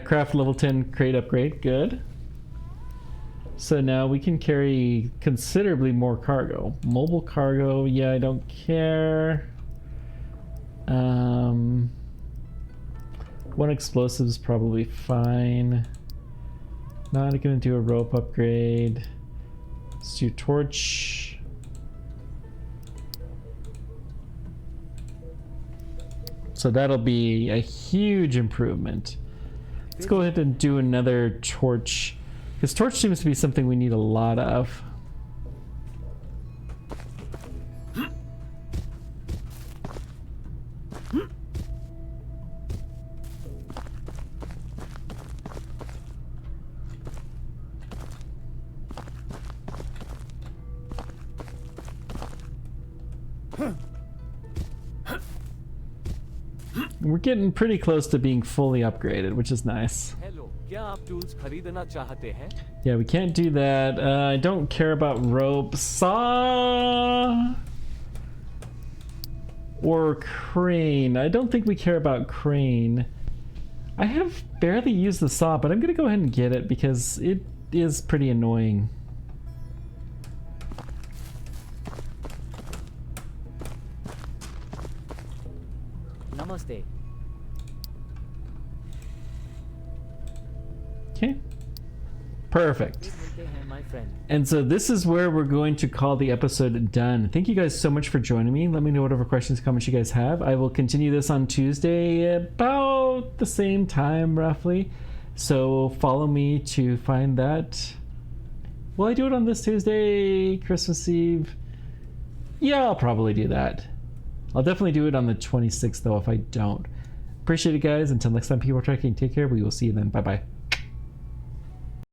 Craft level 10 crate upgrade, good. So now we can carry considerably more cargo. Mobile cargo, yeah, I don't care. One explosive is probably fine. Not gonna do a rope upgrade. Let's do torch. So that'll be a huge improvement. Let's go ahead and do another torch, because torch seems to be something we need a lot of. We're getting pretty close to being fully upgraded, which is nice. Hello, क्या आप tools खरीदना चाहते हैं? Yeah, we can't do that. I don't care about rope. Saw or crane. I don't think we care about crane. I have barely used the saw, but I'm gonna go ahead and get it because it is pretty annoying. Namaste. Okay. Perfect. मिलते हैं, my friend. And so this is where we're going to call the episode done. Thank you guys so much for joining me. Let me know whatever questions, comments you guys have. I will continue this on Tuesday about the same time, roughly. So follow me to find that. Will I do it on this Tuesday, Christmas Eve? Yeah, I'll probably do that. I'll definitely do it on the 26th, though, if I don't. Appreciate it, guys. Until next time, people tracking. Take care. We will see you then. Bye-bye.